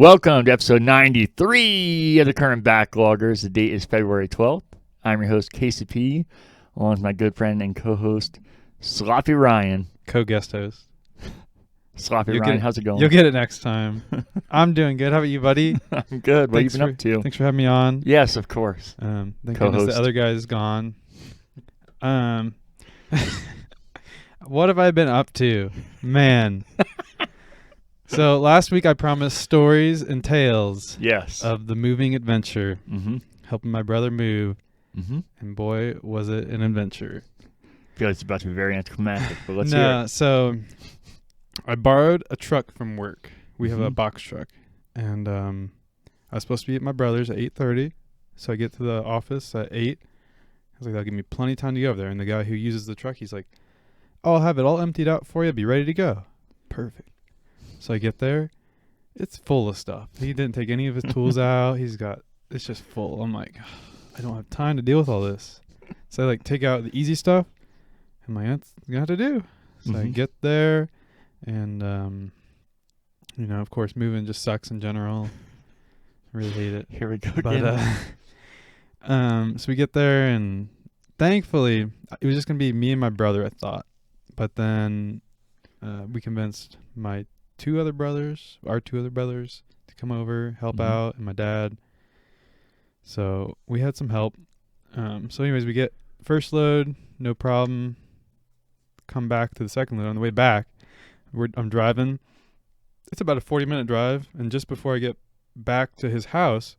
Welcome to episode 93 of the Current Backloggers. The date is February 12th. I'm your host, KCP, along with my good friend and co-host, Sloppy Ryan. Co-guest host. Sloppy Ryan, how's it going? You'll get it next time. I'm doing good. How about you, buddy? I'm good. What have you been up to? Thanks for having me on. Yes, of course. Thank goodness the other guy is gone. What have I been up to? Man. So last week I promised stories and tales of the moving adventure, helping my brother move, and boy, was it an adventure. I feel like it's about to be very anticlimactic, but let's hear it. So I borrowed a truck from work. We have a box truck, and I was supposed to be at my brother's at 8:30, so I get to the office at 8. I was like, that'll give me plenty of time to go over there, and the guy who uses the truck, he's like, I'll have it all emptied out for you, be ready to go. Perfect. So I get there, it's full of stuff. He didn't take any of his tools out. It's just full. I'm like, I don't have time to deal with all this. So I like take out the easy stuff. I'm like, that's gonna have to do. So I get there, and of course, moving just sucks in general. I really hate it. Here we go again. But so we get there, and thankfully, it was just gonna be me and my brother, I thought. But then we convinced our two other brothers, to come over, help out, and my dad. So we had some help. So anyways, we get first load, no problem. Come back to the second load. On the way back, I'm driving. It's about a 40-minute drive, and just before I get back to his house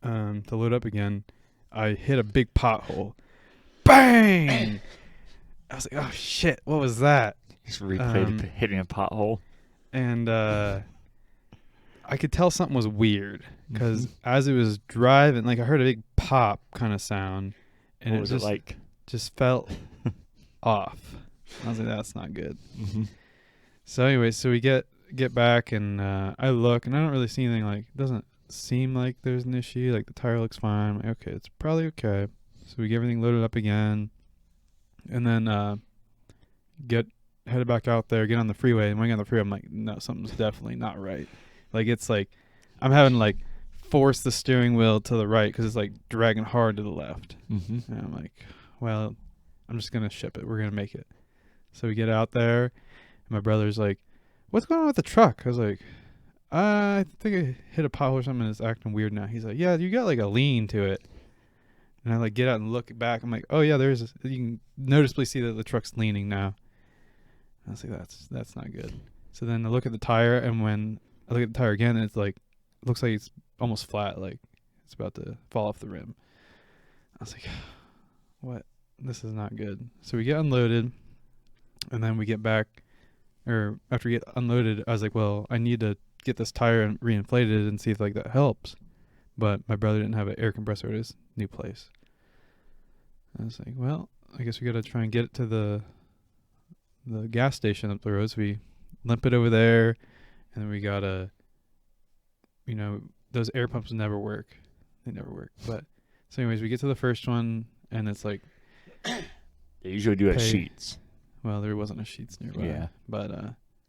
to load up again, I hit a big pothole. Bang! I was like, oh shit, what was that? Just replayed hitting a pothole. And I could tell something was weird because as it was driving, like I heard a big pop kind of sound, and what was it like? Just felt off. I was like, that's not good. So anyway, so we get back, and I look, and I don't really see anything. Like, it doesn't seem like there's an issue. Like the tire looks fine. I'm like, okay, it's probably okay. So we get everything loaded up again, and then headed back out there, get on the freeway, and when I get on the freeway, I'm like, no, something's definitely not right. Like, it's like I'm having to like force the steering wheel to the right because it's like dragging hard to the left. And I'm like, well, I'm just gonna ship it. We're gonna make it. So we get out there, and my brother's like, what's going on with the truck? I was like, I think I hit a pothole or something, and it's acting weird now. He's like, yeah, you got like a lean to it. And I like get out and look back. I'm like, oh yeah, you can noticeably see that the truck's leaning now. I was like, that's not good. So then I look at the tire, and when I look at the tire again, it's like, it looks like it's almost flat, like it's about to fall off the rim. I was like, what? This is not good. So we get unloaded, and then we get back, or after we get unloaded, I was like, well, I need to get this tire reinflated and see if like that helps. But my brother didn't have an air compressor at his new place. I was like, well, I guess we got to try and get it to the gas station up the road. So we limp it over there, and then we gotta, those air pumps never work. They never work. But so anyways, we get to the first one, and it's like they usually do at Sheets. Well, there wasn't a Sheets nearby. Yeah. But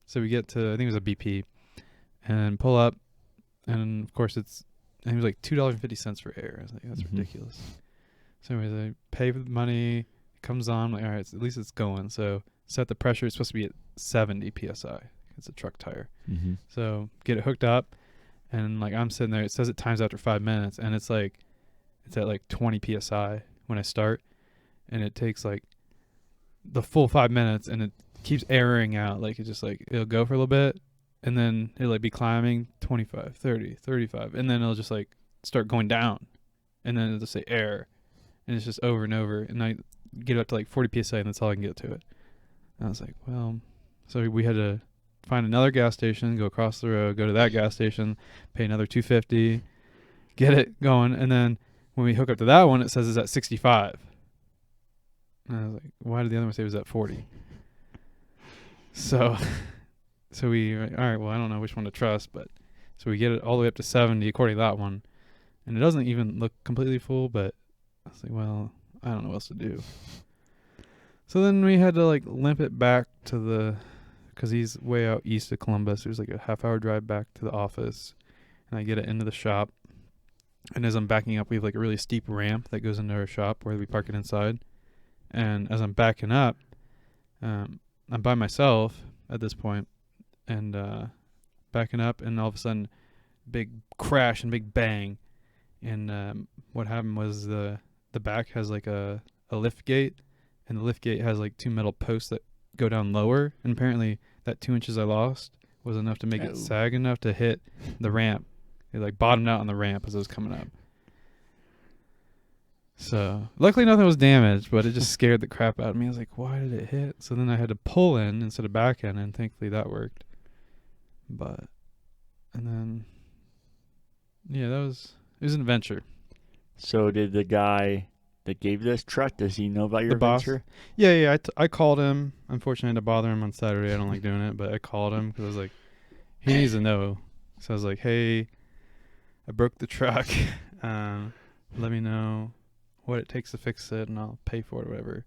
so we get to, I think it was a BP, and pull up, and of course it was like $2.50 for air. I was like, that's ridiculous. So anyways, I pay for the money. It comes on. I'm like, all right, at least it's going. So set the pressure. It's supposed to be at 70 psi. It's a truck tire. So get it hooked up, and like I'm sitting there. It says it times after 5 minutes, and it's at like 20 psi when I start, and it takes like the full 5 minutes, and it keeps airing out. Like it just like it'll go for a little bit, and then it'll like be climbing 25, 30, 35, and then it'll just like start going down, and then it'll just say air, and it's just over and over, and I get up to like 40 psi, and that's all I can get to it. And I was like, well, so we had to find another gas station, go across the road, go to that gas station, pay another $2.50, get it going, and then when we hook up to that one, it says it's at 65. And I was like, why did the other one say it was at 40? So we, all right, well, I don't know which one to trust, but so we get it all the way up to 70 according to that one, and it doesn't even look completely full, but I was like, well, I don't know what else to do. So then we had to like limp it back to the because he's way out east of Columbus. There's like a half-hour drive back to the office, and I get it into the shop. And as I'm backing up, we have like a really steep ramp that goes into our shop where we park it inside. And as I'm backing up, I'm by myself at this point, and backing up, and all of a sudden, big crash and big bang. And what happened was the back has like a lift gate, and the lift gate has like 2 metal posts that go down lower. And apparently that 2 inches I lost was enough to make it sag enough to hit the ramp. It like bottomed out on the ramp as it was coming up. So luckily nothing was damaged, but it just scared the crap out of me. I was like, why did it hit? So then I had to pull in instead of back in, and thankfully that worked. And then, yeah, it was an adventure. So did the guy that gave you this truck, does he know about your adventure? Yeah. I called him. Unfortunately, I had to bother him on Saturday. I don't like doing it, but I called him because I was like, he needs to know. So I was like, hey, I broke the truck. Let me know what it takes to fix it, and I'll pay for it or whatever.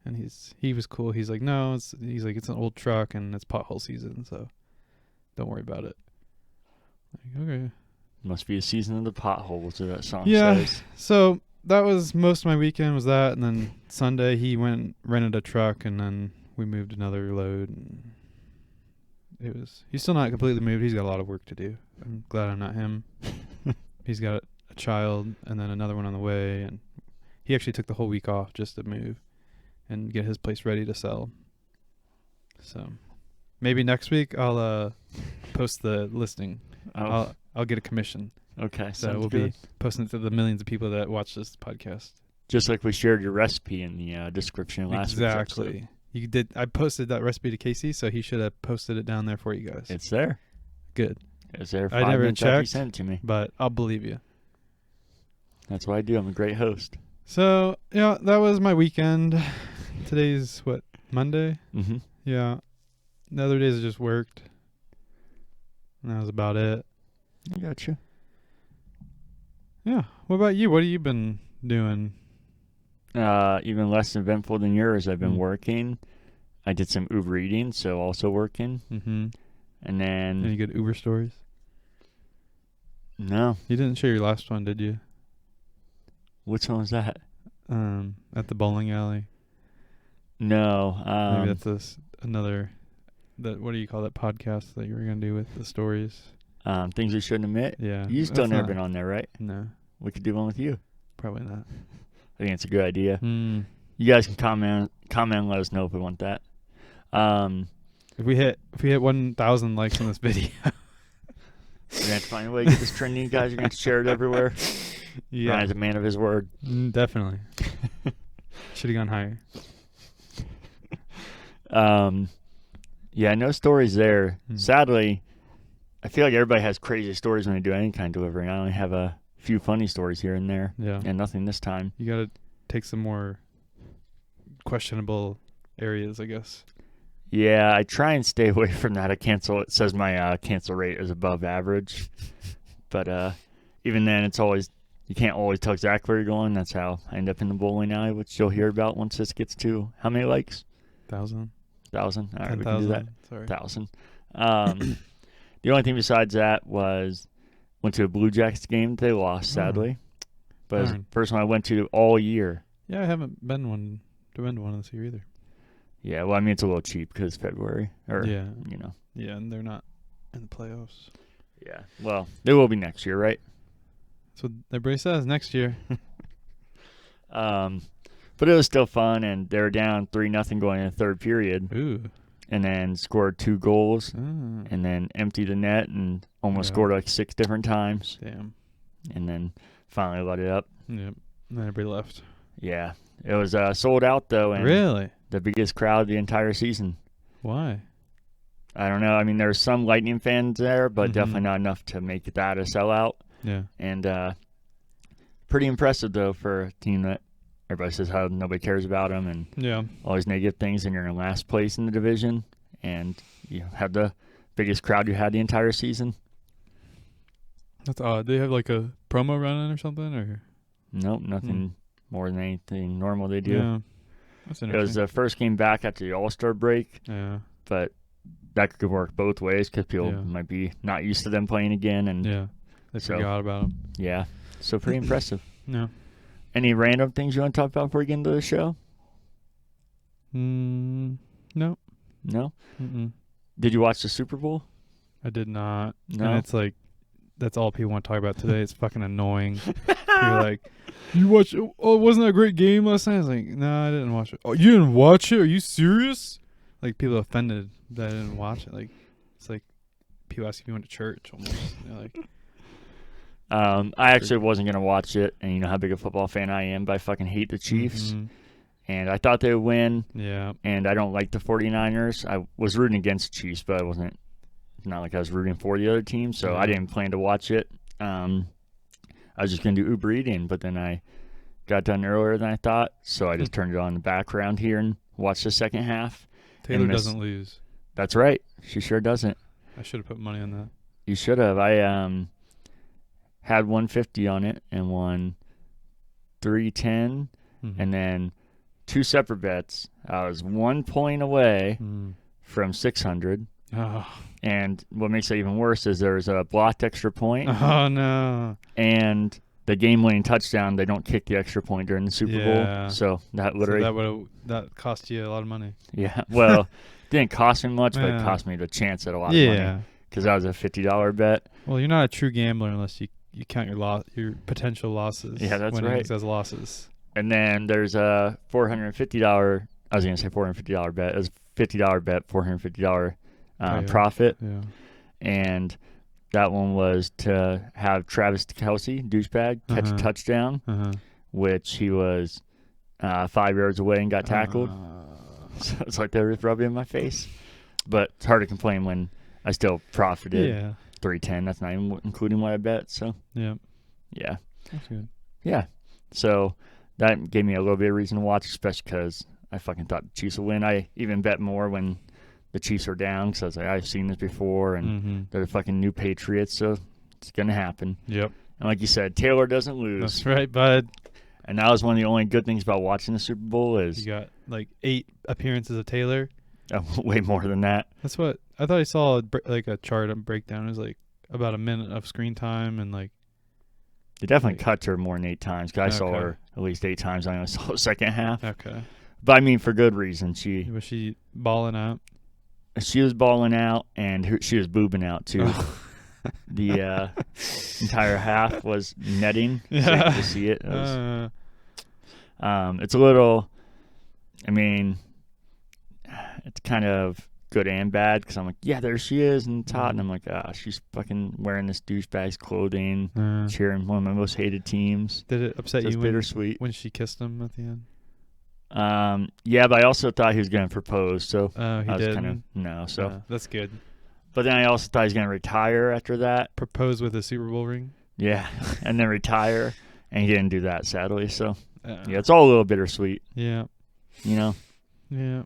And he was cool. He's like, no, it's an old truck and it's pothole season, so don't worry about it. Like, okay. Must be a season of the potholes, that song says. So that was most of my weekend was that, and then Sunday he went and rented a truck, and then we moved another load. And he's still not completely moved. He's got a lot of work to do. I'm glad I'm not him. He's got a child and then another one on the way, and he actually took the whole week off just to move and get his place ready to sell. So maybe next week I'll post the listing. I'll get a commission. Okay, so we'll be posting it to the millions of people that watch this podcast. Just like we shared your recipe in the description last week. Exactly. You did. I posted that recipe to Casey, so he should have posted it down there for you guys. It's there. Good. It's there. I never checked. You sent it to me, but I'll believe you. That's what I do. I'm a great host. So yeah, that was my weekend. Today's what, Monday? Mm-hmm. Yeah. The other days I just worked. And that was about it. I gotcha. Yeah. What about you? What have you been doing? Even less eventful than yours. I've been working. I did some Uber eating, so also working. Mm-hmm. And then... Any good Uber stories? No. You didn't share your last one, did you? Which one was that? At the bowling alley. No. Maybe that's another... what do you call that podcast that you were going to do with the stories? Things we shouldn't admit? Yeah. You've still never been on there, right? No. We could do one with you. Probably not. I think it's a good idea. You guys can comment and let us know if we want that. If we hit 1,000 likes on this video, we're gonna have to find a way to get this trending. You guys are gonna share it everywhere. Yeah, Ryan's a man of his word. Definitely. Should have gone higher. Yeah, no stories there. Sadly, I feel like everybody has crazy stories when they do any kind of delivering. I only have a few funny stories here and there. Yeah. And nothing this time. You got to take some more questionable areas, I guess. Yeah, I try and stay away from that. It says my cancel rate is above average. But even then, you can't always tell exactly where you're going. That's how I end up in the bowling alley, which you'll hear about once this gets to how many likes? 1,000. 1,000. All right, 10, we can do that. Sorry. 1,000. The only thing besides that was went to a Blue Jackets game. They lost, sadly. But it was the first one I went to all year. Yeah, I haven't been to one this year either. Yeah, well, I mean, it's a little cheap because it's February. Yeah. Yeah, and they're not in the playoffs. Yeah, well, they will be next year, right? That's what everybody says, next year. But it was still fun, and they were down 3-0 going in the third period. Ooh. And then scored 2 goals, and then emptied the net and almost scored like 6 different times. Damn. And then finally let it up. Yep. And then everybody left. Yeah. It was sold out, though. And really? The biggest crowd the entire season. Why? I don't know. I mean, there were some Lightning fans there, but definitely not enough to make that a sellout. Yeah. And pretty impressive, though, for a team that everybody says how nobody cares about them and all these negative things, and you're in last place in the division, and you have the biggest crowd you had the entire season. That's odd. They have like a promo running or something, or? Nope, nothing more than anything normal they do. Yeah. That's interesting. It was the first game back after the All-Star break. Yeah. But that could work both ways because people Yeah. might be not used to them playing again, and Yeah. They So- forgot about him. yeah, so pretty impressive. No. Any random things you want to talk about before we get into the show? No. No. Mm-mm. Did you watch the Super Bowl? I did not. No. And it's like, that's all people want to talk about today. It's fucking annoying. You're like, you watch? Oh, wasn't that a great game last night? I was like, no, I didn't watch it. Oh, you didn't watch it? Are you serious? Like, people are offended that I didn't watch it. Like, it's like people ask if you went to church almost. They're like, I actually wasn't gonna watch it, and you know how big a football fan I am, but I fucking hate the Chiefs, mhm. and I thought they would win, Yeah. and I don't like the 49ers. I was rooting against the Chiefs, but I wasn't. It's not like I was rooting for the other team, so I Yeah. didn't plan to watch it. I was just gonna do Uber eating, but then I got done earlier than I thought, so I just turned it on in the background here and watched the second half. Taylor miss- doesn't lose. That's right, she sure doesn't. I should have put money on that. You should have. I had 150 on it and won 310, Mhm. and then two separate bets. I was 1 point away Mm. from 600, Oh. and what makes it even worse is there's a blocked extra point, Oh no. and the game-winning touchdown. They don't kick the extra point during the Super Yeah. Bowl, so that literally, So that cost you a lot of money. yeah. Well, didn't cost me much, but it Yeah. cost me the chance at a lot of money Yeah. because that was a $50 bet. Well, you're not a true gambler unless you count your potential losses. Yeah, that's winnings right. as losses. And then there's a $450. I was gonna say $450 bet. It was $50 bet, $450 Yeah. profit, Yeah. and that one was to have Travis Kelce, douchebag, catch Uh-huh. a touchdown, Uh-huh. which he was 5 yards away and got tackled. So it's like they were rubbing in my face. But it's hard to complain when I still profited Yeah. 310. That's not even including what I bet. So Yeah. yeah, That's good. yeah. So that gave me a little bit of reason to watch, especially because I fucking thought the Chiefs would win. I even bet more when the Chiefs were down because I was like, I've seen this before, and Mm-hmm. they're the fucking new Patriots, so it's gonna happen. Yep. And like you said, Taylor doesn't lose, That's right, bud. and that was one of the only good things about watching the Super Bowl You is got like 8 appearances of Taylor. way more than that. That's what I thought I saw like a chart and breakdown. It was like about a minute of screen time and like They definitely Like- cut her more than 8 times. 'Cause I saw Okay. her at least 8 times. I only saw the second half, okay. but I mean for good reason. She Was she balling out? was balling out, and she was boobing out too. The entire half was netting. So you Yeah. could see it. It was- Uh, it's a little. I mean, it's kind of good and bad because I'm like, yeah, there she is, and it's hot, and I'm like, she's fucking wearing this douchebag's clothing, cheering one of my most hated teams. Did it upset So it's you bittersweet. when she kissed him at the end? Yeah, but I also thought he was gonna propose, so Oh, he I was did. kind of no. So, That's good. but then I also thought he was gonna retire after that. Propose with a Super Bowl ring. Yeah, and then retire, and he didn't do that, sadly. So Uh, yeah, it's all a little bittersweet, Yeah. you know. Yeah.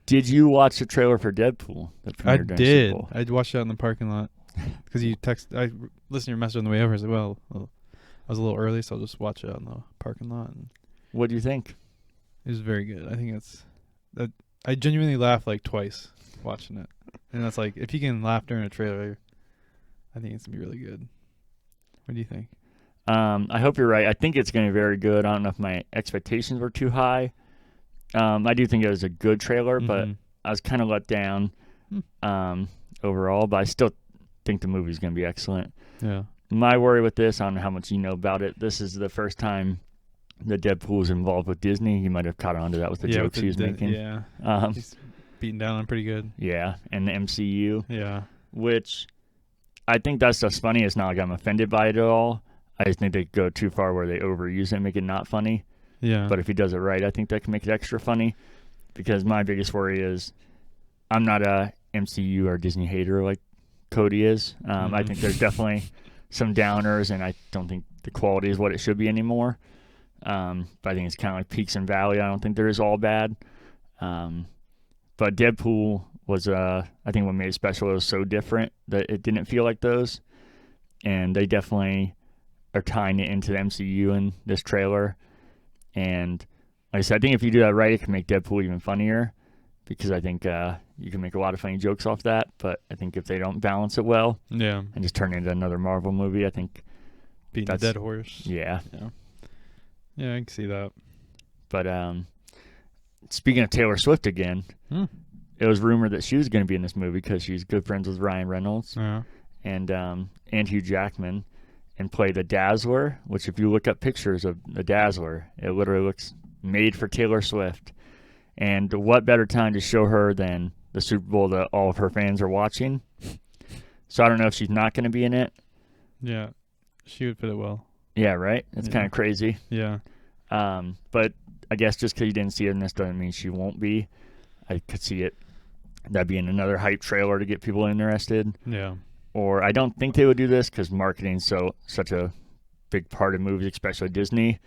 Did you watch the trailer for Deadpool? That I premiered during Super did. Bowl? I watched it in the parking lot because you text. I listened to your message on the way over. I said, "Well, I was a little early, so I'll just watch it on the parking lot." And What do you think? it was very good. I think that I genuinely laughed like twice watching it, and that's like if you can laugh during a trailer, I think it's gonna be really good. What do you think? I hope you're right. I think it's going to be very good. I don't know if my expectations were too high. I do think it was a good trailer, but Mhm. I was kind of let down overall. But I still think the movie's going to be excellent. Yeah. My worry with this, I don't know how much you know about it. This is the first time that Deadpool is involved with Disney. You might have caught on to that with the jokes he was making. Yeah. He's beating down on pretty good. Yeah, and the MCU, Yeah. which I think that's just funny. It's not like I'm offended by it at all. I just think they go too far where they overuse it and make it not funny. Yeah. But if he does it right, I think that can make it extra funny. Because my biggest worry is I'm not a MCU or Disney hater like Cody is. I think there's definitely some downers, and I don't think the quality is what it should be anymore. But I think it's kind of like peaks and valley. I don't think there is all bad. But Deadpool was, I think what made it special, it was so different that it didn't feel like those. And they definitely are tying it into the MCU in this trailer. And like I said, I think if you do that right, it can make Deadpool even funnier. because I think you can make a lot of funny jokes off that. But I think if they don't balance it well Yeah. and just turn it into another Marvel movie, I think Beating a dead horse. Yeah. Yeah, I can see that. But speaking of Taylor Swift again, it was rumored that she was going to be in this movie because she's good friends with Ryan Reynolds and Hugh Jackman, and play the Dazzler, which if you look up pictures of the Dazzler, it literally looks made for Taylor Swift. And what better time to show her than the Super Bowl that all of her fans are watching? So I don't know if she's not going to be in it. Yeah, she would fit it well. Yeah, right? It's kind of crazy. Yeah. But I guess just because you didn't see it in this doesn't mean she won't be. I could see it. That being another hype trailer to get people interested. Yeah. Or I don't think they would do this because marketing's such a big part of movies, especially Disney,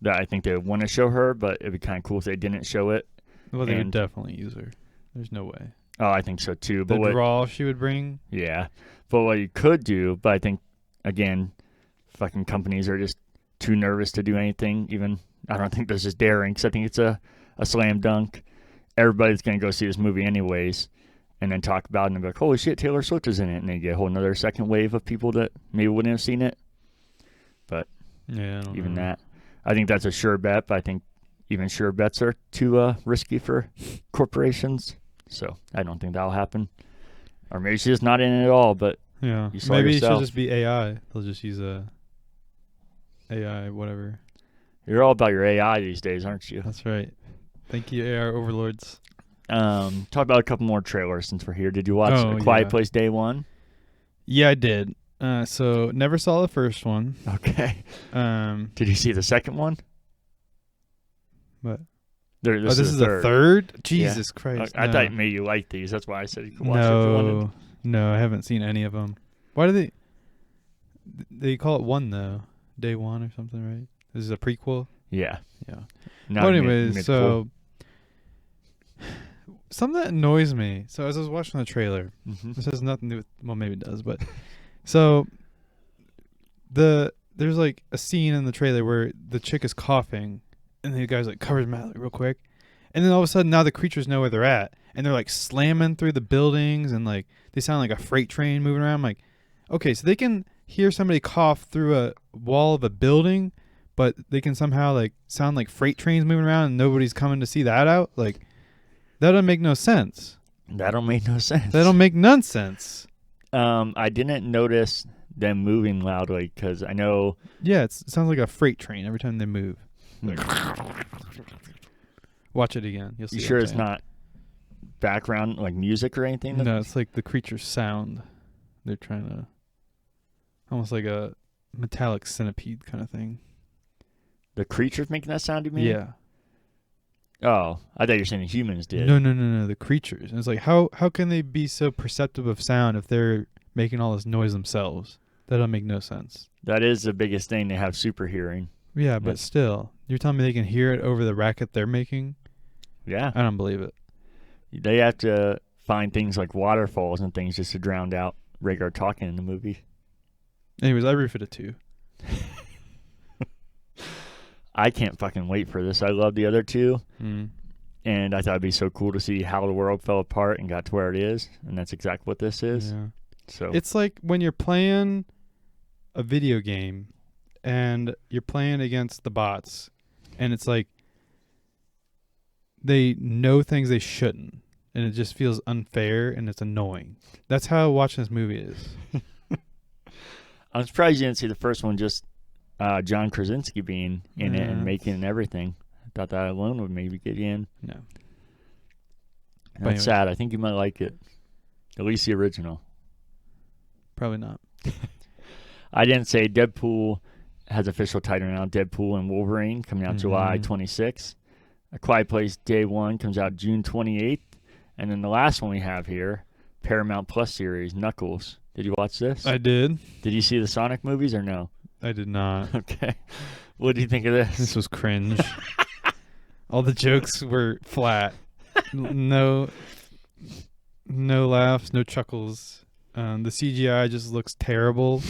that I think they would want to show her, but it'd be kind of cool if they didn't show it. Well, they would definitely use her. There's no way. Oh, I think so too. The draw she would bring? Yeah. But what you could do, but I think, again, fucking companies are just too nervous to do anything. Even, I don't think this is daring because I think it's a slam dunk. Everybody's going to go see this movie anyways and then talk about it and be like, holy shit, Taylor Swift is in it. And then you get a whole another second wave of people that maybe wouldn't have seen it. But even that, I think that's a sure bet. But I think even sure bets are too risky for corporations. So I don't think that'll happen. Or maybe she's just not in it at all. But yeah, you saw maybe yourself. she'll just be AI. They'll just use AI, whatever. You're all about your AI these days, aren't you? That's right. Thank you, AI overlords. Talk about a couple more trailers since we're here. Did you watch A Quiet Place Day 1? Yeah, I did. So never saw the first one. Okay. Did you see the second one? What? This is a third? Jesus Christ. I thought maybe you liked these. That's why I said you could watch it if you wanted. No, I haven't seen any of them. Why do they call it one though? Day one or something, right? This is a prequel? Yeah. Yeah. Well, anyways, so something that annoys me. So as I was watching the trailer, this has nothing to do with, well, maybe it does, but so there's like a scene in the trailer where the chick is coughing and the guy's like covers his mouth real quick, and then all of a sudden now the creatures know where they're at and they're like slamming through the buildings and like they sound like a freight train moving around. I'm like, okay, so they can hear somebody cough through a wall of a building, but they can somehow like sound like freight trains moving around and nobody's coming to see that out. Like, that don't make no sense. That don't make no sense. That don't make none sense. I didn't notice them moving loudly because I know. Yeah, it sounds like a freight train every time they move. Like, watch it again. You'll see. You sure it's not background like music or anything? No, it's like the creature's sound. They're trying to, almost like a metallic centipede kind of thing. The creature's making that sound, you mean? Yeah. Oh, I thought you were saying the humans did. No, the creatures. And it's like, how can they be so perceptive of sound if they're making all this noise themselves? That don't make no sense. That is the biggest thing. They have super hearing. Yeah, but still, you're telling me they can hear it over the racket they're making? Yeah. I don't believe it. They have to find things like waterfalls and things just to drown out regular talking in the movie. Anyways, I roofed it too. I can't fucking wait for this. I love the other two. Mm. And I thought it'd be so cool to see how the world fell apart and got to where it is. And that's exactly what this is. Yeah. So it's like when you're playing a video game and you're playing against the bots and it's like they know things they shouldn't and it just feels unfair and it's annoying. That's how watching this movie is. I'm surprised you didn't see the first one, just John Krasinski being in it and making and everything. I thought that alone would maybe get you in. No. That's sad. I think you might like it. At least the original. Probably not. I didn't say Deadpool has official title now. Deadpool and Wolverine coming out July 26th. A Quiet Place Day 1 comes out June 28th. And then the last one we have here, Paramount Plus series, Knuckles. Did you watch this? I did. Did you see the Sonic movies or no? I did not. Okay. What do you think of this? This was cringe. All the jokes were flat. No laughs, no chuckles. The CGI just looks terrible.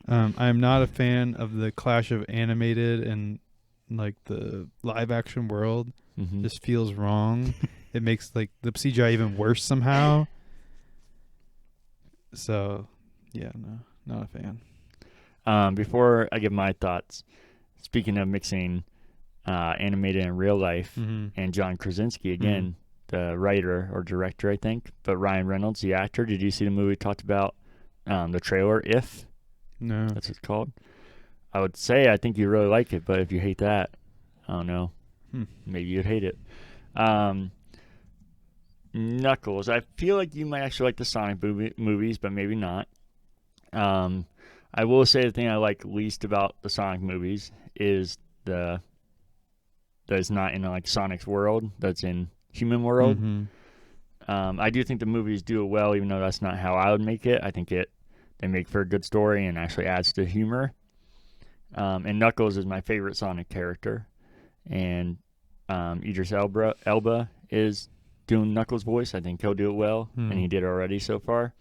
I'm not a fan of the clash of animated and like the live action world. Just feels wrong. it makes like the CGI even worse somehow. So, yeah, no, not a fan. Before I give my thoughts, speaking of mixing animated and real life, and John Krasinski again, the writer or director, I think, but Ryan Reynolds, the actor. Did you see the movie we talked about? The trailer, If? No. That's what it's called. I would say I think you really like it, but if you hate that, I don't know. Maybe you'd hate it. Knuckles. I feel like you might actually like the Sonic movies, but maybe not. I will say the thing I like least about the Sonic movies is that it's not in like Sonic's world, that's in human world. I do think the movies do it well, even though that's not how I would make it. I think they make for a good story and actually adds to humor. And Knuckles is my favorite Sonic character, and Idris Elba is doing Knuckles' voice. I think he'll do it well, and he did already so far.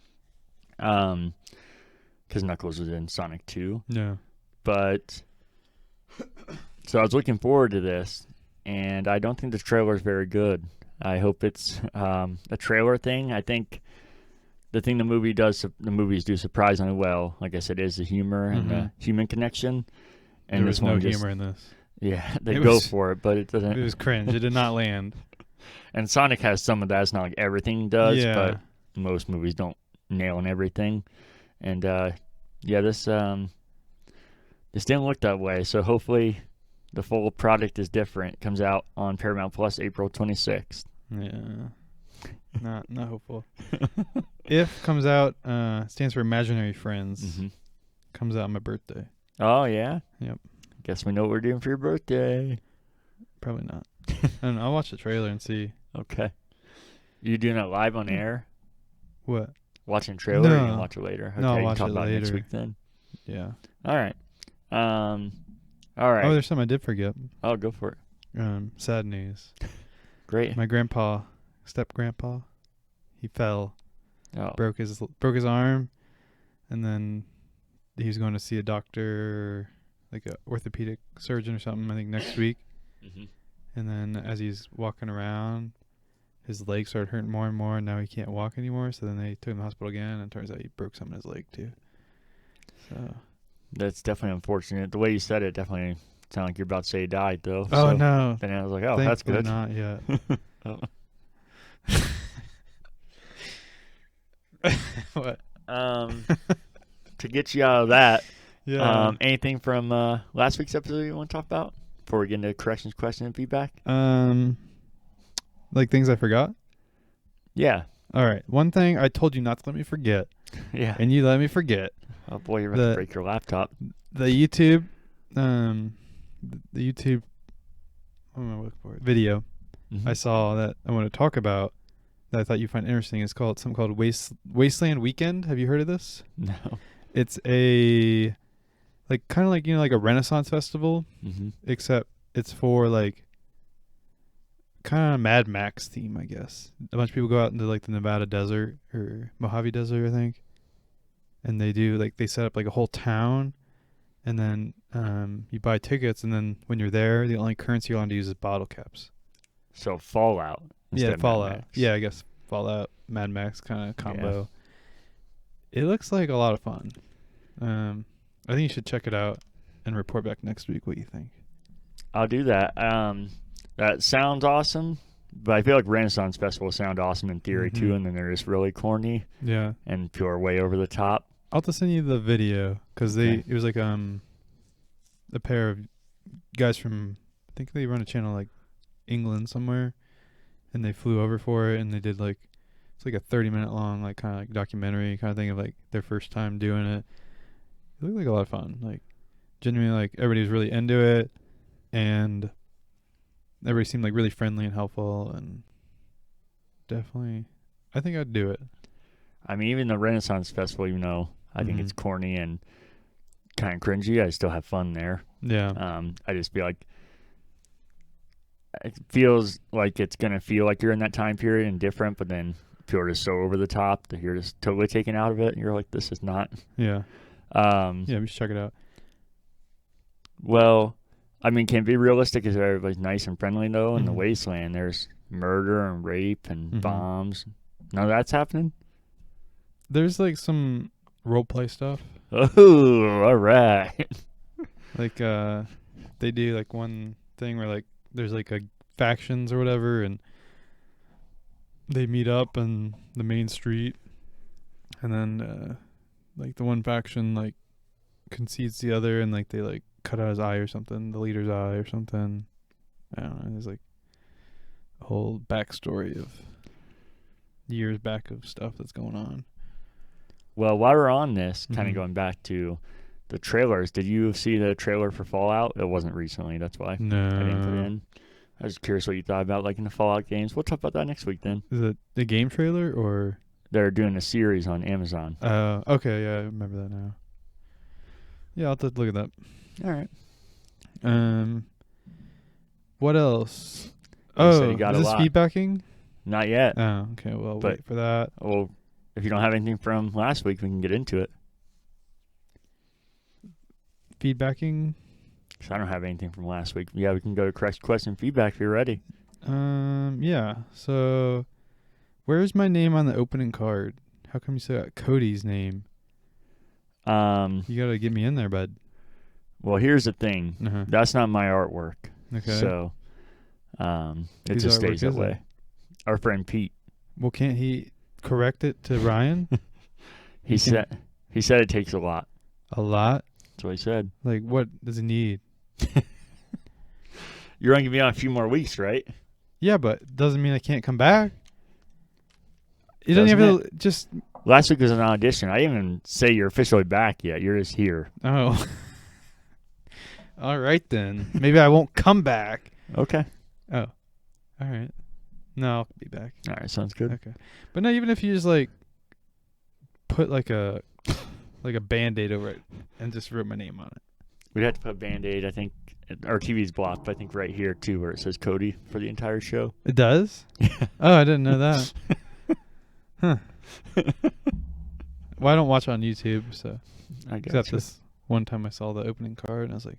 Because Knuckles was in Sonic 2. Yeah. But so I was looking forward to this, and I don't think the trailer is very good. I hope it's a trailer thing. I think the thing the movies do surprisingly well, like I said, is the humor and the human connection. And there was no humor in this. Yeah, they go for it, but it doesn't. It was cringe. It did not land. And Sonic has some of that. It's not like everything does, but most movies don't nail in everything. And this didn't look that way. So hopefully the full product is different. It comes out on Paramount Plus April 26th. Yeah. Not hopeful. If comes out, stands for Imaginary Friends. Comes out on my birthday. Oh, yeah? Yep. Guess we know what we're doing for your birthday. Probably not. I don't know. I'll watch the trailer and see. Okay. You doing it live on air? What? Watching trailer? No. Or you can watch it later? Okay, no, I'll you watch can talk it about later. It next week then. Yeah. All right. All right. Oh, there's something I did forget. Oh, go for it. Sad news. Great. My step-grandpa, he fell, broke his arm, and then he was going to see a doctor, like a orthopedic surgeon or something, I think next week. And then as he's walking around, his leg started hurting more and more, and now he can't walk anymore. So then they took him to the hospital again, and it turns out he broke something in his leg too. So that's definitely unfortunate. The way you said it definitely sounded like you're about to say he died, though. Oh, so no. Then I was like, oh, Thankfully that's good. Not yet. What? To get you out of that, Yeah. anything from last week's episode you want to talk about before we get into corrections, question, and feedback? Like things I forgot? Yeah. All right. One thing I told you not to let me forget. Yeah. And you let me forget. Oh boy, you're about to break your laptop. The YouTube, what am I looking for? Video. I saw that I want to talk about that I thought you'd find interesting. It's something called Wasteland Weekend. Have you heard of this? No. It's a kind of like like a Renaissance festival, except it's for like kind of Mad Max theme, I guess. A bunch of people go out into like the Nevada desert or Mojave Desert, I think, and they set up like a whole town, and then you buy tickets, and then when you're there, the only currency you're allowed to use is bottle caps. So Fallout. Yeah, Fallout. Yeah, I guess Fallout, Mad Max kind of combo. Yeah. It looks like a lot of fun. I think you should check it out and report back next week what you think. I'll do that. That sounds awesome, but I feel like Renaissance Festivals sound awesome in theory too, and then they're just really corny. Yeah. And people are way over the top. I'll just send you the video because it was like a pair of guys from, I think they run a channel like England somewhere, and they flew over for it, and they did it's like a 30-minute long kind of documentary kind of thing of like their first time doing it. It looked like a lot of fun. Like genuinely, everybody was really into it, and everybody seemed like really friendly and helpful, and definitely, I think I'd do it. I mean, even the Renaissance Festival, even though I think it's corny and kind of cringy, I still have fun there. Yeah. I just feel like it feels like it's going to feel like you're in that time period and different, but then people are just so over the top that you're just totally taken out of it, and you're like, this is not. Yeah. Yeah, we should check it out. Well, I mean, can it be realistic? Is everybody's nice and friendly, though? In the Wasteland, there's murder and rape and bombs. None of that's happening? There's like some role play stuff. Oh, all right. Like they do like one thing where like there's like a factions or whatever, and they meet up on the main street, and then like the one faction like concedes the other, and like they like cut out his eye or something, the leader's eye or something. I don't know. There's like a whole backstory of years back of stuff that's going on. Well, while we're on this, kind of going back to the trailers, did you see the trailer for Fallout? It wasn't recently, that's why No. I didn't put it in. I was curious what you thought about liking the Fallout games. We'll talk about that next week then. Is it the game trailer or? They're doing a series on Amazon. Okay, yeah, I remember that now. Yeah, I'll have to look at that. All right. What else? You got is a this lot. feedbacking? Not yet. Oh, okay. Well, But- wait for that. Well, if you don't have anything from last week, we can get into it. Feedbacking? 'Cause I don't have anything from last week. Yeah, we can go to correct question feedback if you're ready. Yeah. So, where's my name on the opening card? How come you still got Cody's name? You gotta get me in there, bud. Well, here's the thing. Uh-huh. That's not my artwork. Okay. So, it Whose just artwork stays that is it? way. Our friend Pete. Well, can't he correct it to Ryan? He said it takes a lot. A lot? That's what he said. Like, what does he need? You're going to be on a few more weeks, right? Yeah, but doesn't mean I can't come back. You don't Doesn't have to just. Last week was an audition. I didn't even say you're officially back yet. You're just here. Oh. All right, then. Maybe I won't come back. Okay. Oh. All right. No, I'll be back. All right. Sounds good. Okay. But no, even if you just like put like a Band-Aid over it and just wrote my name on it. We'd have to put a Band-Aid, I think. Our TV's blocked, but I think right here, too, where it says Cody for the entire show. It does? Oh, I didn't know that. Huh. Well, I don't watch on YouTube, so. I guess. Except this one time I saw the opening card and I was like,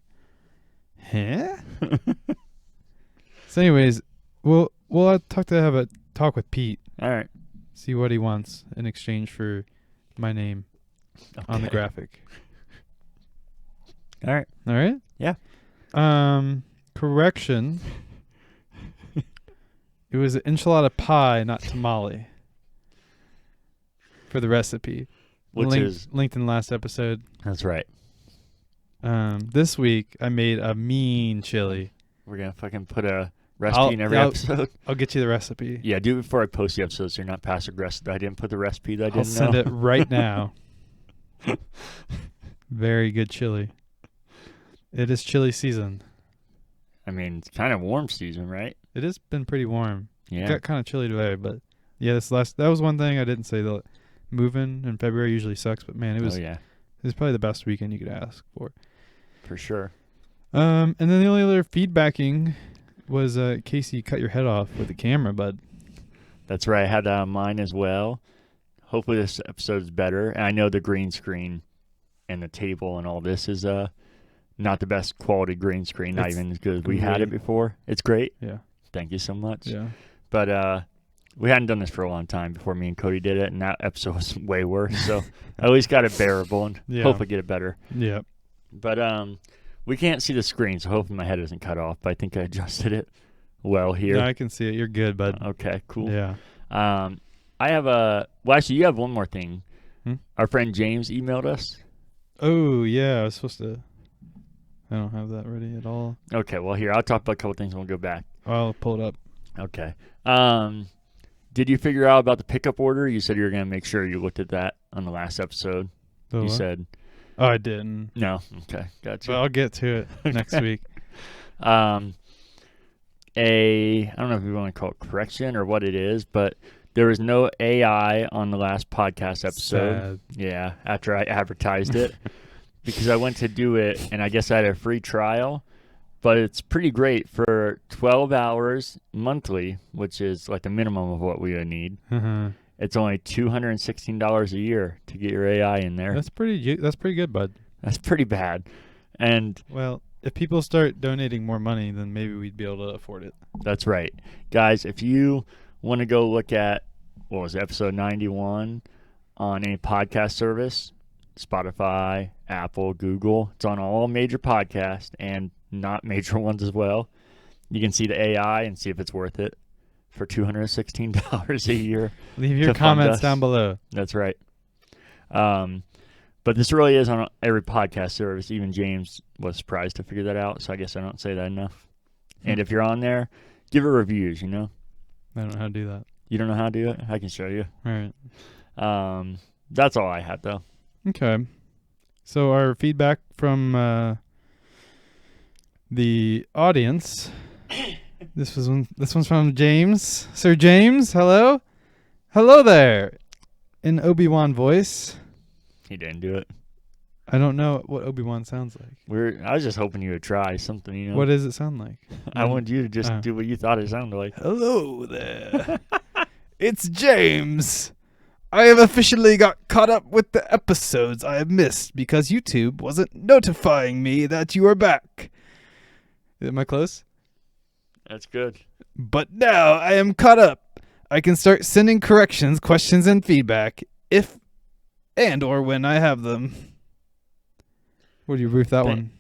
huh? So anyways, we'll have a talk with Pete. All right. See what he wants in exchange for my name on the Okay. graphic. All right. All right? Yeah. Correction. It was an enchilada pie, not tamale. For the recipe. Which is... linked in the last episode. That's right. This week I made a mean chili. We're going to fucking put a recipe in every episode. I'll get you the recipe. Yeah, do it before I post the episode so you're not passive aggressive. I didn't put the recipe that I didn't know. I'll send it right now. Very good chili. It is chili season. I mean, it's kind of warm season, right? It has been pretty warm. Yeah. It got kind of chilly today, but yeah, that was one thing I didn't say. The moving in February usually sucks, but man, it was probably the best weekend you could ask for. For sure. And then the only other feedbacking was Casey cut your head off with the camera, bud. That's right. I had that on mine as well. Hopefully this episode is better. And I know the green screen and the table and all this is not the best quality green screen, not It's even as good as we had it before. It's great. Yeah. Thank you so much. Yeah. But we hadn't done this for a long time before me and Cody did it, and that episode was way worse. So I at least got it bearable and hopefully get it better. Yeah. But we can't see the screen, so hopefully my head isn't cut off. But I think I adjusted it well here. No, I can see it. You're good, bud. Okay, cool. Yeah. I have actually, you have one more thing. Hmm? Our friend James emailed us. Oh, yeah. I was supposed to. I don't have that ready at all. Okay, well, here, I'll talk about a couple things and we'll go back. I'll pull it up. Okay. Did you figure out about the pickup order? You said you were going to make sure you looked at that on the last episode. You What? said Oh, I didn't. no. Okay, gotcha. But I'll get to it next week. I don't know if you want to call it correction or what it is, but there was no AI on the last podcast episode. Sad. Yeah, after I advertised it. Because I went to do it, and I guess I had a free trial. But it's pretty great for 12 hours monthly, which is like the minimum of what we would need. Uh-huh. It's only $216 a year to get your AI in there. That's pretty good, bud. That's pretty bad. And Well, if people start donating more money, then maybe we'd be able to afford it. That's right. Guys, if you want to go look at, what was it, episode 91 on any podcast service, Spotify, Apple, Google, it's on all major podcasts and not major ones as well. You can see the AI and see if it's worth it for $216 a year. Leave your comments down below. That's right. But this really is on every podcast service. Even James was surprised to figure that out, so I guess I don't say that enough. And if you're on there, give it reviews, I don't know how to do that. You don't know how to do it? I can show you. All right. That's all I have, though. Okay. So our feedback from the audience. This one's from James. Sir James, hello. Hello there. In Obi-Wan voice. He didn't do it. I don't know what Obi-Wan sounds like. I was just hoping you would try something, What does it sound like? I wanted you to just do what you thought it sounded like. Hello there. It's James. I have officially got caught up with the episodes I have missed because YouTube wasn't notifying me that you are back. Am I close? That's good. But now I am caught up. I can start sending corrections, questions, and feedback if and or when I have them. What do you roof that one?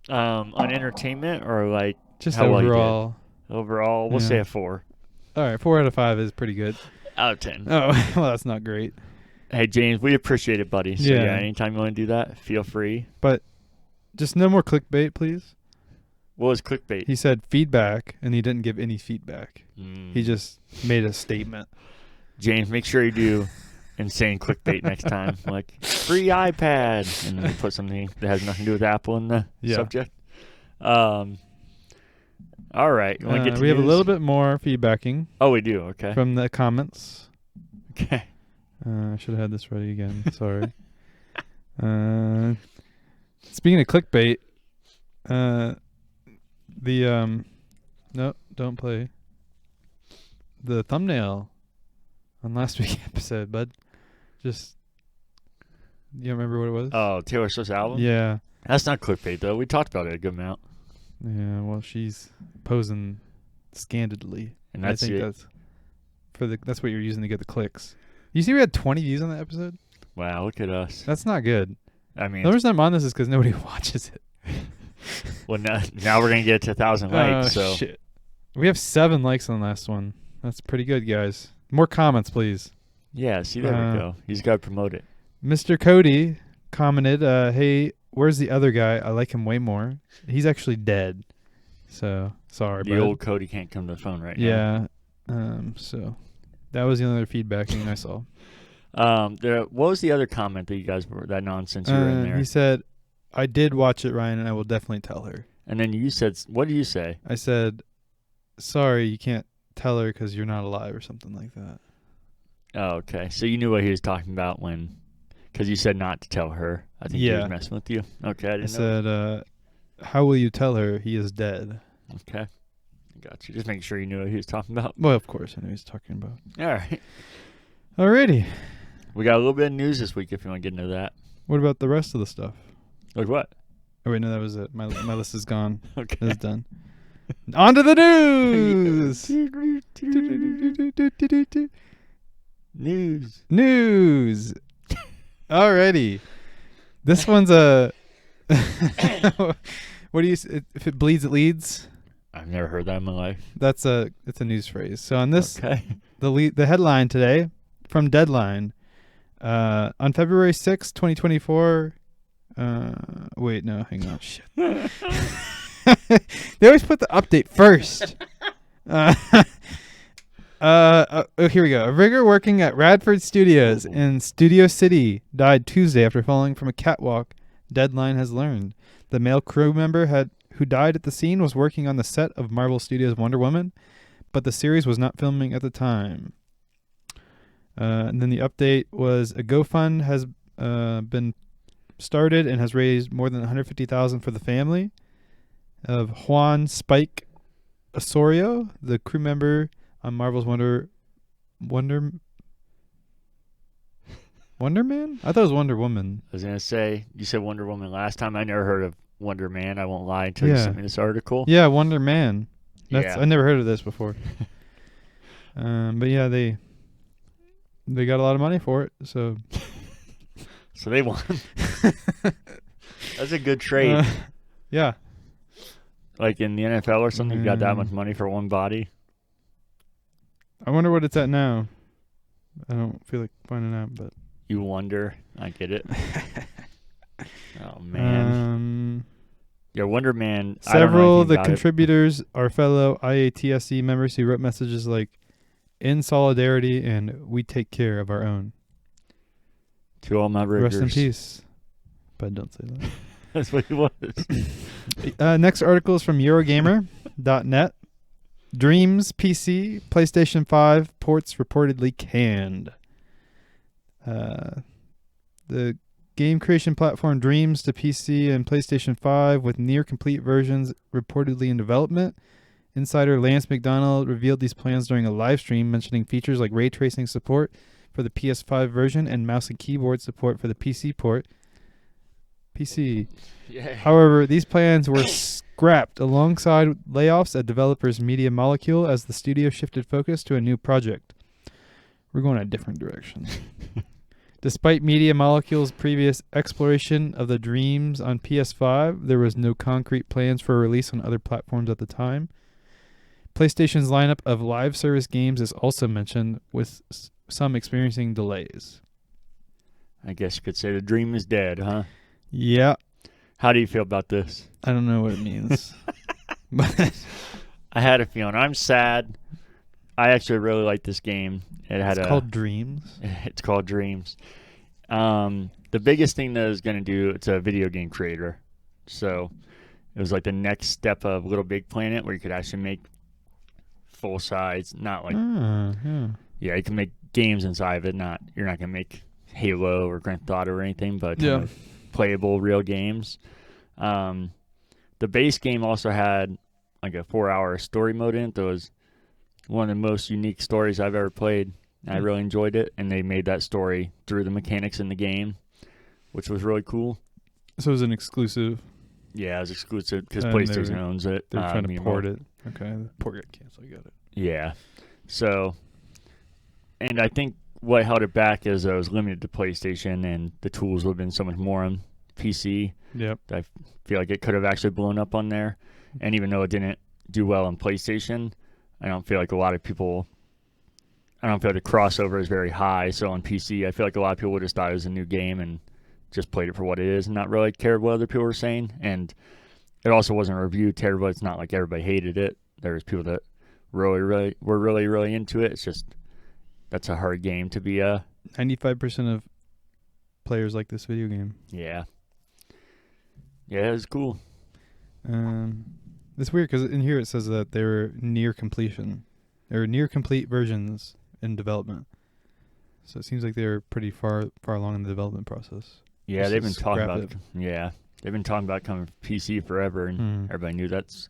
On entertainment or like just how overall? Well overall, we'll say a 4. All right, 4 out of 5 is pretty good. Out of 10. Oh, well, that's not great. Hey, James, we appreciate it, buddy. So, yeah, anytime you want to do that, feel free. But just no more clickbait, please. What was clickbait? He said feedback, and he didn't give any feedback. He just made a statement. James, make sure you do insane clickbait next time. Like, free iPad. And then you put something that has nothing to do with Apple in the subject. All right. You want to get to we have a news? little bit more feedbacking. Oh, we do? Okay. From the comments. Okay. I should have had this ready again. Sorry. Speaking of clickbait, no, don't play. The thumbnail on last week's episode, bud. Just, you remember what it was? Oh, Taylor Swift's album? Yeah. That's not clickbait, though. We talked about it a good amount. Yeah, well, she's posing scandalously. And that's I think that's what you're using to get the clicks. You see we had 20 views on that episode? Wow, look at us. That's not good. I mean, the reason I'm on this is because nobody watches it. Well, now we're going to get to 1,000 likes. So shit. We have 7 likes on the last one. That's pretty good, guys. More comments, please. Yeah, see, there we go. He's got to promote it. Mr. Cody commented, hey, where's the other guy? I like him way more. He's actually dead. So, sorry. The old Cody can't come to the phone right now. Yeah. So, that was the other feedbacking I saw. What was the other comment that you guys were, that nonsense you were in there? He said, I did watch it, Ryan, and I will definitely tell her. And then you said, what did you say? I said, sorry, you can't tell her because you're not alive or something like that. Oh, okay. So you knew what he was talking about because you said not to tell her. I think he was messing with you. Okay, I said, how will you tell her he is dead? Okay. Got you. Just making sure you knew what he was talking about. Well, of course I knew what he was talking about. All right. Alrighty. We got a little bit of news this week if you want to get into that. What about the rest of the stuff? Like what? Oh, wait, no, that was it. My list is gone. Okay. It's done. On to the news! News! Alrighty. This one's a... What do you say? If it bleeds, it leads? I've never heard that in my life. It's a news phrase. So on this, okay. the headline today from Deadline, on February 6, 2024... wait, no, hang on. Shit. They always put the update first. Here we go. A rigger working at Radford Studios in Studio City died Tuesday after falling from a catwalk, Deadline has learned. The male crew member who died at the scene was working on the set of Marvel Studios' Wonder Woman, but the series was not filming at the time. And then the update was a GoFund has been started and has raised more than $150,000 for the family of Juan Spike Osorio, the crew member on Marvel's Wonder Man? I thought it was Wonder Woman. I was going to say, you said Wonder Woman last time. I never heard of Wonder Man. I won't lie until you sent me this article. Yeah, Wonder Man. Yeah. I never heard of this before. But yeah, they got a lot of money for it, so So they won. That's a good trade. Yeah. Like in the NFL or something, you got that much money for one body. I wonder what it's at now. I don't feel like finding out, but You wonder. I get it. Oh man. Yeah, Wonder Man. Several of the contributors are fellow IATSE members who wrote messages like "In solidarity" and "We take care of our own." To all my riggers. Rest in peace. But don't say that. That's what he was. Next article is from Eurogamer.net. Dreams PC, PlayStation 5 ports reportedly canned. The game creation platform Dreams to PC and PlayStation 5 with near complete versions reportedly in development. Insider Lance McDonald revealed these plans during a live stream, mentioning features like ray tracing support for the PS5 version and mouse and keyboard support for the PC port. PC. Yeah. However, these plans were scrapped alongside layoffs at developers Media Molecule as the studio shifted focus to a new project. We're going a different direction. Despite Media Molecule's previous exploration of the Dreams on PS5, there was no concrete plans for release on other platforms at the time. PlayStation's lineup of live service games is also mentioned, with some experiencing delays. I guess you could say the dream is dead, huh? Yeah. How do you feel about this? I don't know what it means. But I had a feeling. I'm sad. I actually really like this game. It's called Dreams. It's called Dreams. The biggest thing that it's going to do, it's a video game creator. So it was like the next step of Little Big Planet where you could actually make full size, not like... Yeah, you can make games inside of it. You're not going to make Halo or Grand Theft Auto or anything, but playable real games. The base game also had like a 4-hour story mode in it that was one of the most unique stories I've ever played. I really enjoyed it, and they made that story through the mechanics in the game, which was really cool. So it was an exclusive? Yeah, it was exclusive because PlayStation owns it. They're trying to port it. Okay, the port got canceled. Got it. Yeah. So, and I think what held it back is it was limited to PlayStation, and the tools would have been so much more on PC. Yep. I feel like it could have actually blown up on there. And even though it didn't do well on PlayStation, I don't feel like the crossover is very high. So on PC, I feel like a lot of people would just thought it was a new game and just played it for what it is and not really cared what other people were saying. And it also wasn't reviewed to everybody. It's not like everybody hated it. There was people that were really into it. It's just that's a hard game to be 95% of players like this video game. Yeah. Yeah, it was cool. It's weird because in here it says that they were near completion. They were near complete versions in development. So it seems like they were pretty far along in the development process. Yeah, they've been talking about coming to PC forever, and everybody knew that's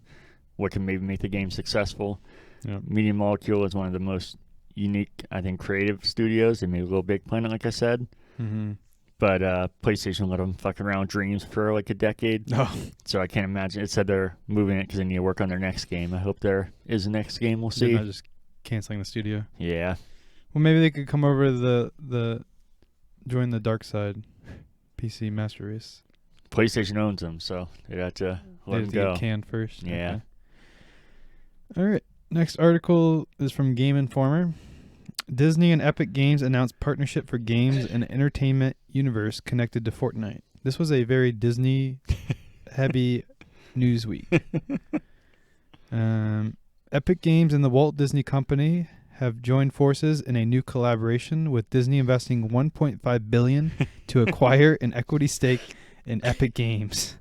what can maybe make the game successful. Yep. Media Molecule is one of the most unique, I think, creative studios. They made a Little Big Planet, like I said. Mm-hmm. But PlayStation let them fuck around with Dreams for like a decade. Oh. So I can't imagine. It said they're moving it because they need to work on their next game. I hope there is a next game. We'll see. They're not just canceling the studio. Yeah. Well, maybe they could come over to the join the dark side PC Master Race. PlayStation owns them, so they'd have to let them go. Get canned first. Yeah. Okay. All right. Next article is from Game Informer. Disney and Epic Games announced partnership for games and entertainment universe connected to Fortnite. This was a very Disney-heavy news week. Epic Games and the Walt Disney Company have joined forces in a new collaboration, with Disney investing $1.5 billion to acquire an equity stake in Epic Games.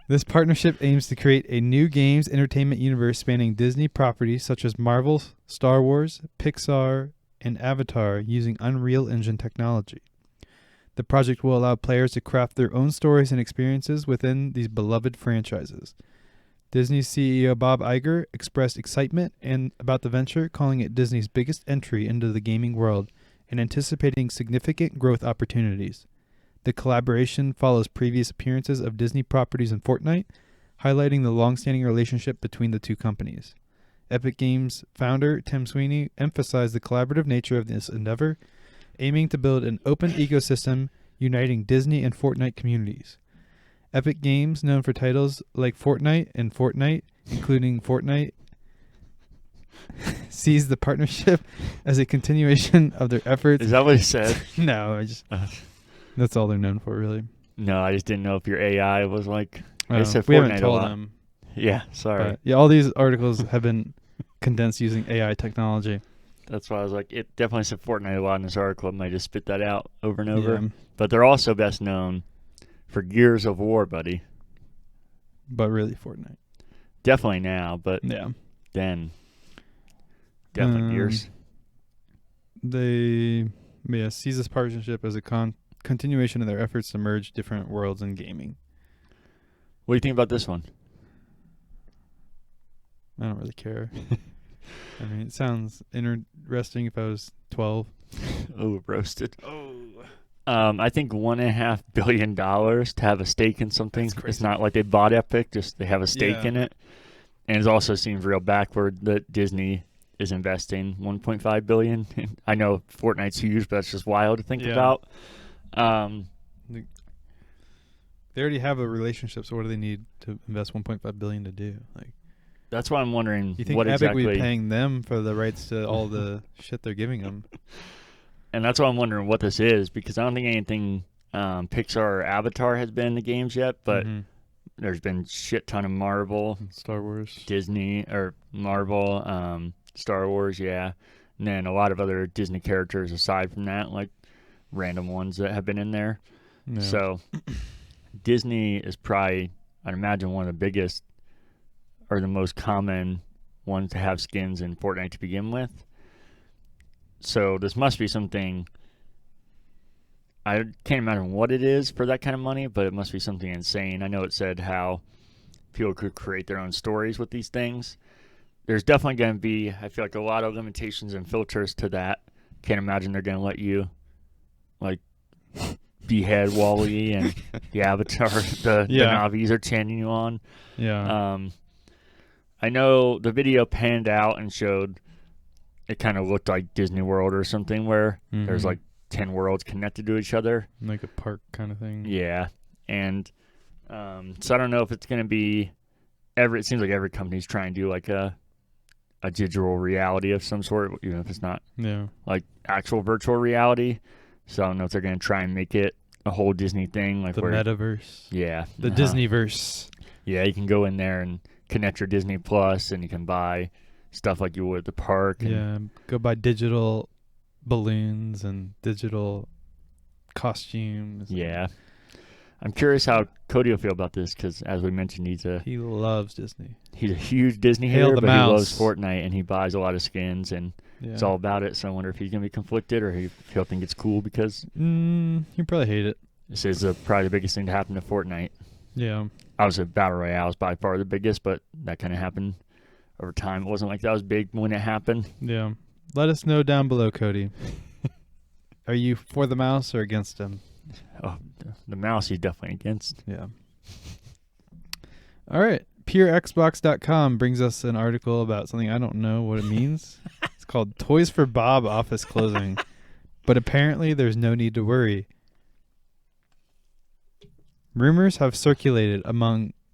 This partnership aims to create a new games entertainment universe spanning Disney properties such as Marvel, Star Wars, Pixar, and Avatar using Unreal Engine technology. The project will allow players to craft their own stories and experiences within these beloved franchises. Disney's CEO Bob Iger expressed excitement about the venture, calling it Disney's biggest entry into the gaming world and anticipating significant growth opportunities. The collaboration follows previous appearances of Disney properties in Fortnite, highlighting the long-standing relationship between the two companies. Epic Games founder Tim Sweeney emphasized the collaborative nature of this endeavor, aiming to build an open ecosystem uniting Disney and Fortnite communities. Epic Games, known for titles like Fortnite and Fortnite, including Fortnite, sees the partnership as a continuation of their efforts. Is that what he said? No, that's all they're known for, really. No, I just didn't know if your AI was like. They said We haven't Fortnite a told lot. them. Yeah, sorry. But, yeah, all these articles have been condensed using AI technology. That's why I was like, it definitely said Fortnite a lot in this article. I might just spit that out over and over. Yeah, But they're also best known for Gears of War, buddy. but really Fortnite. Definitely now, but Yeah. then definitely Gears. They sees this partnership as a continuation of their efforts to merge different worlds in gaming. What do you think about this one? I don't really care. I mean, it sounds interesting if I was 12. Oh, roasted. Oh. I think $1.5 billion to have a stake in something. That's crazy. It's not like they bought Epic, just they have a stake Yeah. in it. And it also seems real backward that Disney is investing $1.5 billion. I know Fortnite's huge, but that's just wild to think about. They already have a relationship, so what do they need to invest $1.5 billion to do? Like, That's why I'm wondering you think what Epic exactly. would be paying them for the rights to all the shit they're giving them? And that's why I'm wondering what this is, because I don't think anything Pixar or Avatar has been in the games yet, but there's been shit ton of Marvel, Star Wars, Disney, or Marvel, Star Wars, yeah. And then a lot of other Disney characters aside from that, like random ones that have been in there. Yeah. So Disney is probably, I'd imagine, one of the biggest or the most common ones to have skins in Fortnite to begin with. So this must be something, I can't imagine what it is for that kind of money, but it must be something insane. I know it said how people could create their own stories with these things. There's definitely going to be, I feel like, a lot of limitations and filters to that. Can't imagine they're going to let you, like, behead Wall-E and the Avatar, the Navis are chanting you on. Yeah. I know the video panned out and showed it kind of looked like Disney World or something where there's like 10 worlds connected to each other. Like a park kind of thing. Yeah. And so I don't know if it's going to be it seems like every company's trying to do like a digital reality of some sort, even if it's not like actual virtual reality. So I don't know if they're going to try and make it a whole Disney thing. Like the metaverse. Yeah. The Disneyverse. Yeah, you can go in there and connect your Disney Plus and you can buy stuff like you would at the park. And go buy digital balloons and digital costumes. Yeah. I'm curious how Cody will feel about this because, as we mentioned, he loves Disney. He's a huge Disney Hail hater, the but mouse. he loves Fortnite and he buys a lot of skins and it's all about it. So I wonder if he's going to be conflicted or if he'll think it's cool because he'll probably hate it. This is probably the biggest thing to happen to Fortnite. Yeah. Obviously, Battle Royale is by far the biggest, but that kind of happened over time. It wasn't like that was big when it happened. Yeah. Let us know down below, Cody. Are you for the mouse or against him? Oh, the mouse he's definitely against. Yeah. All right. PureXbox.com brings us an article about something I don't know what it means. It's called Toys for Bob Office Closing. But apparently there's no need to worry. Rumors have circulated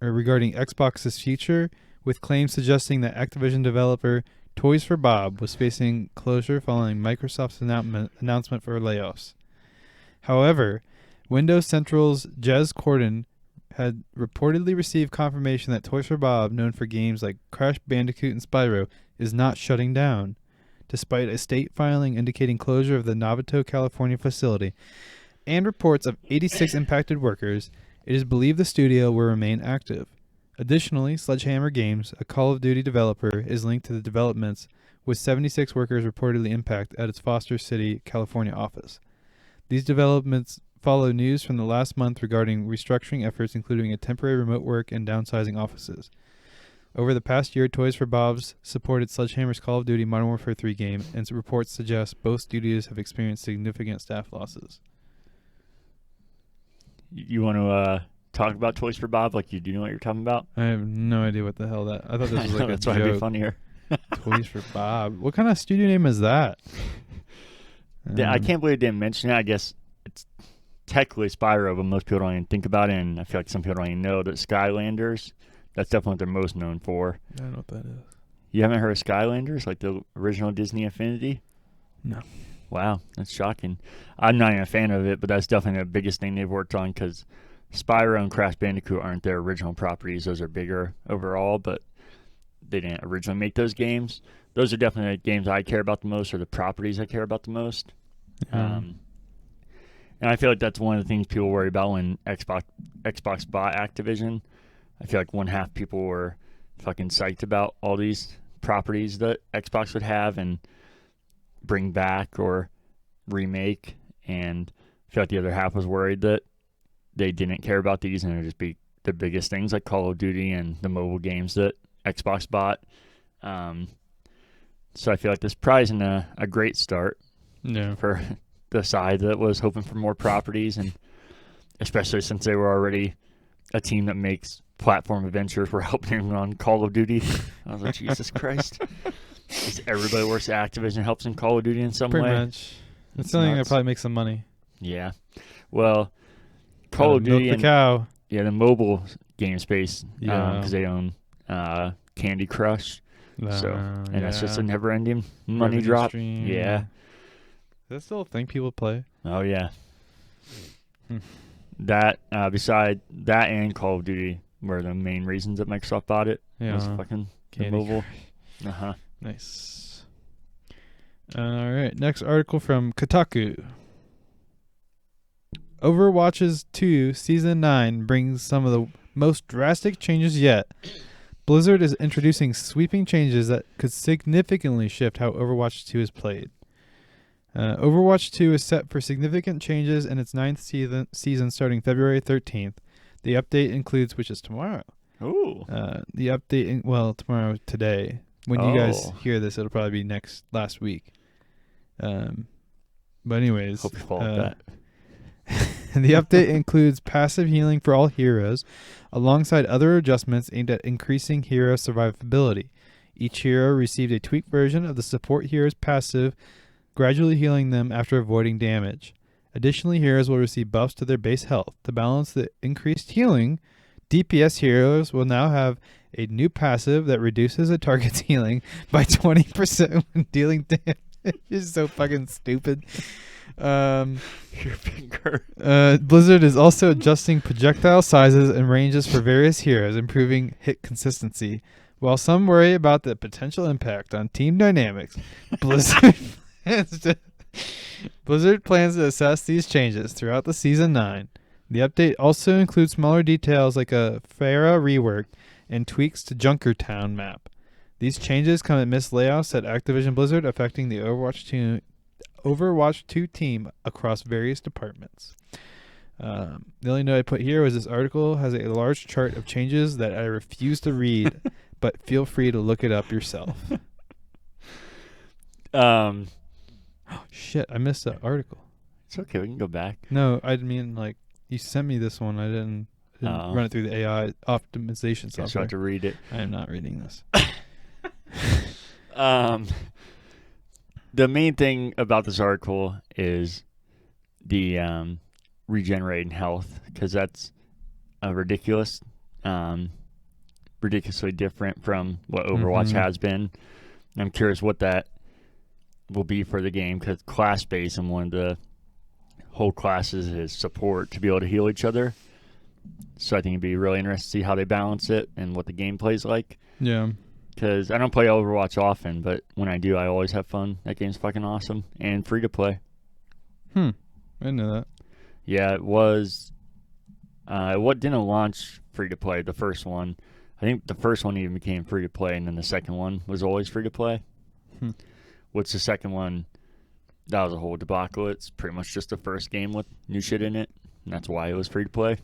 regarding Xbox's future, with claims suggesting that Activision developer Toys for Bob was facing closure following Microsoft's announcement for layoffs. However, Windows Central's Jez Corden had reportedly received confirmation that Toys for Bob, known for games like Crash Bandicoot and Spyro, is not shutting down, despite a state filing indicating closure of the Novato, California facility, and reports of 86 impacted workers. It is believed the studio will remain active. Additionally, Sledgehammer Games, a Call of Duty developer, is linked to the developments, with 76 workers reportedly impacted at its Foster City, California office. These developments follow news from the last month regarding restructuring efforts, including a temporary remote work and downsizing offices. Over the past year, Toys for Bob's supported Sledgehammer's Call of Duty Modern Warfare 3 game, and reports suggest both studios have experienced significant staff losses. You want to talk about Toys for Bob? Like, you do know what you're talking about? I have no idea what the hell that. I thought this was like a That's why it'd be joke. funnier. Toys for Bob. What kind of studio name is that? Yeah, I can't believe I didn't mention it. I guess it's technically Spyro, but most people don't even think about it, and I feel like some people don't even know that Skylanders, that's definitely what they're most known for. I don't know what that is. You haven't heard of Skylanders, like the original Disney Infinity? No. Wow, that's shocking. I'm not even a fan of it, but that's definitely the biggest thing they've worked on, because Spyro and Crash Bandicoot aren't their original properties. Those are bigger overall, but they didn't originally make those games. Those are definitely the games I care about the most, or the properties I care about the most. And I feel like that's one of the things people worry about when Xbox bought Activision. I feel like one half people were fucking psyched about all these properties that Xbox would have and bring back or remake, and I feel like the other half was worried that they didn't care about these and it would just be the biggest things like Call of Duty and the mobile games that Xbox bought. So I feel like this probably isn't a great start for the side that was hoping for more properties, and especially since they were already a team that makes platform adventures. We're helping them on Call of Duty. I was like, Jesus Christ. Just everybody works at Activision helps in Call of Duty in some way. Pretty much. It's something that probably makes some money. Yeah. Well, Call of Duty milk the cow. Yeah, the mobile game space, Yeah. because they own Candy Crush. And that's just a never-ending money Revenue drop. stream. Yeah. Is that still a thing people play? Oh, yeah. That, beside that and Call of Duty were the main reasons that Microsoft bought it. Yeah. Was fucking the Candy mobile. Crush. Uh-huh. Nice. All right. Next article from Kotaku. Overwatch's 2 Season 9 brings some of the most drastic changes yet. Blizzard is introducing sweeping changes that could significantly shift how Overwatch 2 is played. Overwatch 2 is set for significant changes in its 9th season starting February 13th. The update includes, which is tomorrow. Ooh. The update, tomorrow, today. When you guys hear this, it'll probably be last week. But anyways. Hope you followed that. The update includes passive healing for all heroes, alongside other adjustments aimed at increasing hero survivability. Each hero received a tweaked version of the support hero's passive, gradually healing them after avoiding damage. Additionally, heroes will receive buffs to their base health. To balance the increased healing, DPS heroes will now have a new passive that reduces a target's healing by 20% when dealing damage. It's so fucking stupid. Your finger. Blizzard is also adjusting projectile sizes and ranges for various heroes, improving hit consistency. While some worry about the potential impact on team dynamics, Blizzard plans to assess these changes throughout the Season 9. The update also includes smaller details like a Pharah rework and tweaks to Junkertown map. These changes come amidst layoffs at Activision Blizzard, affecting the Overwatch 2 team across various departments. The only note I put here was this article has a large chart of changes that I refuse to read, but feel free to look it up yourself. Oh, shit, I missed that article. It's okay, we can go back. No, I mean, like, you sent me this one. I didn't run it through the AI optimization software. So I have to read it. I am not reading this. The main thing about this article is the regenerating health, because that's ridiculously different from what Overwatch has been. I'm curious what that will be for the game, because class-based, and one of the whole classes is support to be able to heal each other. So I think it'd be really interesting to see how they balance it and what the gameplay's like. Yeah. Because I don't play Overwatch often, but when I do, I always have fun. That game's fucking awesome and free to play. I didn't know that. Yeah, it was. What didn't launch free to play? The first one, I think the first one even became free to play, and then the second one was always free to play. What's the second one? That was a whole debacle. It's pretty much just the first game with new shit in it, and that's why it was free to play.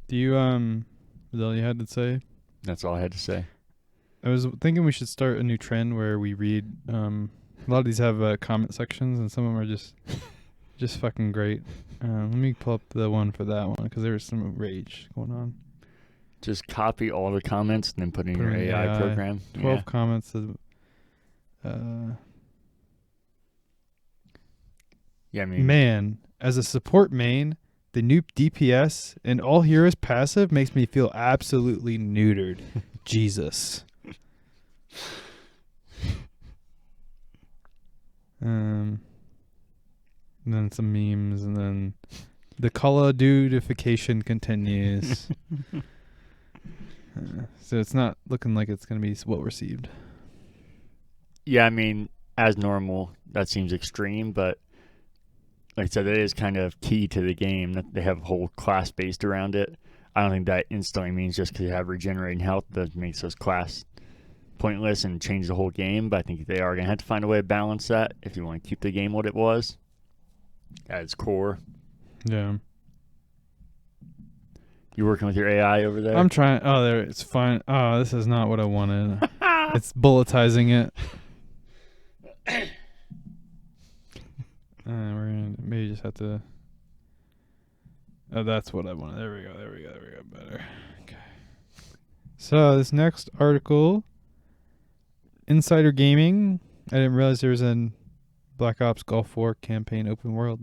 Do you is that all you had to say? That's all I had to say. I was thinking we should start a new trend where we read. A lot of these have comment sections, and some of them are just just fucking great. Let me pull up the one for that one because there was some rage going on. Just copy all the comments and then put in your AI program. 12 comments. Yeah, I mean, man, as a support main, the noob DPS and all heroes passive makes me feel absolutely neutered. Jesus. And then some memes, and then the Call of Duty-ification continues. So it's not looking like it's going to be well received. yeah, I mean, as normal, that seems extreme, but like I said, it is kind of key to the game that they have a whole class based around it. I don't think that instantly means just because you have regenerating health that makes those class pointless and change the whole game, but I think they are going to have to find a way to balance that if you want to keep the game what it was at its core. Yeah. You working with your AI over there? I'm trying. Oh, there. It's fine. Oh, this is not what I wanted. It's bulletizing it. We're going to maybe just have to. Oh, that's what I wanted. There we go. Better. Okay. So, this next article, Insider Gaming. I didn't realize there was a Black Ops Gulf 4 campaign open world.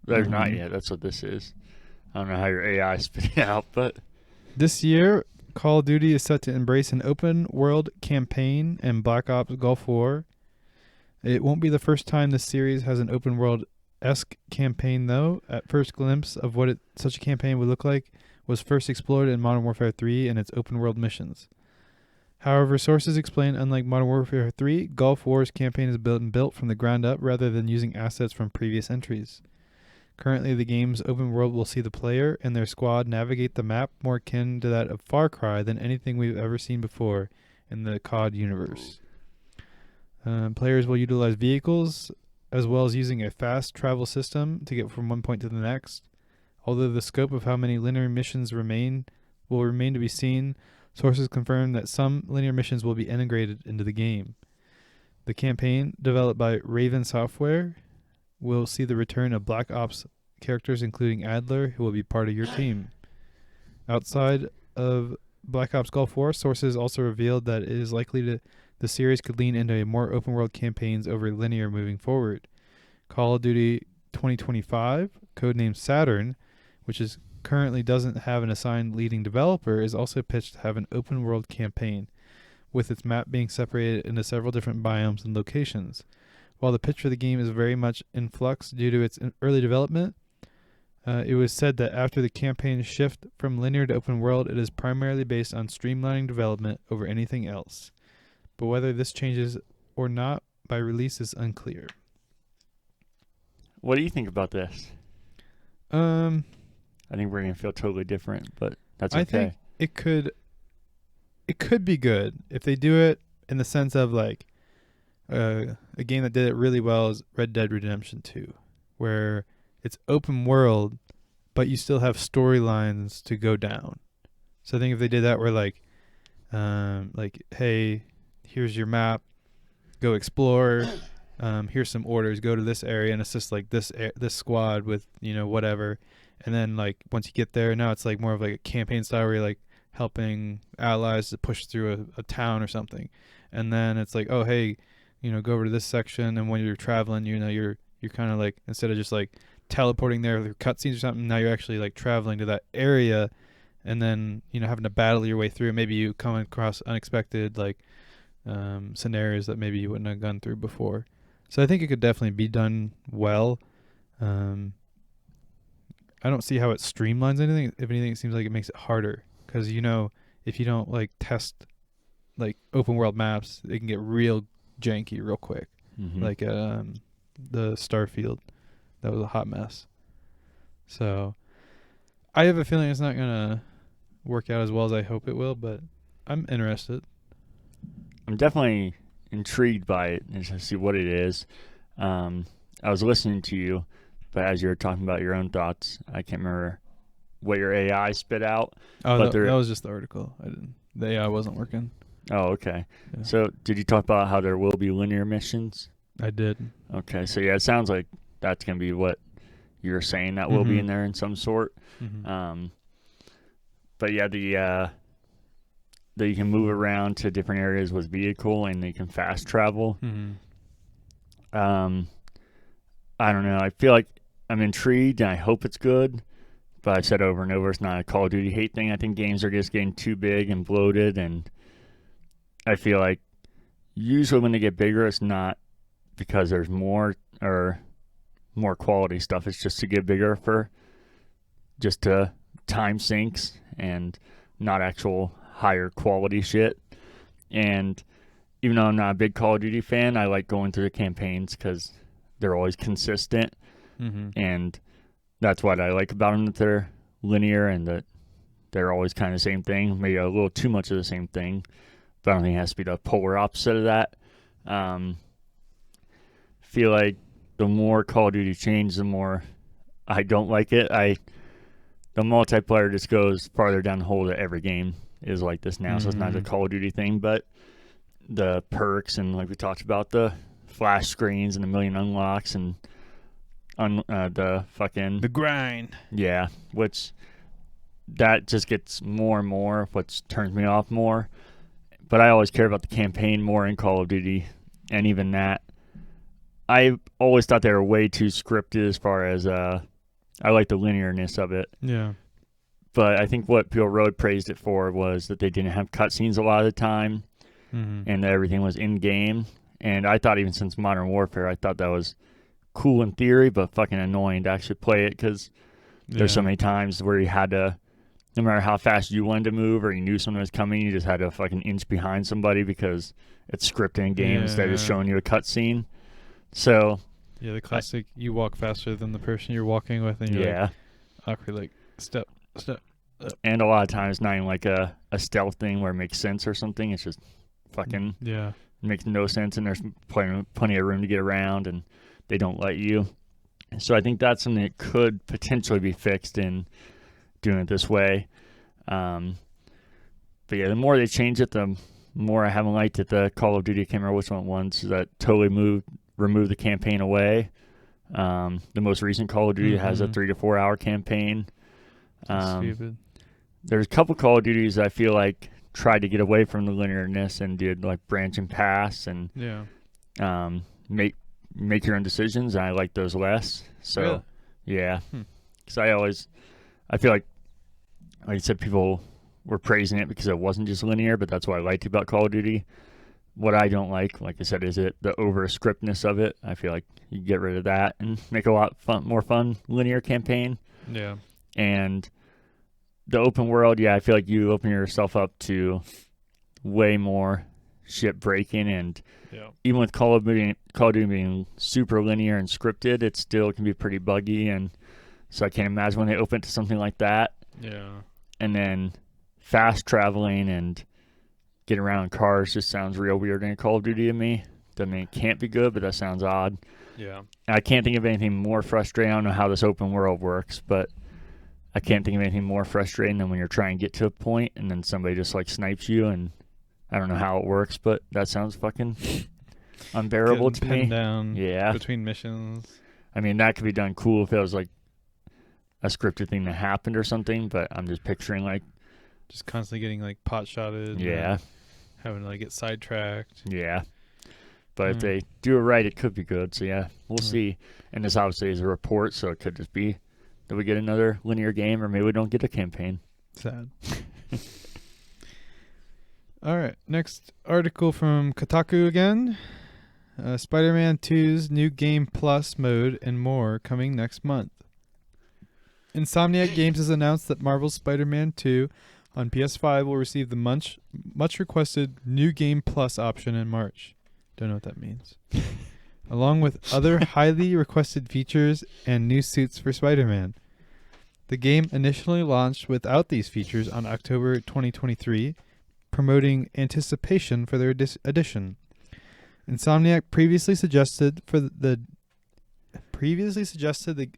There's not yet. That's what this is. I don't know how your AI spit it out, but This year, Call of Duty is set to embrace an open world campaign in Black Ops Gulf War. It won't be the first time this series has an open world-esque campaign, though. At first glimpse of what such a campaign would look like was first explored in Modern Warfare 3 and its open world missions. However, sources explain, unlike Modern Warfare 3, Gulf War's campaign is built from the ground up rather than using assets from previous entries. Currently, the game's open world will see the player and their squad navigate the map more akin to that of Far Cry than anything we've ever seen before in the COD universe. Players will utilize vehicles as well as using a fast travel system to get from one point to the next. Although the scope of how many linear missions will remain to be seen, sources confirm that some linear missions will be integrated into the game. The campaign, developed by Raven Software, will see the return of Black Ops characters including Adler, who will be part of your team. Outside of Black Ops Gulf War, sources also revealed that it is likely the series could lean into a more open-world campaigns over linear moving forward. Call of Duty 2025, codenamed Saturn, which is currently doesn't have an assigned leading developer, is also pitched to have an open-world campaign, with its map being separated into several different biomes and locations. While the pitch for the game is very much in flux due to its early development, it was said that after the campaign shift from linear to open world, it is primarily based on streamlining development over anything else. But whether this changes or not by release is unclear. what do you think about this? I think we're going to feel totally different, but that's okay. I think it could be good if they do it in the sense of like a game that did it really well is Red Dead Redemption 2, where it's open world, but you still have storylines to go down. So I think if they did that, where like, hey, here's your map, go explore. Here's some orders, go to this area and assist like this squad with whatever. And then like once you get there, now it's like more of like a campaign style where you're like helping allies to push through a town or something. And then it's like, oh hey, go over to this section. And when you're traveling, you're kind of like, instead of just like teleporting there through cutscenes or something, now you're actually like traveling to that area, and then having to battle your way through. Maybe you come across unexpected like scenarios that maybe you wouldn't have gone through before. So I think it could definitely be done well. I don't see how it streamlines anything. If anything, it seems like it makes it harder because if you don't like test like open world maps, they can get real janky real quick. Mm-hmm. Like the Starfield, that was a hot mess. So I have a feeling it's not gonna work out as well as I hope it will, but I'm interested. I'm definitely intrigued by it and to see what it is. I was listening to you, but as you were talking about your own thoughts, I can't remember what your AI spit out. Oh, but that was just the article. The AI wasn't working. Oh, okay. Yeah. So did you talk about how there will be linear missions? I did. Okay, so yeah, it sounds like that's gonna be what you're saying that will be in there in some sort. Mm-hmm. But yeah, that you can move around to different areas with vehicle and you can fast travel. Mm-hmm. I don't know. I feel like I'm intrigued and I hope it's good. But I've said over and over, it's not a Call of Duty hate thing. I think games are just getting too big and bloated, and I feel like usually when they get bigger, it's not because there's more or more quality stuff. It's just to get bigger for just to time sinks and not actual higher quality shit. And even though I'm not a big Call of Duty fan, I like going through the campaigns because they're always consistent, Mm-hmm. and that's what I like about them, that they're linear and that they're always kind of the same thing, maybe a little too much of the same thing, but I don't think it has to be the polar opposite of that. Feel like the more Call of Duty change, the more I don't like it. The multiplayer just goes farther down the hole that every game is like this now, so it's not a Call of Duty thing, but the perks and like we talked about, the flash screens and a million unlocks and the fucking The grind. yeah, which that just gets more and more, which turns me off more. But I always care about the campaign more in Call of Duty, and even that, I always thought they were way too scripted as far as I like the linearness of it. Yeah. But I think what Bill Road praised it for was that they didn't have cutscenes a lot of the time, and that everything was in game. And I thought even since Modern Warfare, I thought that was cool in theory, but fucking annoying to actually play it because there's so many times where you had to, no matter how fast you wanted to move or you knew someone was coming, you just had to fucking inch behind somebody because it's scripted in game instead of showing you a cutscene. So yeah, the classic you walk faster than the person you're walking with, and you're like awkward, like step. And a lot of times not even like a stealth thing where it makes sense or something. It's just fucking makes no sense, and there's plenty of room to get around, and they don't let you. So I think that's something that could potentially be fixed in doing it this way. But yeah, the more they change it, the more I haven't liked it. The Call of Duty, I can't remember which one once, that totally removed the campaign away. The most recent Call of Duty has a 3 to 4 hour campaign. Stupid. There's a couple Call of Duties I feel like tried to get away from the linearness and did like branch and pass and make your own decisions, and I like those less. So yeah, because I feel like you said, people were praising it because it wasn't just linear, but that's what I liked about Call of Duty. What I don't like I said, is the over scriptness of it. I feel like you get rid of that and make a lot more fun linear campaign. Yeah. And the open world, I feel like you open yourself up to way more shit breaking, and even with Call of Duty being super linear and scripted, it still can be pretty buggy, and so I can't imagine when they open it to something like that. Yeah. And then fast traveling and getting around in cars just sounds real weird in Call of Duty to me. Doesn't mean it can't be good, but that sounds odd. Yeah. And I can't think of anything more frustrating. I don't know how this open world works, but I can't think of anything more frustrating than when you're trying to get to a point and then somebody just like snipes you, and I don't know how it works, but that sounds fucking unbearable to me. Down between missions. I mean, that could be done cool if it was like a scripted thing that happened or something, but I'm just picturing like just constantly getting like pot shotted. Yeah. Having to like get sidetracked. Yeah. But if they do it right, it could be good. So yeah, we'll see. And this obviously is a report, so it could just be that we get another linear game, or maybe we don't get a campaign. Sad. All right. Next article from Kotaku again. Spider-Man 2's new Game Plus mode and more coming next month. Insomniac Games has announced that Marvel's Spider-Man 2 on PS5 will receive the much requested new Game Plus option in March. Don't know what that means. Along with other highly requested features and new suits for Spider-Man. The game initially launched without these features on October 2023, promoting anticipation for their addition. Insomniac previously suggested the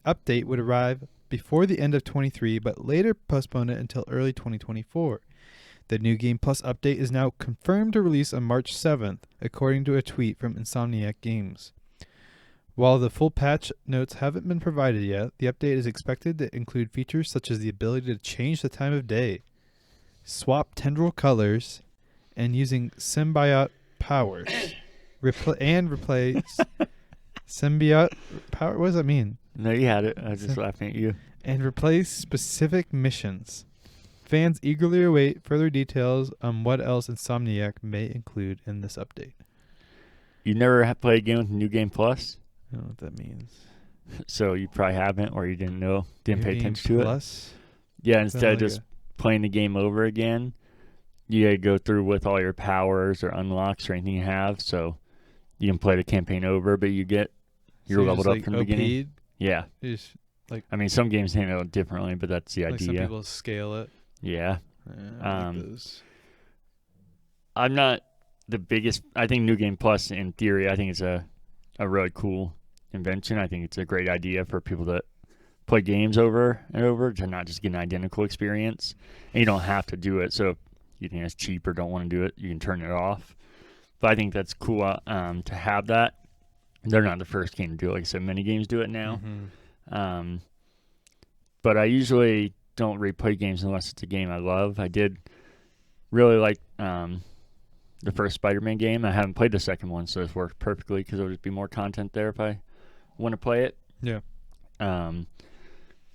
update would arrive before the end of 23, but later postponed it until early 2024. The new Game Plus update is now confirmed to release on March 7th, according to a tweet from Insomniac Games. While the full patch notes haven't been provided yet, the update is expected to include features such as the ability to change the time of day, swap tendril colors, and using symbiote powers. Replace symbiote power. What does that mean? No, you had it. I was just laughing at you. And replace specific missions. Fans eagerly await further details on what else Insomniac may include in this update. You never have played a game with New Game Plus? I don't know what that means. So you probably haven't, or you didn't know, didn't New pay Game attention to Plus? it. Yeah, instead of like just playing the game over again, you gotta go through with all your powers or unlocks or anything you have, so you can play the campaign over, but you're leveled up from the beginning. Yeah. I mean, some games handle it differently, but that's the idea. Some people scale it. Yeah. I like those. I'm not the biggest. I think New Game Plus, in theory, I think it's a really cool invention. I think it's a great idea for people that play games over and over to not just get an identical experience. And you don't have to do it. So if you think it's cheap or don't want to do it, you can turn it off. But I think that's cool to have that. They're not the first game to do it. Like I said, many games do it now. Mm-hmm. But I usually don't replay games unless it's a game I love. I did really like the first Spider-Man game. I haven't played the second one, so it's worked perfectly because there would be more content there if I want to play it. Yeah. And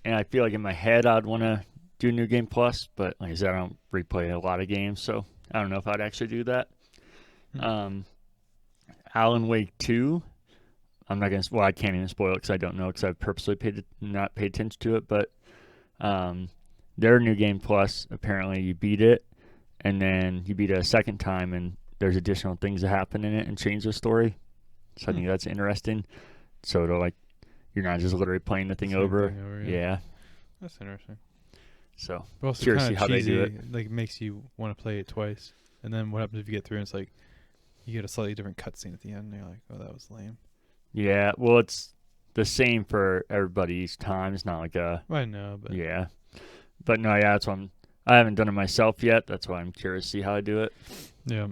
I feel like in my head I'd want to do New Game Plus, but like I said, I don't replay a lot of games, so I don't know if I'd actually do that. Alan Wake 2. I'm not going to... Well, I can't even spoil it because I don't know because I've purposely not paid attention to it, but their New Game Plus, apparently you beat it, and then you beat it a second time, and there's additional things that happen in it and change the story. So I think that's interesting. So you're not just literally playing the thing over. Yeah. That's interesting. So also curious to see how they do it. Like, makes you want to play it twice. And then what happens if you get through and it's like you get a slightly different cutscene at the end and you're like, oh, that was lame. Yeah, well, it's the same for everybody each time. It's not like a... I know, but... Yeah. But no, yeah, that's why I haven't done it myself yet. That's why I'm curious to see how I do it. Yeah.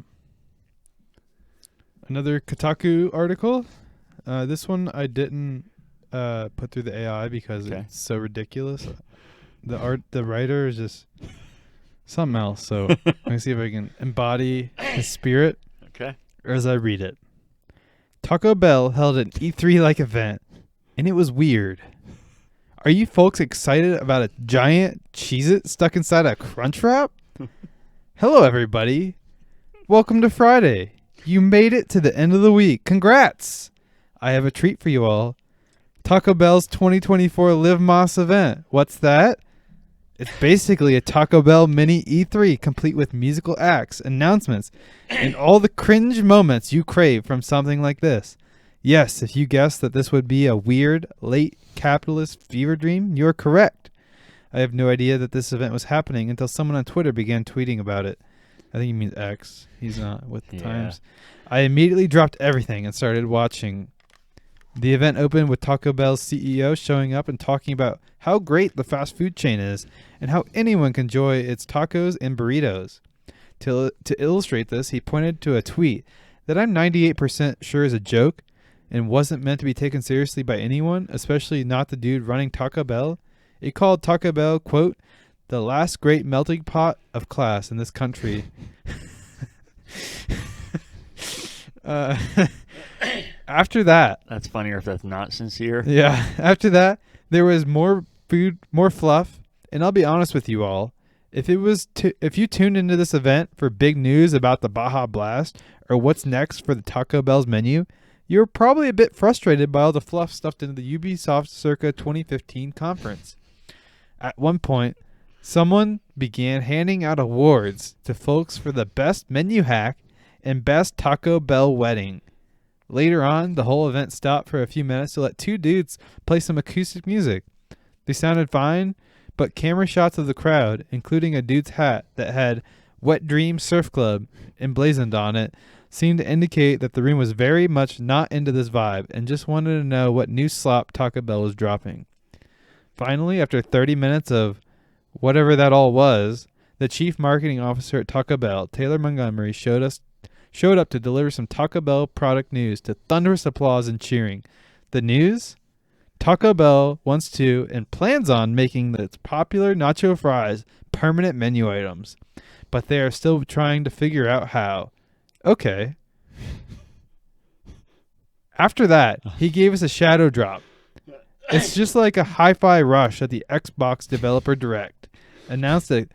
Another Kotaku article. This one I didn't put through the AI because it's so ridiculous. The writer is just something else. So let me see if I can embody his spirit. Okay. As I read it. Taco Bell held an E3-like event, and it was weird. Are you folks excited about a giant Cheez-It stuck inside a Crunch Wrap? Hello, everybody. Welcome to Friday. You made it to the end of the week. Congrats. I have a treat for you all. Taco Bell's 2024 Live Moss event. What's that? It's basically a Taco Bell mini E3 complete with musical acts, announcements, and all the cringe moments you crave from something like this. Yes, if you guessed that this would be a weird, late capitalist fever dream, you're correct. I have no idea that this event was happening until someone on Twitter began tweeting about it. I think he means X. He's not with the times. I immediately dropped everything and started watching. The event opened with Taco Bell's CEO showing up and talking about how great the fast food chain is and how anyone can enjoy its tacos and burritos. To illustrate this, he pointed to a tweet that I'm 98% sure is a joke and wasn't meant to be taken seriously by anyone, especially not the dude running Taco Bell. It called Taco Bell, quote, the last great melting pot of class in this country. After that... That's funnier if that's not sincere. Yeah. After that, there was more food, more fluff. And I'll be honest with you all. If you tuned into this event for big news about the Baja Blast or what's next for the Taco Bell's menu, you're probably a bit frustrated by all the fluff stuffed into the Ubisoft Circa 2015 conference. At one point, someone began handing out awards to folks for the best menu hack and best Taco Bell wedding. Later on, the whole event stopped for a few minutes to let two dudes play some acoustic music. They sounded fine, but camera shots of the crowd, including a dude's hat that had Wet Dream Surf Club emblazoned on it, seemed to indicate that the room was very much not into this vibe and just wanted to know what new slop Taco Bell was dropping. Finally, after 30 minutes of whatever that all was, the chief marketing officer at Taco Bell, Taylor Montgomery, showed up to deliver some Taco Bell product news to thunderous applause and cheering. The news? Taco Bell wants to and plans on making its popular nacho fries permanent menu items, but they are still trying to figure out how. Okay. After that, he gave us a shadow drop. It's just like a hi-fi rush at the Xbox Developer Direct. Announced a,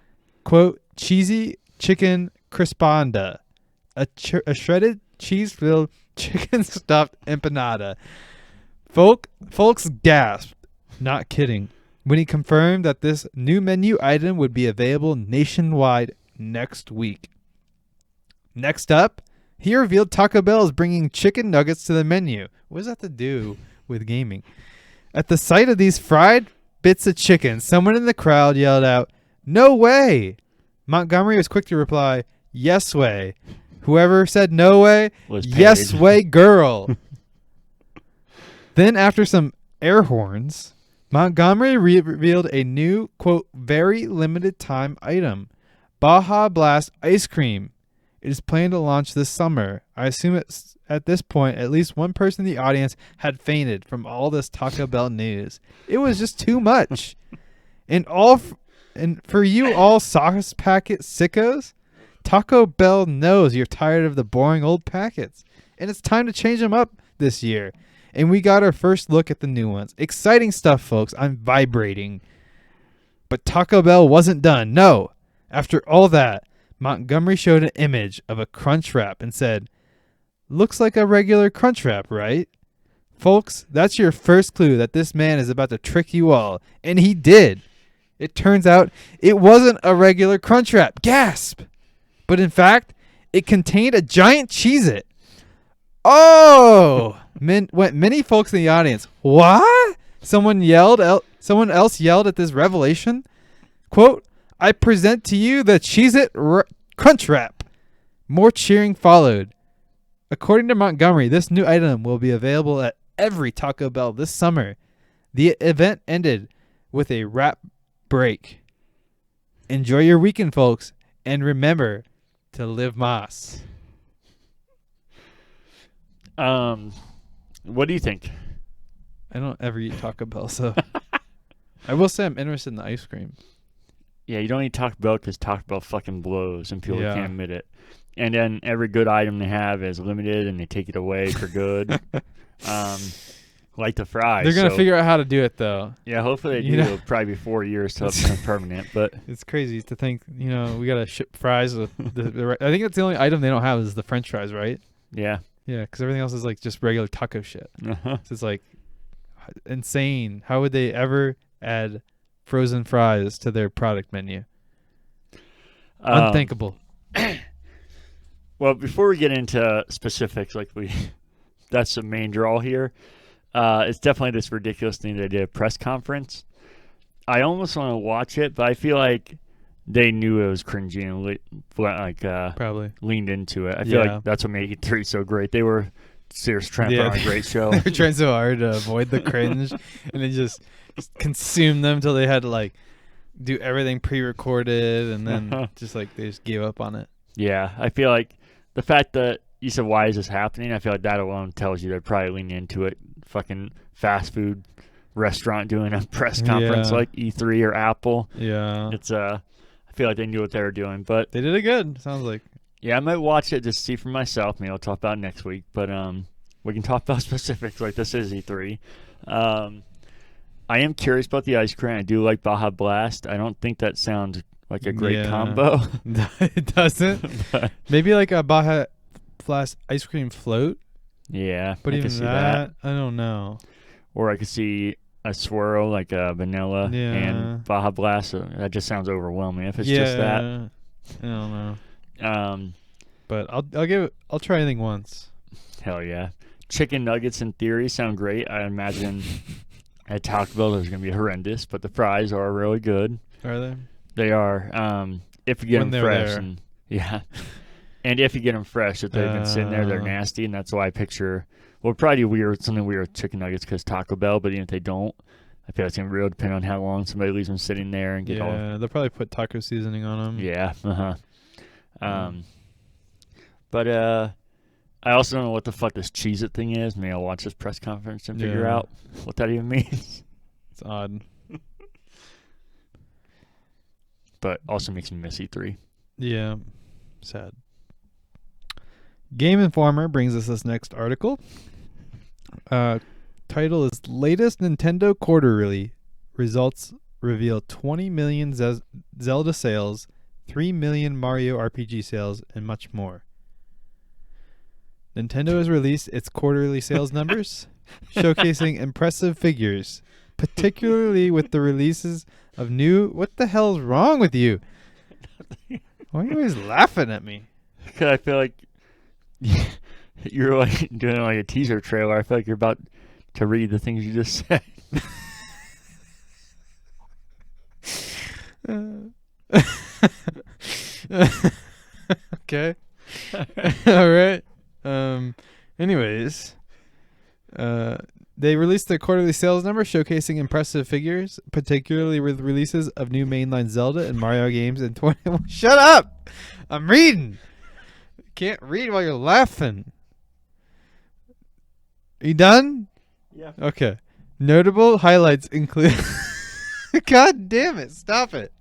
quote, cheesy chicken crispanda, a shredded cheese-filled chicken stuffed empanada. Folks gasped, not kidding, when he confirmed that this new menu item would be available nationwide next week. Next up, he revealed Taco Bell is bringing chicken nuggets to the menu. What does that have to do with gaming? At the sight of these fried bits of chicken, someone in the crowd yelled out, "No way!" Montgomery was quick to reply, "Yes way." Whoever said no way, yes way girl. Then after some air horns, Montgomery revealed a new, quote, very limited time item, Baja Blast ice cream. It is planned to launch this summer. I assume at this point, at least one person in the audience had fainted from all this Taco Bell news. It was just too much. And for you all sauce packet sickos, Taco Bell knows you're tired of the boring old packets. And it's time to change them up this year. And we got our first look at the new ones. Exciting stuff, folks. I'm vibrating. But Taco Bell wasn't done. No. After all that, Montgomery showed an image of a crunch wrap and said, "Looks like a regular crunch wrap, right?" Folks, that's your first clue that this man is about to trick you all. And he did. It turns out it wasn't a regular crunch wrap. Gasp! But in fact, it contained a giant Cheez-It. Oh! Many folks in the audience. What? Someone else yelled at this revelation. Quote, "I present to you the Cheez-It Crunch Wrap." More cheering followed. According to Montgomery, this new item will be available at every Taco Bell this summer. The event ended with a wrap break. Enjoy your weekend, folks, and remember to live Moss. What do you think? I don't ever eat Taco Bell, so I will say I'm interested in the ice cream. Yeah, you don't eat Taco Bell because Taco Bell fucking blows and people Yeah. can't admit it. And then every good item they have is limited and they take it away for good. Like the fries. They're going to figure out how to do it, though. Yeah, hopefully they do. It'll probably be 4 years till it becomes permanent. But it's crazy to think, we got to ship fries with I think that's the only item they don't have is the French fries, right? yeah. Yeah, because everything else is like just regular taco shit. Uh-huh. So it's like insane. How would they ever add frozen fries to their product menu? Unthinkable. Well, before we get into specifics, that's the main draw here. It's definitely this ridiculous thing they did a press conference. I almost want to watch it, but I feel like they knew it was cringy and Probably leaned into it. I feel like that's what made E3 so great. They were seriously trying to put on a great show. They were trying so hard to avoid the cringe, and it just consumed them till they had to do everything pre-recorded, and then they just gave up on it. Yeah, I feel like the fact that you said, "Why is this happening?" I feel like that alone tells you they're probably leaning into it. Fucking fast food restaurant doing a press conference like E3 or Apple. Yeah, it's I feel like they knew what they were doing, but they did it good. Sounds like. Yeah, I might watch it just to see for myself. Maybe I'll talk about it next week, but we can talk about specifics. Like this is E3. I am curious about the ice cream. I do like Baja Blast. I don't think that sounds like a great combo. It doesn't. Maybe like a Baja Blast ice cream float. Yeah, but even that, I don't know. Or I could see a swirl like a vanilla and Baja Blast. So that just sounds overwhelming. If it's just that, I don't know. But I'll try anything once. Hell yeah. Chicken nuggets in theory sound great. I imagine at Taco Bell there's gonna be horrendous, but the fries are really good. Are they? They are. If you get them fresh, and if you get them fresh, if they've been sitting there, they're nasty, and that's why I picture. Well, probably something weird with chicken nuggets because Taco Bell, but even if they don't, I feel it's going to really depend on how long somebody leaves them sitting there and get all. Yeah, they'll probably put taco seasoning on them. Yeah, but I also don't know what the fuck this Cheez-It thing is. Maybe I'll watch this press conference and figure Yeah. out what that even means. It's odd. But also makes me miss E3. Yeah. Sad. Game Informer brings us this next article. Title is Latest Nintendo Quarterly Results Reveal 20 million Zelda sales, 3 million Mario RPG sales, and much more. Nintendo has released its quarterly sales numbers, showcasing impressive figures, particularly with the releases of new... What the hell is wrong with you? Why are you always laughing at me? Because I feel like you're like doing like a teaser trailer. I feel like you're about to read the things you just said. Okay. All right. Anyways, they released their quarterly sales number showcasing impressive figures, particularly with releases of new mainline Zelda and Mario games in 20... Shut up! I'm reading! Can't read while you're laughing. Are you done? Yeah. Okay. Notable highlights include... God damn it. Stop it.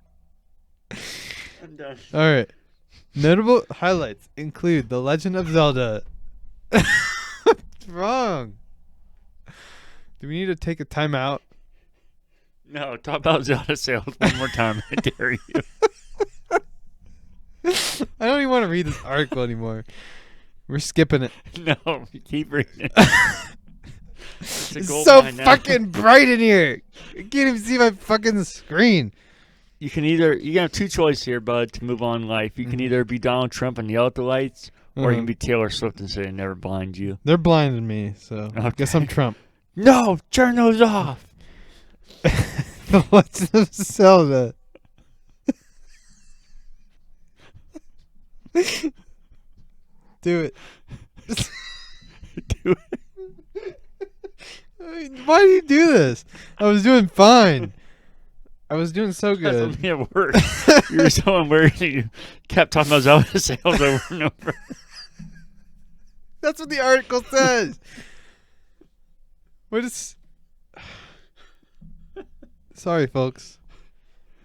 I'm done. All right. Notable highlights include The Legend of Zelda. What's wrong? Do we need to take a timeout? No, talk about Zelda sales one more time. I dare you. I don't even want to read this article anymore. We're skipping it. No, keep reading. It's so fucking bright in here. I can't even see my fucking screen. You can have two choices here, bud, to move on in life. You can either be Donald Trump and yell at the lights, or you can be Taylor Swift and say never blind you. They're blinding me, so I guess I'm Trump. No, turn those off. The Legend of Zelda. Do it. Do it. Why do you do this? I was doing fine. I was doing so good. That's only at work. You were so unworried that you kept talking about Zelda sales over and over. That's what the article says. What is... Sorry, folks.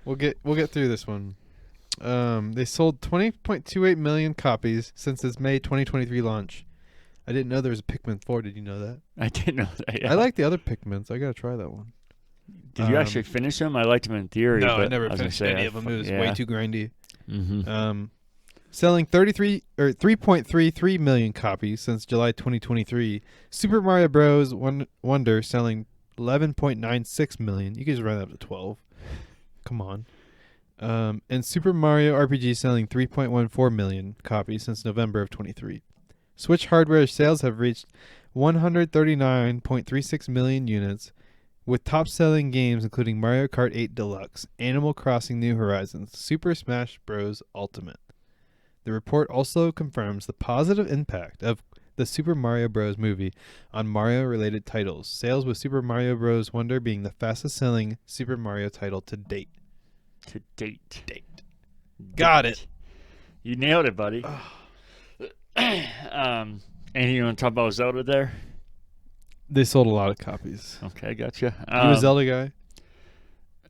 We'll get through this one. They sold 20.28 million copies since its May 2023 launch. I didn't know there was a Pikmin 4. Did you know that? I didn't know that. Yeah. I like the other Pikmins. I gotta try that one. Did you actually finish them? I liked them in theory. No, but I never finished any of them. It was way too grindy. Mm-hmm. Selling 3.33 million copies since July 2023. Super Mario Bros. Wonder selling 11.96 million. You can just round that up to 12. Come on. And Super Mario RPG selling 3.14 million copies since November of 23. Switch hardware sales have reached 139.36 million units, with top-selling games including Mario Kart 8 Deluxe, Animal Crossing New Horizons, Super Smash Bros. Ultimate. The report also confirms the positive impact of the Super Mario Bros. Movie on Mario-related titles, sales with Super Mario Bros. Wonder being the fastest-selling Super Mario title to date. To date. Got it. You nailed it, buddy. Anything you want to talk about Zelda there? They sold a lot of copies. Okay, gotcha. You a Zelda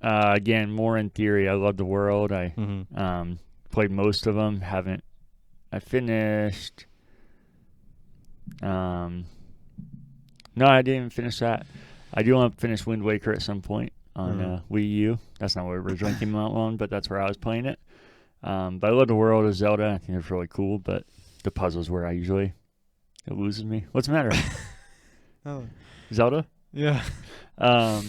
guy? Again, more in theory. I love the world. I played most of them. I finished. No, I didn't even finish that. I do want to finish Wind Waker at some point on Wii U. That's not where it originally came out on, but that's where I was playing it. But I love the world of Zelda. I think it's really cool, but the puzzles where it loses me. What's the matter? Oh. Zelda? Yeah. A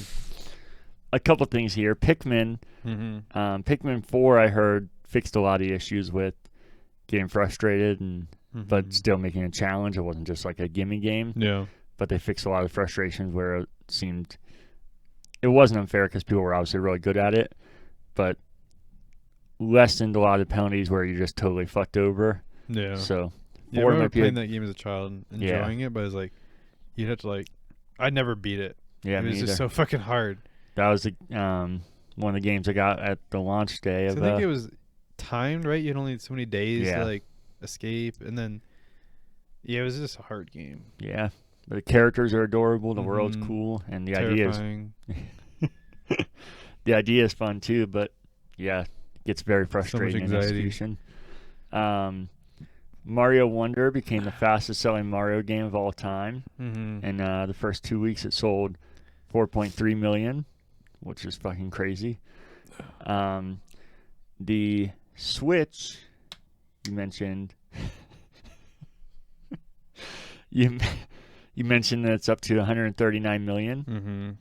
couple things here. Pikmin. Pikmin 4, I heard, fixed a lot of issues with getting frustrated but still making a challenge. It wasn't just like a gimme game. Yeah. But they fixed a lot of frustrations where it wasn't unfair because people were obviously really good at it, but lessened a lot of penalties where you're just totally fucked over. Yeah. So, I remember playing that game as a child and enjoying it, but it was like, you'd have to I'd never beat it. Yeah, it was just so fucking hard. That was one of the games I got at the launch day. I think it was timed, right? You had only so many days to escape, and then Yeah, it was just a hard game. Yeah. The characters are adorable. The world's Mhm. cool, and the Terrifying. idea is fun too. But yeah, it gets very frustrating in anxiety. execution. Mario Wonder became the fastest selling Mario game of all time. Mm-hmm. And the first 2 weeks it sold 4.3 million, which is fucking crazy. The Switch, you mentioned, you mentioned that it's up to 139 million.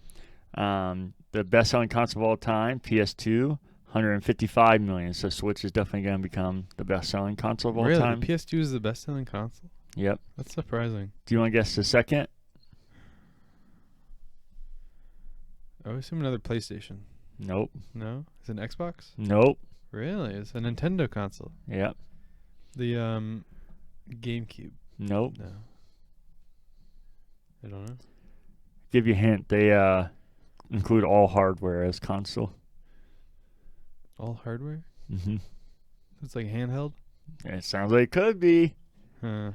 Mm-hmm. The best-selling console of all time, PS2, 155 million. So Switch is definitely going to become the best-selling console of all Really? time. The PS2 is the best-selling console? Yep. That's surprising. Do you want to guess the second? I would assume another PlayStation. Nope. No? Is it an Xbox? Nope. Really? It's a Nintendo console. Yep. The GameCube. Nope. No. I don't know. Give you a hint. They include all hardware as console. All hardware? Mm-hmm. It's like handheld? It sounds like it could be. I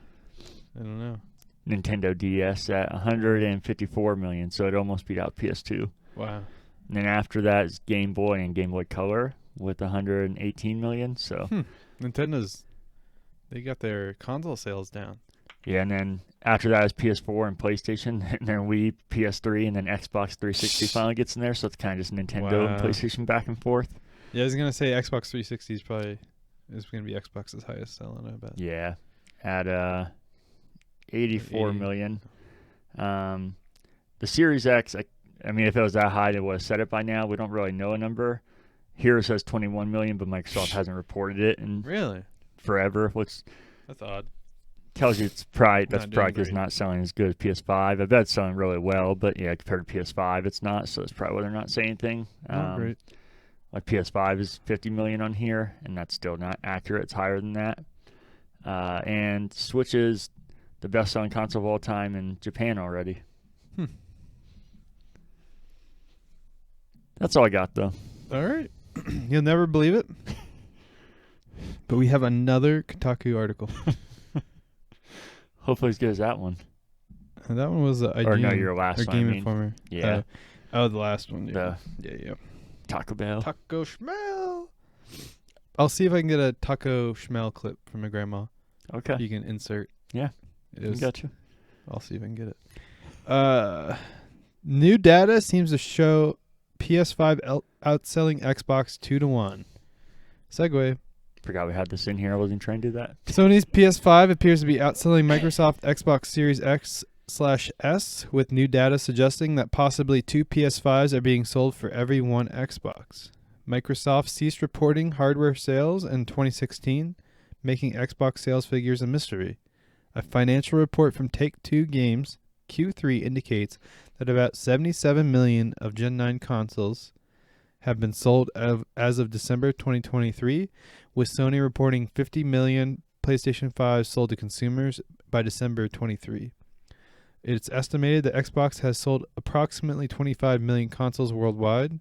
don't know. Nintendo DS at 154 million, so it almost beat out PS2. Wow. And then after that is Game Boy and Game Boy Color with 118 million. So Nintendo's, they got their console sales down. yeah, and then after that is PS4 and PlayStation, and then Wii, PS3, and then Xbox 360 finally gets in there. So it's kind of just Nintendo and Wow. PlayStation back and forth. Yeah, I was gonna say Xbox 360 is probably gonna be Xbox's highest selling, I bet. Yeah, at 84 80. million. The Series X, I mean, if it was that high, they would have said it by now. We don't really know a number. Here it says 21 million, but Microsoft hasn't reported it in Really? forever, which That's odd. tells you it's probably Not doing because it's great. not selling as good as PS5. I bet it's selling really well, but yeah, compared to PS5, it's not. So it's probably why they're not saying anything. Not great. Like PS5 is 50 million on here, and that's still not accurate. It's higher than that. And Switch is the best-selling console of all time in Japan already. That's all I got, though. All right. You'll never believe it, but we have another Kotaku article. Hopefully as good as that one. And that one was Or no, your last or one, Game I mean. Informer. Yeah. The last one. Yeah. The Yeah. Taco Bell. Taco Schmel. I'll see if I can get a Taco Schmel clip from my grandma. Okay. You can insert. Yeah. It is. Gotcha. I'll see if I can get it. New data seems to show PS5 outselling Xbox 2-1. Segue. Forgot we had this in here. I wasn't trying to do that. Sony's PS5 appears to be outselling Microsoft Xbox Series X/S, with new data suggesting that possibly 2 PS5s are being sold for every 1 Xbox. Microsoft ceased reporting hardware sales in 2016, making Xbox sales figures a mystery. A financial report from Take-Two Games Q3 indicates that about 77 million of Gen 9 consoles have been sold as of December 2023, with Sony reporting 50 million PlayStation 5 sold to consumers by December 23. It's estimated that Xbox has sold approximately 25 million consoles worldwide.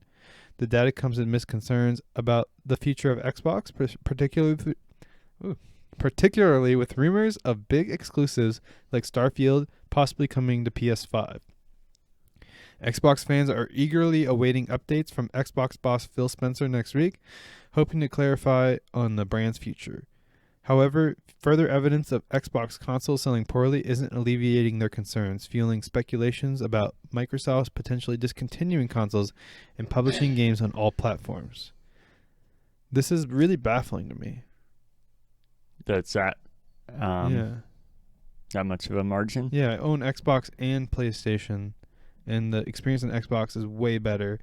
The data comes amidst concerns about the future of Xbox, particularly with rumors of big exclusives like Starfield possibly coming to PS5. Xbox fans are eagerly awaiting updates from Xbox boss Phil Spencer next week, hoping to clarify on the brand's future. However, further evidence of Xbox consoles selling poorly isn't alleviating their concerns, fueling speculations about Microsoft's potentially discontinuing consoles and publishing games on all platforms. This is really baffling to me. That's that. Yeah. That much of a margin. Yeah, I own Xbox and PlayStation, and the experience on Xbox is way better,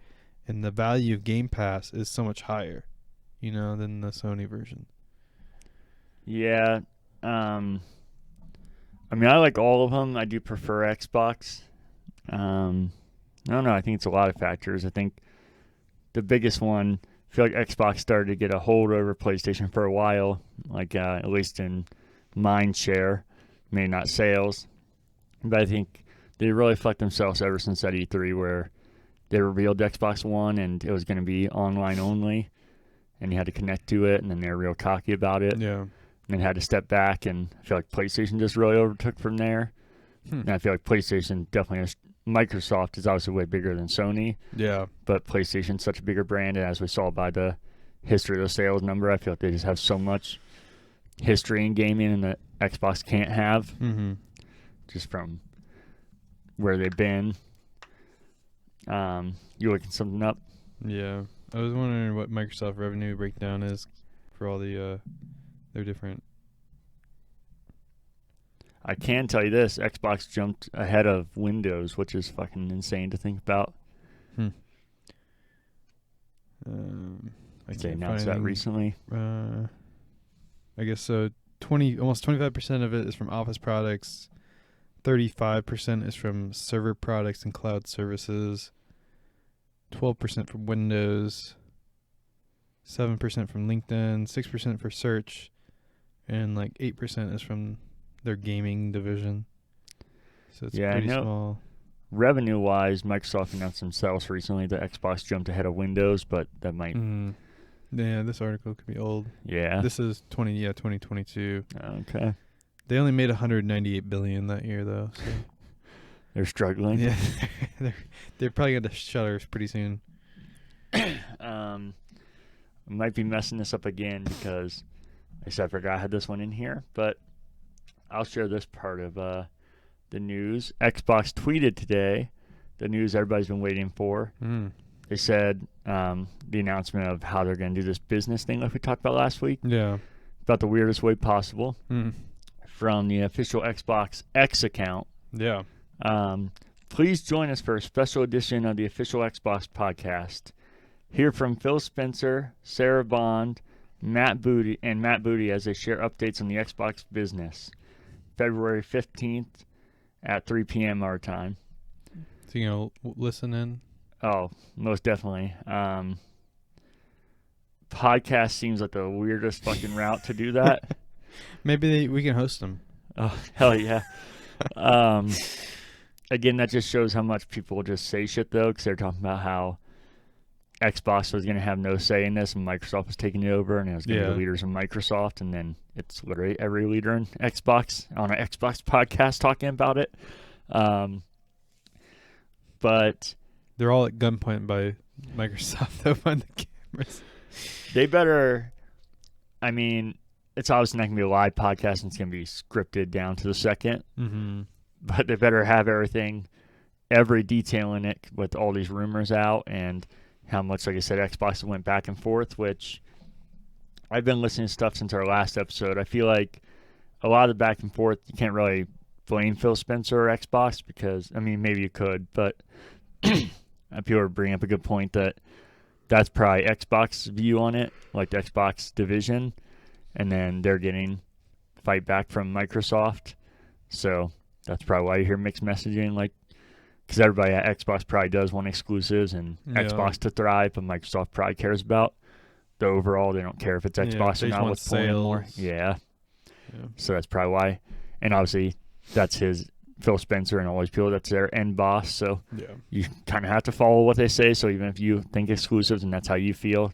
and the value of Game Pass is so much higher, than the Sony version. Yeah. I mean, I like all of them. I do prefer Xbox. I don't know. I think it's a lot of factors. I think the biggest one, I feel like Xbox started to get a hold over PlayStation for a while, like at least in mind share, maybe not sales. But I think they really fucked themselves ever since that E3 where they revealed Xbox One and it was going to be online only and you had to connect to it, and then they were real cocky about it. Yeah. and had to step back, and I feel like PlayStation just really overtook from there. And I feel like PlayStation definitely has, Microsoft is obviously way bigger than Sony. Yeah. But PlayStation's such a bigger brand, and as we saw by the history of the sales number, I feel like they just have so much history in gaming and that Xbox can't have, just from where they've been. You looking something up? Yeah. I was wondering what Microsoft revenue breakdown is for all the their different. I can tell you this: Xbox jumped ahead of Windows, which is fucking insane to think about. I They announced that recently. I guess so. Almost 25% of it is from Office products. 35% is from server products and cloud services. 12% from Windows. 7% from LinkedIn. 6% for search, and like 8% is from their gaming division. So it's pretty small. Revenue-wise, Microsoft announced themselves recently that Xbox jumped ahead of Windows, but that might... Yeah, this article could be old. Yeah. This is 2022. Okay. They only made $198 billion that year, though. So. They're struggling. Yeah, they're probably going to shutter pretty soon. I might be messing this up again because I said I forgot I had this one in here, but I'll share this part of the news. Xbox tweeted today the news everybody's been waiting for. They said the announcement of how they're going to do this business thing like we talked about last week. Yeah. About the weirdest way possible. From the official Xbox X account. Yeah. Please join us for a special edition of the official Xbox podcast. Hear from Phil Spencer, Sarah Bond, Matt Booty as they share updates on the Xbox business. February 15th at 3 p.m. our time. So you know, listen in? Oh, most definitely. Podcast seems like the weirdest fucking route to do that. Maybe we can host them. Oh, hell yeah. Again, that just shows how much people just say shit, though, because they're talking about how Xbox was going to have no say in this, and Microsoft was taking it over, and it was going to be the leaders of Microsoft, and then it's literally every leader in Xbox on an Xbox podcast talking about it. But they're all at gunpoint by Microsoft, though, on the cameras. They better, I mean, it's obviously not going to be a live podcast, and it's going to be scripted down to the second. But they better have every detail in it with all these rumors out and how much, like I said, Xbox went back and forth, which I've been listening to stuff since our last episode. I feel like a lot of the back and forth, you can't really blame Phil Spencer or Xbox because, I mean, maybe you could, but people are bringing up a good point that's probably Xbox's view on it, like the Xbox division, and then they're getting fight back from Microsoft. So that's probably why you hear mixed messaging, like, because everybody at Xbox probably does want exclusives and Xbox to thrive, but Microsoft probably cares about the overall. They don't care if it's Xbox or not. What's pulling more? Yeah. So that's probably why. And obviously, that's Phil Spencer and all these people. That's their end boss. So you kind of have to follow what they say. So even if you think exclusives and that's how you feel,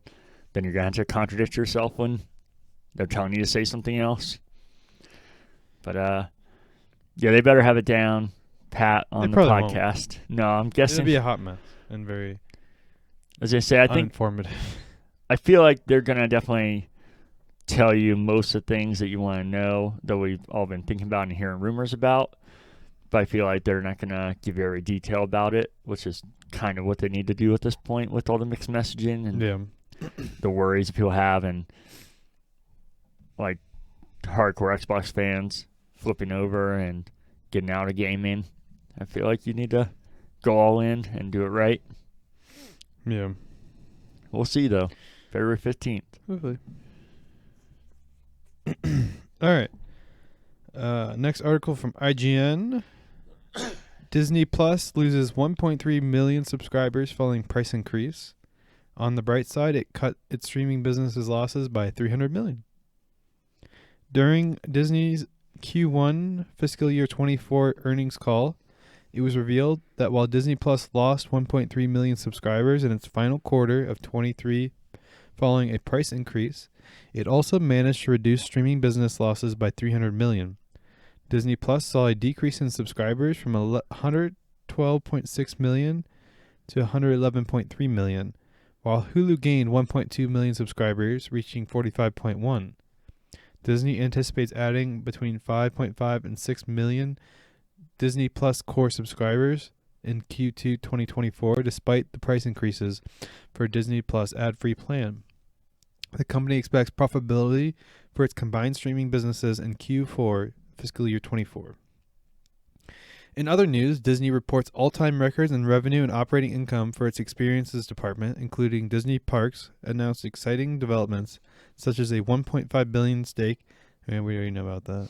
then you're going to have to contradict yourself when they're telling you to say something else. But they better have it down pat on the podcast. Won't. No, I'm guessing it'll be a hot mess and very, as I say, I think uninformative. I feel like they're gonna definitely tell you most of the things that you want to know that we've all been thinking about and hearing rumors about. But I feel like they're not gonna give you every detail about it, which is kind of what they need to do at this point with all the mixed messaging and the worries that people have, and like hardcore Xbox fans flipping over and getting out of gaming. I feel like you need to go all in and do it right. Yeah. We'll see, though. February 15th. Hopefully. All right. Next article from IGN. Disney Plus loses 1.3 million subscribers following price increase. On the bright side, it cut its streaming business's losses by $300 million. During Disney's Q1 fiscal year 24 earnings call, it was revealed that while Disney Plus lost 1.3 million subscribers in its final quarter of 23 following a price increase. It also managed to reduce streaming business losses by $300 million. Disney Plus saw a decrease in subscribers from 112.6 million to 111.3 million, while Hulu gained 1.2 million subscribers, reaching 45.1. Disney anticipates adding between 5.5 and 6 million Disney Plus core subscribers in Q2 2024, despite the price increases for Disney Plus ad-free plan. The company expects profitability for its combined streaming businesses in Q4 fiscal year 24. In other news, Disney reports all-time records in revenue and operating income for its experiences department, including Disney Parks announced exciting developments such as a $1.5 billion stake. I mean, we already know about that.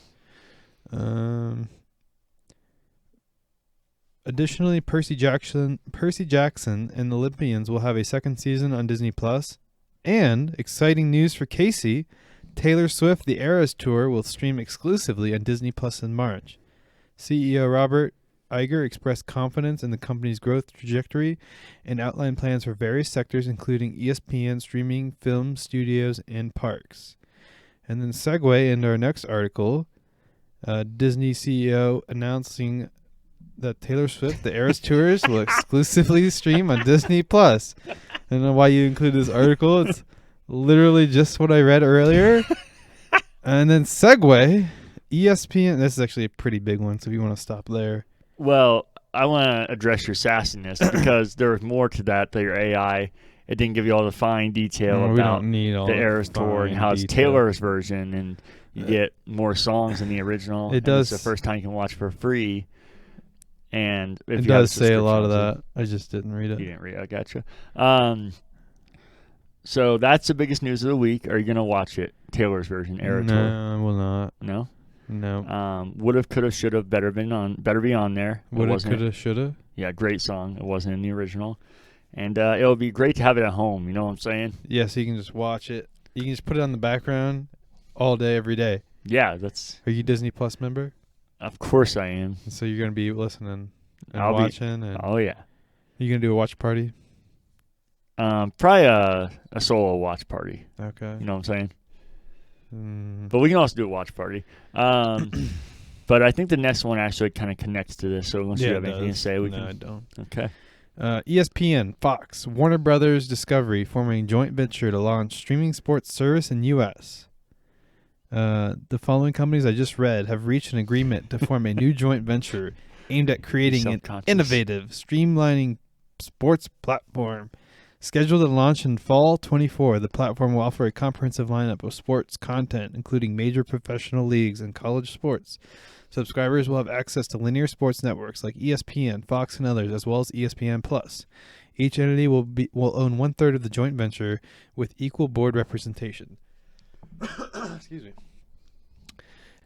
Additionally, Percy Jackson and the Olympians will have a second season on Disney Plus. And exciting news for Casey, Taylor Swift: The Eras Tour will stream exclusively on Disney Plus in March. CEO Robert Iger expressed confidence in the company's growth trajectory and outlined plans for various sectors, including ESPN, streaming, film, studios, and parks. And then segue into our next article, Disney CEO announcing that Taylor Swift: The Eras Tours will exclusively stream on Disney Plus. I don't know why you include this article. It's literally just what I read earlier. And then segue, ESPN. This is actually a pretty big one, so if you want to stop there. Well, I want to address your sassiness because there was more to that than your AI. It didn't give you all the fine detail about the Eras Tour and how it's Taylor's version, and you get more songs than the original. It does. It's the first time you can watch for free. And if it does say a lot of that. I just didn't read it. You didn't read it. I gotcha. So that's the biggest news of the week. Are you going to watch it? Taylor's version, Eras Tour? No, I will not. No? No. Would've, could've, should've, better be on there. Would've, could've, should've? Yeah, great song. It wasn't in the original. And it would be great to have it at home. You know what I'm saying? Yeah, so you can just watch it. You can just put it on the background all day, every day. Yeah, that's... Are you a Disney Plus member? Of course I am. So you're going to be listening and watching? Oh, yeah. You going to do a watch party? Probably a solo watch party. Okay. You know what I'm saying? But we can also do a watch party. But I think the next one actually kind of connects to this. So unless you have anything to say, we can. No, I don't. Okay. ESPN, Fox, Warner Brothers Discovery forming joint venture to launch streaming sports service in U.S. The following companies I just read have reached an agreement to form a new joint venture aimed at creating an innovative, streamlining sports platform. Scheduled to launch in fall 24, the platform will offer a comprehensive lineup of sports content, including major professional leagues and college sports. Subscribers will have access to linear sports networks like ESPN, Fox, and others, as well as ESPN Plus. Each entity will own 1/3 of the joint venture with equal board representation. Excuse me.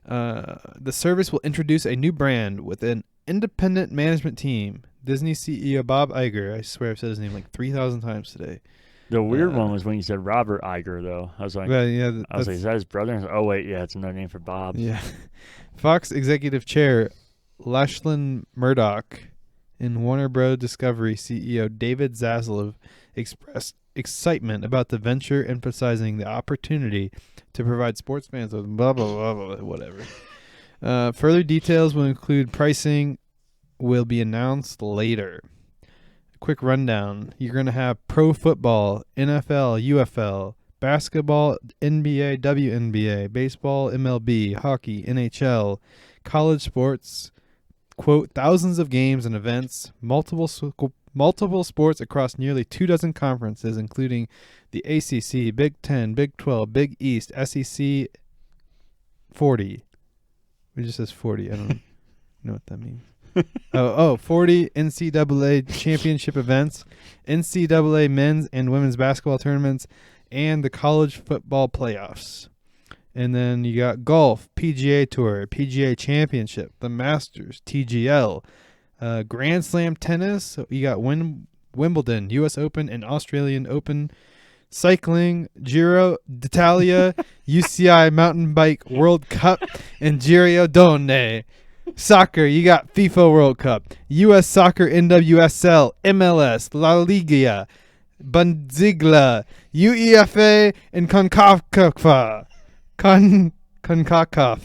The service will introduce a new brand with an independent management team. Disney CEO Bob Iger. I swear I've said his name like 3,000 times today. The weird one was when you said Robert Iger, though. I was like, is that his brother? Like, oh, wait, yeah, it's another name for Bob. Yeah. Fox Executive Chair Lachlan Murdoch and Warner Bros. Discovery CEO David Zaslav expressed excitement about the venture, emphasizing the opportunity to provide sports fans with blah, blah, blah, blah, whatever. Further details will include pricing will be announced later. Quick rundown. You're going to have pro football, NFL, UFL, basketball, NBA, WNBA, baseball, MLB, hockey, NHL, college sports, quote, thousands of games and events, multiple sports across nearly 24 conferences, including the ACC, Big 10, Big 12, Big East, SEC 40. It just says 40. I don't know what that means. 40 NCAA championship events, NCAA men's and women's basketball tournaments, and the college football playoffs. And then you got golf, PGA Tour, PGA Championship, the Masters, TGL, Grand Slam tennis. You got Wimbledon, U.S. Open, and Australian Open. Cycling, Giro d'Italia, UCI Mountain Bike World Cup, and Giro Donne. Soccer, you got FIFA World Cup, U.S. Soccer, NWSL, MLS, La Liga, Bundesliga, UEFA, and CONCACAF. CONCACAF.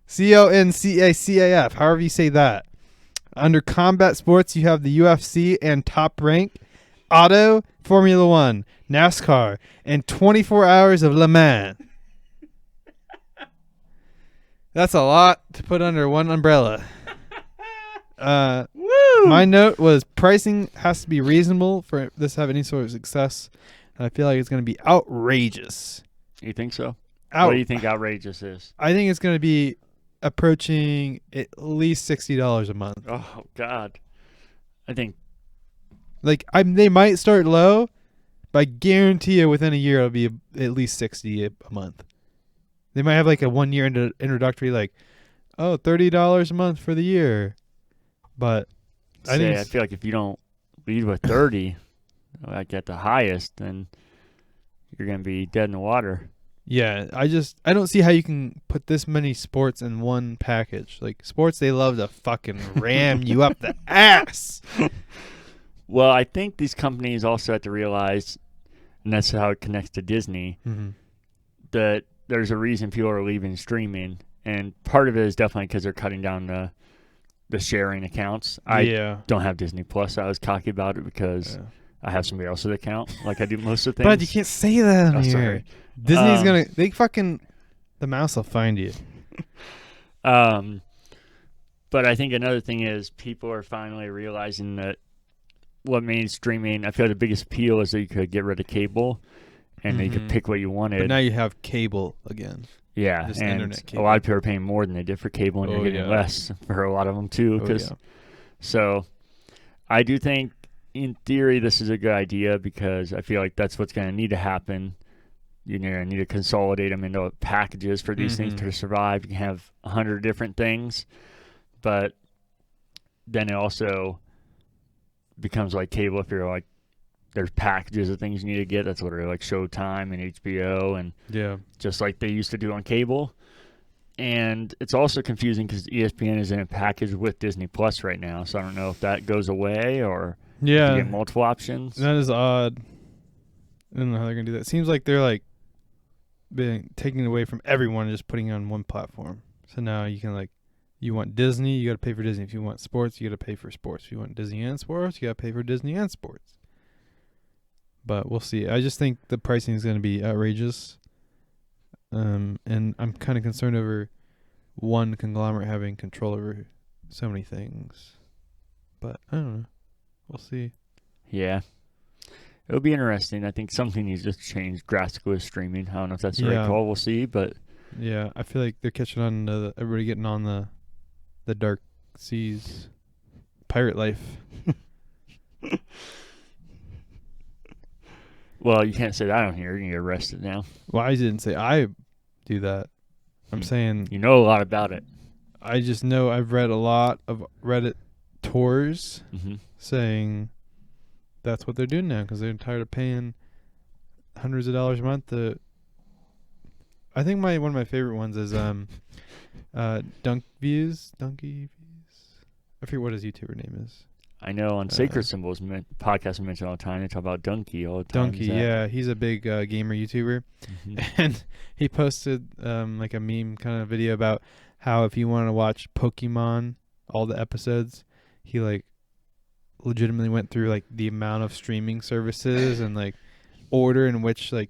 CONCACAF, however you say that. Under combat sports, you have the UFC and Top Rank, Auto, Formula One, NASCAR, and 24 Hours of Le Mans. That's a lot to put under one umbrella. Woo! My note was pricing has to be reasonable for this to have any sort of success. And I feel like it's going to be outrageous. You think so? What do you think outrageous is? I think it's going to be approaching at least $60 a month. Oh, God. I think. Like, they might start low, but I guarantee you within a year it'll be at least $60 a month. They might have like a 1 year introductory, like, $30 a month for the year. But I feel like if you don't lead with 30, like at the highest, then you're going to be dead in the water. Yeah, I don't see how you can put this many sports in one package. Like, sports, they love to fucking ram you up the ass. Well, I think these companies also have to realize, and that's how it connects to Disney, that there's a reason people are leaving streaming. And part of it is definitely because they're cutting down the sharing accounts. I don't have Disney Plus. I was cocky about it because I have somebody else's account, like I do most of the things. But you can't say that on here. Sorry. Disney's the mouse will find you. But I think another thing is people are finally realizing that what made streaming, I feel the biggest appeal is that you could get rid of cable and you could pick what you wanted. But now you have cable again. Yeah, Just and internet cable. a lot of people are paying more than they did for cable, and you're getting less for a lot of them too. So I do think, in theory, this is a good idea because I feel like that's what's going to need to happen. You're going to need to consolidate them into packages for these things to survive. You can have 100 different things, but then it also becomes like cable if you're like, there's packages of things you need to get. That's literally like Showtime and HBO and just like they used to do on cable. And it's also confusing because ESPN is in a package with Disney Plus right now. So I don't know if that goes away or if you get multiple options. That is odd. I don't know how they're going to do that. It seems like they're like taking it away from everyone and just putting it on one platform. So now you can like, you want Disney, you got to pay for Disney. If you want sports, you got to pay for sports. If you want Disney and sports, you got to pay for Disney and sports. But we'll see. I just think the pricing is going to be outrageous. And I'm kind of concerned over one conglomerate having control over so many things. But I don't know. We'll see. Yeah. It'll be interesting. I think something needs to change drastically with streaming. I don't know if that's the right call. We'll see. But yeah, I feel like they're catching on to everybody getting on the dark seas. Pirate life. Well, you can't say that on here. You're going to get arrested now. Well, I didn't say I do that. I'm saying... You know a lot about it. I just know I've read a lot of Reddit tours saying that's what they're doing now because they're tired of paying hundreds of dollars a month. I think one of my favorite ones is Donkey Views. I forget what his YouTuber name is. I know on Sacred Symbols podcast I mention all the time. They talk about Donkey all the time. Donkey, yeah, he's a big gamer YouTuber, and he posted like a meme kind of video about how if you want to watch Pokemon, all the episodes, he like legitimately went through like the amount of streaming services and like order in which like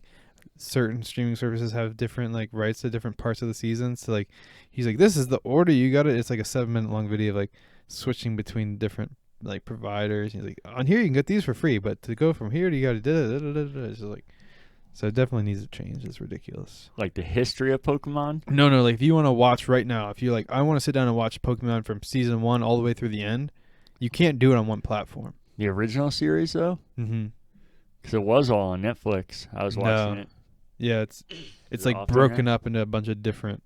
certain streaming services have different like rights to different parts of the season. So like he's like, this is the order you got it. It's like a 7-minute long video of like switching between different like providers. He's like, on here you can get these for free, but to go from here to you got to it's like, so it definitely needs to change. It's ridiculous. Like the history of Pokemon? No, like if you want to watch right now, if you're like, I want to sit down and watch Pokemon from season 1 all the way through the end, you can't do it on one platform. The original series though? Because it was all on Netflix. I was watching it. Yeah, it's like broken up into a bunch of different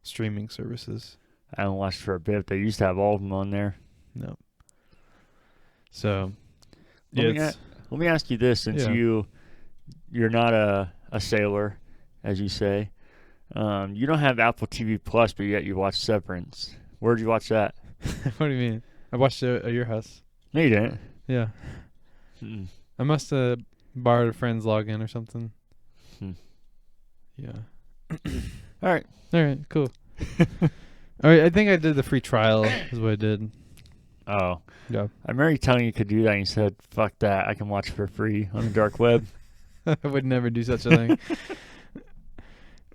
streaming services. I haven't watched for a bit. They used to have all of them on there. No. So, let me ask you this: since you're not a sailor, as you say, you don't have Apple TV Plus, but yet you watch Severance. Where'd you watch that? What do you mean? I watched it at your house. No, you didn't. Yeah. I must have borrowed a friend's login or something. Yeah. All right. All right, cool. All right, I think I did the free trial is what I did. Oh. Yeah. I remember you telling you could do that and you said, fuck that, I can watch for free on the dark web. I would never do such a thing.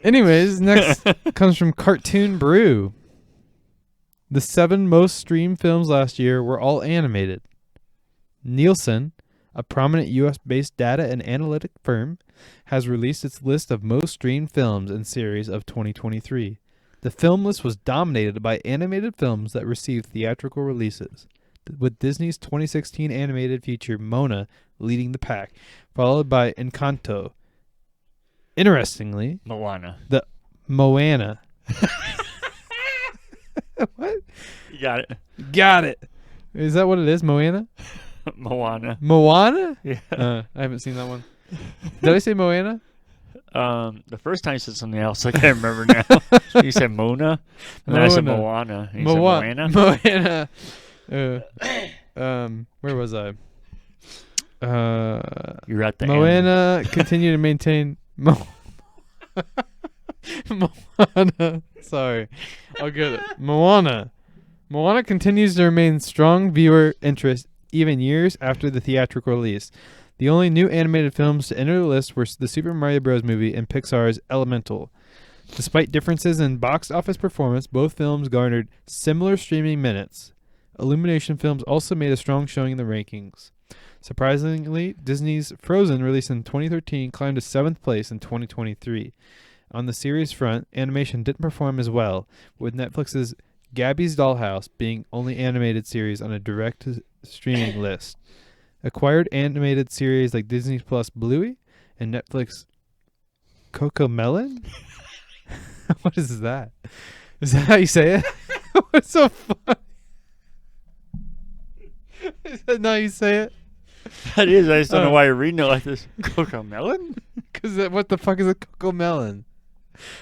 Anyways, next comes from Cartoon Brew. The 7 most streamed films last year were all animated. Nielsen, a prominent U.S.-based data and analytic firm, has released its list of most streamed films and series of 2023. The film list was dominated by animated films that received theatrical releases, with Disney's 2016 animated feature Mona leading the pack, followed by Encanto. Interestingly, Moana. the Moana. What? You got it. Got it. Is that what it is, Moana? Moana. Moana? Yeah. I haven't seen that one. Did I say Moana? The first time you said something else, I can't remember now. You said Mona, and then I said Moana. And you said Moana. Moana. Where was I? You're at the Moana continue to maintain Moana. Sorry, I'll get it. Moana continues to remain strong viewer interest even years after the theatrical release. The only new animated films to enter the list were the Super Mario Bros. Movie and Pixar's Elemental. Despite differences in box office performance, both films garnered similar streaming minutes. Illumination Films also made a strong showing in the rankings. Surprisingly, Disney's Frozen, released in 2013, climbed to 7th place in 2023. On the series front, animation didn't perform as well, with Netflix's Gabby's Dollhouse being only animated series on a direct-to-streaming list. Acquired animated series like Disney Plus Bluey and Netflix Coco Melon? What is that? Is that how you say it? What's so funny? Is that not how you say it? That is. I just don't know why you're reading it like this. Coco Melon? Because what the fuck is a Coco Melon?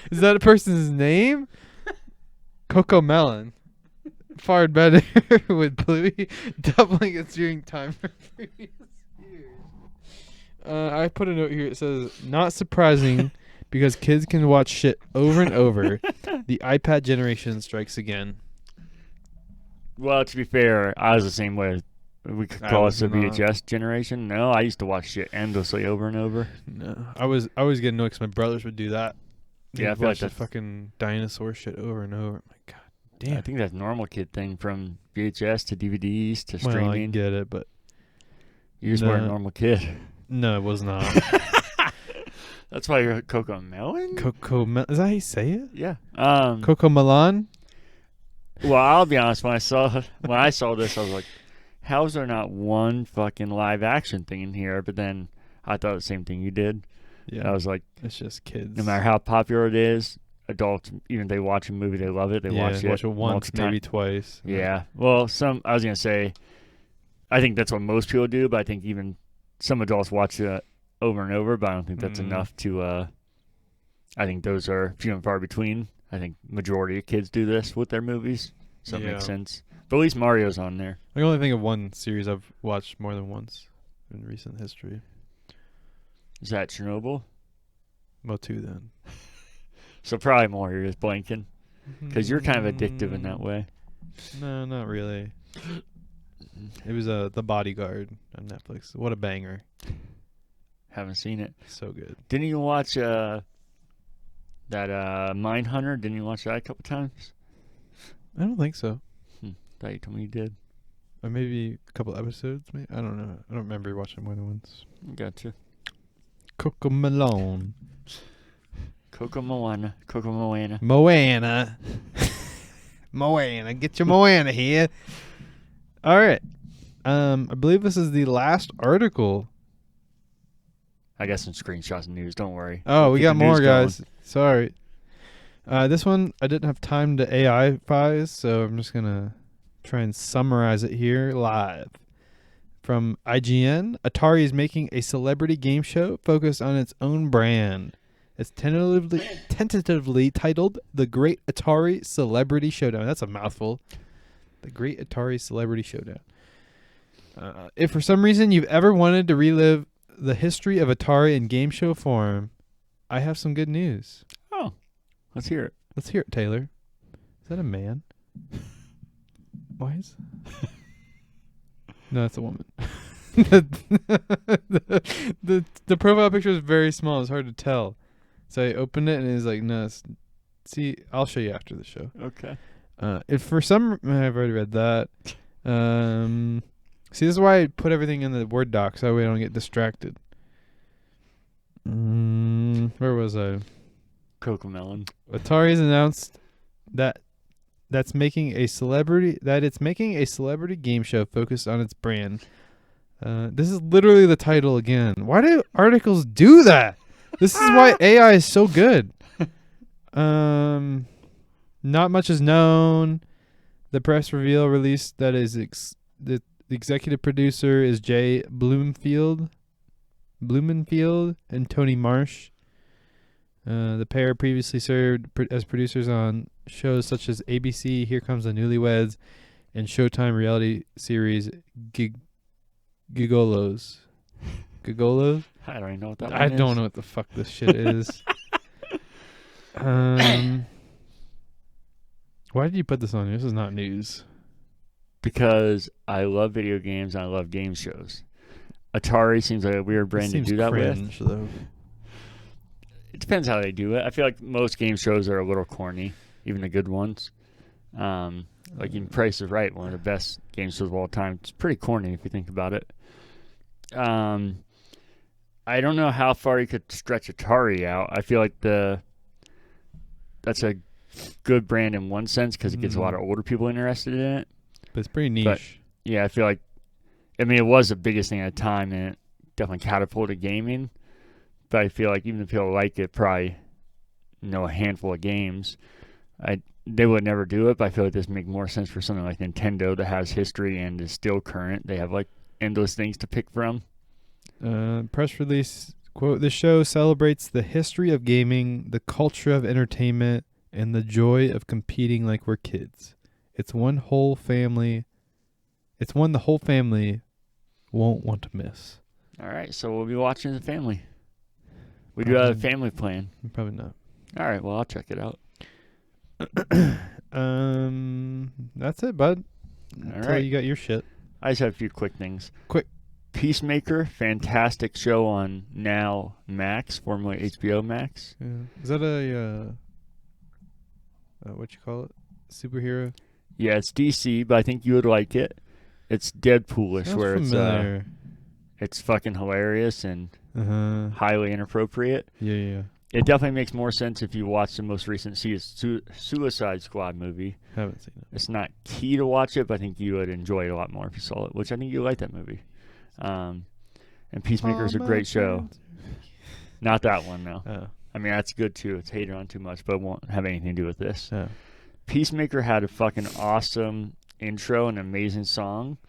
Is that a person's name? Coco Melon. Fared better with Bluey doubling its viewing time for previous years. I put a note here. It says, not surprising because kids can watch shit over and over. The iPad generation strikes again. Well, to be fair, I was the same way. We could call us a VHS generation. No, I used to watch shit endlessly over and over. No, I was getting annoyed because my brothers would do that. Yeah, I They'd feel like watch the that's fucking dinosaur shit over and over. My God damn. I think that's a normal kid thing, from VHS to DVDs to Well, I streaming. get it, but You just weren't a normal kid. no, it was not. That's why you're Coco Melon? Coco Melon. Is that how you say it? Yeah. Coco Melon? Well, I'll be honest. When I saw this, I was like, how is there not one fucking live action thing in here? But then I thought the same thing you did. Yeah. I was like, It's just kids. no matter how popular it is, adults, even if they watch a movie, they love it. They watch it once, maybe twice. Yeah. Well, I was going to say, I think that's what most people do, but I think even some adults watch it over and over, but I don't think that's enough to, I think those are few and far between. I think majority of kids do this with their movies, so it makes sense. But at least Mario's on there. I can only think of one series I've watched more than once in recent history. Is that Chernobyl? Well, 2 then. So probably more. You're just blanking. Because you're kind of addictive in that way. No, not really. It was The Bodyguard on Netflix. What a banger. Haven't seen it. So good. Didn't you watch that Mindhunter? Didn't you watch that a couple times? I don't think so. Thought you told me you did. Or maybe a couple episodes. Maybe. I don't know. I don't remember watching more than once. Gotcha. Coco Melon. Coco Moana. Coco Moana. Moana. Moana. Get your Moana here. All right. I believe this is the last article. I got some screenshots and news. Don't worry. Oh, we Keep got the news more, going. guys. Sorry. This one, I didn't have time to AI-fize, so I'm just going to try and summarize it here live. From IGN, Atari is making a celebrity game show focused on its own brand. It's tentatively titled The Great Atari Celebrity Showdown. That's a mouthful. The Great Atari Celebrity Showdown. If for some reason you've ever wanted to relive the history of Atari in game show form, I have some good news. Oh, let's hear it. Let's hear it, Taylor. Is that a man? Why is... No, that's a woman. the profile picture is very small. It's hard to tell. So I opened it and it's like, no. See, I'll show you after the show. Okay. If for some, I've already read that. See, this is why I put everything in the Word doc so that way I don't get distracted. Where was I? Cocomelon. Atari's announced that it's making a celebrity game show focused on its brand. This is literally the title again. Why do articles do that? This is why AI is so good. Not much is known. The press reveal released that is the executive producer is Jay Blumenfield and Tony Marsh. The pair previously served as producers on shows such as ABC Here Comes the Newlyweds and Showtime reality series Gigolos. Gigolos? I don't even know what that I one don't is. know what the fuck this shit is. Why did you put this on here? This is not news. Because I love video games and I love game shows. Atari seems like a weird brand to do that cringe, with. Though. It depends how they do it. I feel like most game shows are a little corny, even the good ones. Like in Price is Right, one of the best game shows of all time. It's pretty corny if you think about it. I don't know how far you could stretch Atari out. I feel like that's a good brand in one sense because it gets a lot of older people interested in it. But it's pretty niche. But, yeah, I feel like, I mean, it was the biggest thing at the time, and it definitely catapulted gaming. But I feel like even if people like it, probably know a handful of games. They would never do it, but I feel like this would make more sense for something like Nintendo that has history and is still current. They have like endless things to pick from. Press release, quote, "The show celebrates the history of gaming, the culture of entertainment, and the joy of competing like we're kids. It's one the whole family won't want to miss." All right, so we'll be watching as a family. We do have a family plan. Probably not. All right, well, I'll check it out. That's it, bud. All Until right. you got your shit. I just have a few quick things. Quick. Peacemaker, fantastic show on Now Max, formerly HBO Max. Yeah. Is that a what you call it? Superhero? Yeah, it's DC, but I think you would like it. It's Deadpoolish, Sounds where familiar. it's fucking hilarious and highly inappropriate. Yeah. It definitely makes more sense if you watch the most recent Suicide Squad movie. Haven't seen it. It's not key to watch it, but I think you would enjoy it a lot more if you saw it, which I think you like that movie. And Peacemaker is a great show. Not that one, no. Oh. I mean, that's good too. It's hated on too much, but it won't have anything to do with this. Oh. Peacemaker had a fucking awesome intro and amazing song,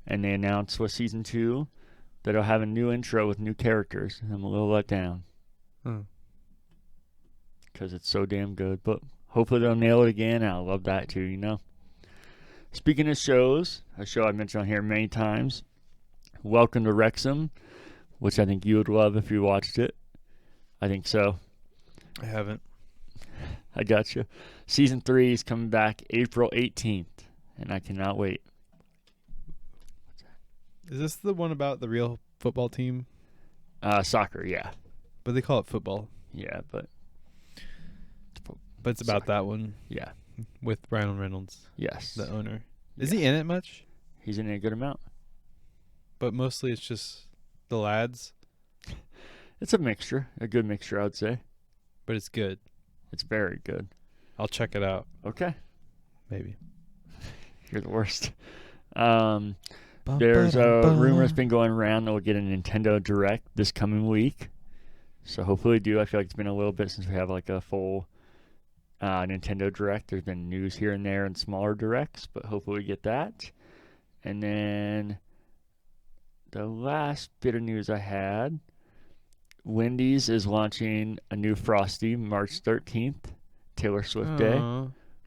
and they announced with season 2 that it'll have a new intro with new characters. I'm a little let down because it's so damn good, but hopefully they'll nail it again. I love that too, you know. Speaking of shows, a show I mentioned on here many times, Welcome to Wrexham, which I think you would love if you watched it. I think so. I haven't. I got you. Season 3 is coming back April 18th, and I cannot wait. Is this the one about the real football team? Soccer, yeah. But they call it football. Yeah, but it's about soccer. That one. Yeah. With Ryan Reynolds. Yes. The owner. Is he in it much? He's in a good amount. But mostly it's just the lads. It's a mixture. A good mixture, I would say. But it's good. It's very good. I'll check it out. Okay. Maybe. You're the worst. There's a rumor that's been going around that we'll get a Nintendo Direct this coming week. So hopefully we do. I feel like it's been a little bit since we have like a full Nintendo Direct. There's been news here and there and smaller Directs, but hopefully we get that. And then the last bit of news I had, Wendy's is launching a new Frosty March 13th, Taylor Swift Day.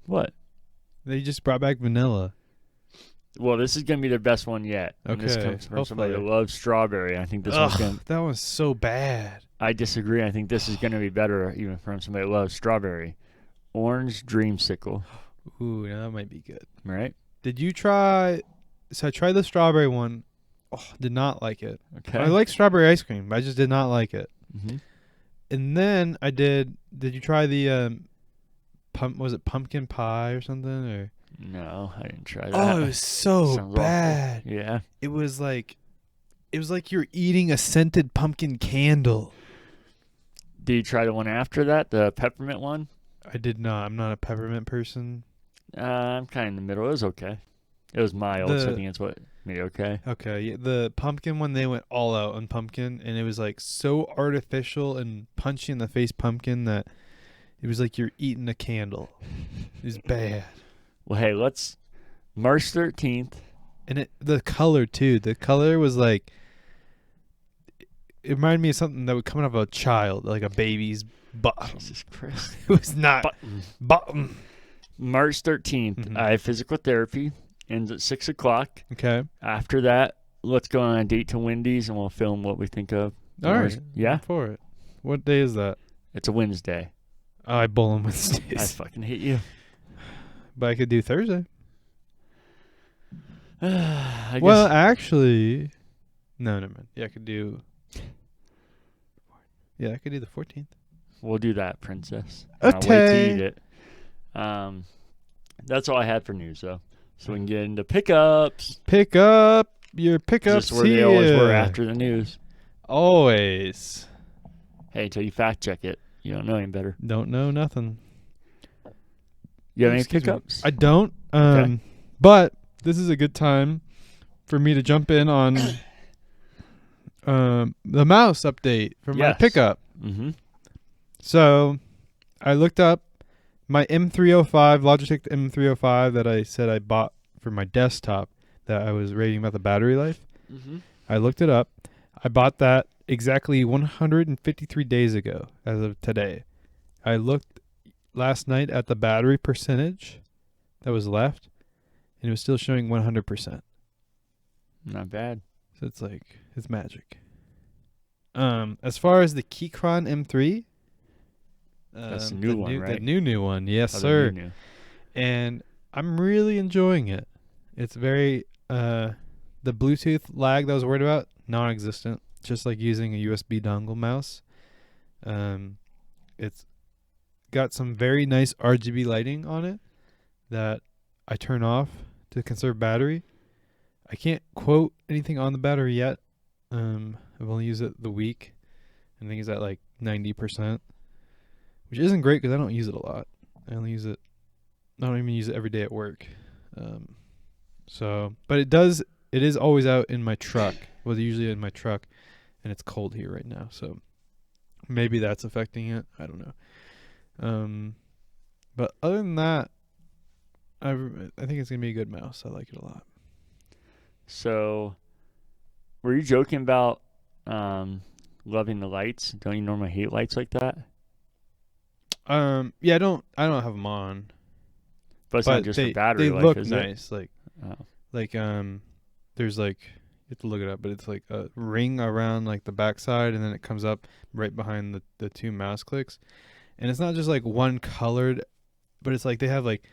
What? They just brought back vanilla. Well, this is gonna be their best one yet. And this Okay, comes from somebody that hopefully. loves strawberry. I think this one's gonna. Ugh, that one's so bad. I disagree. I think this is gonna be better, even from somebody that loves strawberry. Orange dreamsicle, Ooh, now that might be good. right? Did you try? So I tried the strawberry one. Oh, did not like it. Okay. I like strawberry ice cream, but I just did not like it. Mm-hmm. And then I did. Did you try the was it pumpkin pie or something? Or No, I didn't try that. oh, it was so Sounds bad. awful. Yeah. It was like you're eating a scented pumpkin candle. Did you try the one after that, the peppermint one? I did not. I'm not a peppermint person. I'm kind of in the middle. It was okay. It was mild, so I The- think that's what made it okay. Okay, yeah, the pumpkin one, they went all out on pumpkin, and it was like so artificial and punchy in the face pumpkin that it was like you're eating a candle. It was bad. Well, hey, let's March 13th. And the color too. The color was like it reminded me of something that would come out of a child, like a baby's butt. Jesus Christ. It was not button. March 13th, Mhm. I have physical therapy. Ends at 6 o'clock. Okay. After that, let's go on a date to Wendy's and we'll film what we think of. All right. Yeah? I'm for it. What day is that? It's a Wednesday. Oh, I bowl on I Wednesdays. fucking hate you. But I could do Thursday. I Well, guess. actually, no, never mind. Yeah, I could do. Yeah, I could do the 14th. We'll do that, princess. I'll wait to Okay. eat it. That's all I had for news, though. So we can get into pickups. Pick up your pickups Just where here. they always were after the news. Always. Hey, until you fact check it, you don't know any better. Don't know nothing. You have any Excuse me. pickups? I don't. Okay. But this is a good time for me to jump in on the mouse update for my Yes. pickup. Mm-hmm. So I looked up my M305, Logitech M305 that I said I bought for my desktop that I was rating about the battery life. Mm-hmm. I looked it up. I bought that exactly 153 days ago as of today. I looked last night at the battery percentage that was left, and it was still showing 100%. Not bad. So it's like, it's magic. As far as the Keychron M3, That's the new one, right? The new one, yes, Oh, the sir. new. And I'm really enjoying it. It's very the Bluetooth lag that I was worried about, non-existent. Just like using a USB dongle mouse. It's got some very nice RGB lighting on it that I turn off to conserve battery. I can't quote anything on the battery yet. I've only used it the week. I think it's at like 90%, which isn't great because I don't use it a lot. I don't even use it every day at work. But it is always out in my truck. Well, usually in my truck, and it's cold here right now, so maybe that's affecting it. I don't know. But other than that, I think it's gonna be a good mouse. I like it a lot. So, were you joking about loving the lights? Don't you normally hate lights like that? Yeah, I don't have them on. But it's not just they, for battery they life, look is it? nice. There's like, you have to look it up, but it's like a ring around like the backside, and then it comes up right behind the two mouse clicks. And it's not just like one colored, but it's like they have like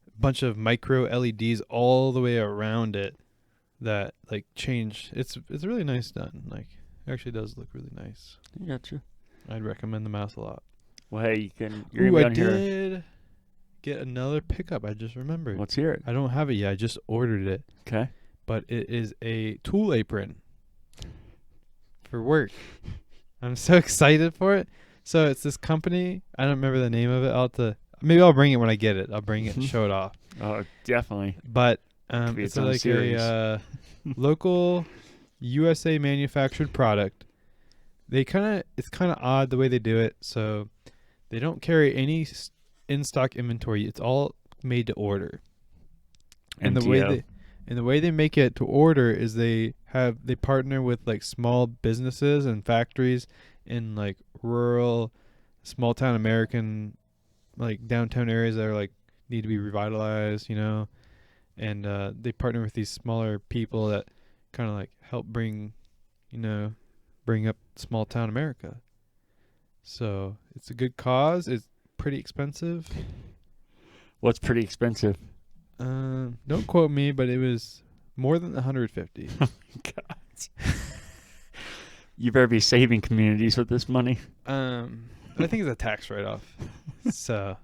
a bunch of micro LEDs all the way around it that like change. It's really nice done. Like, it actually does look really nice. I got you. I'd recommend the mouse a lot. Well, hey, you're Ooh, gonna I be on here. did get another pickup. I just remembered. Let's hear it. I don't have it yet. I just ordered it. Okay. But it is a tool apron for work. I'm so excited for it. So it's this company. I don't remember the name of it. Maybe I'll bring it when I get it. I'll bring it and show it off. Oh, definitely. But be it's its own like series. a local USA manufactured product. It's kind of odd the way they do it. So they don't carry any in-stock inventory. It's all made to order. And the way they make it to order is they partner with like small businesses and factories in like rural, small town American, like downtown areas that are like need to be revitalized, and they partner with these smaller people that kind of like help bring up small town America. So it's a good cause. It's pretty expensive. What's pretty expensive? Don't quote me, but it was more than 150. God. You better be saving communities with this money. I think it's a tax write-off. So,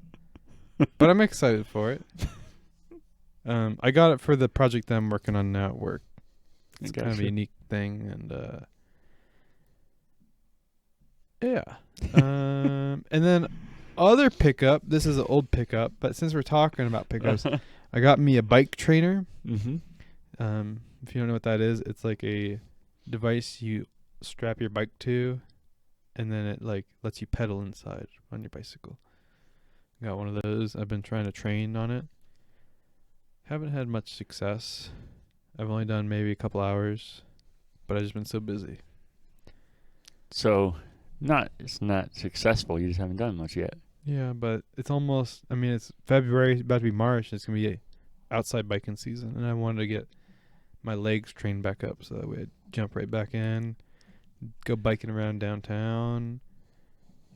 but I'm excited for it. I got it for the project that I'm working on now at work. It's kind of a unique thing, and yeah. And then other pickup. This is an old pickup, but since we're talking about pickups, I got me a bike trainer. Mm-hmm. If you don't know what that is, it's like a device you strap your bike to, and then it like lets you pedal inside on your bicycle. Got one of those. I've been trying to train on it. Haven't had much success. I've only done maybe a couple hours, but I've just been so busy. So, it's not successful. You just haven't done much yet. Yeah, but it's almost. I mean, it's February, about to be March. It's gonna be outside biking season, and I wanted to get my legs trained back up so that way I'd jump right back in, go biking around downtown.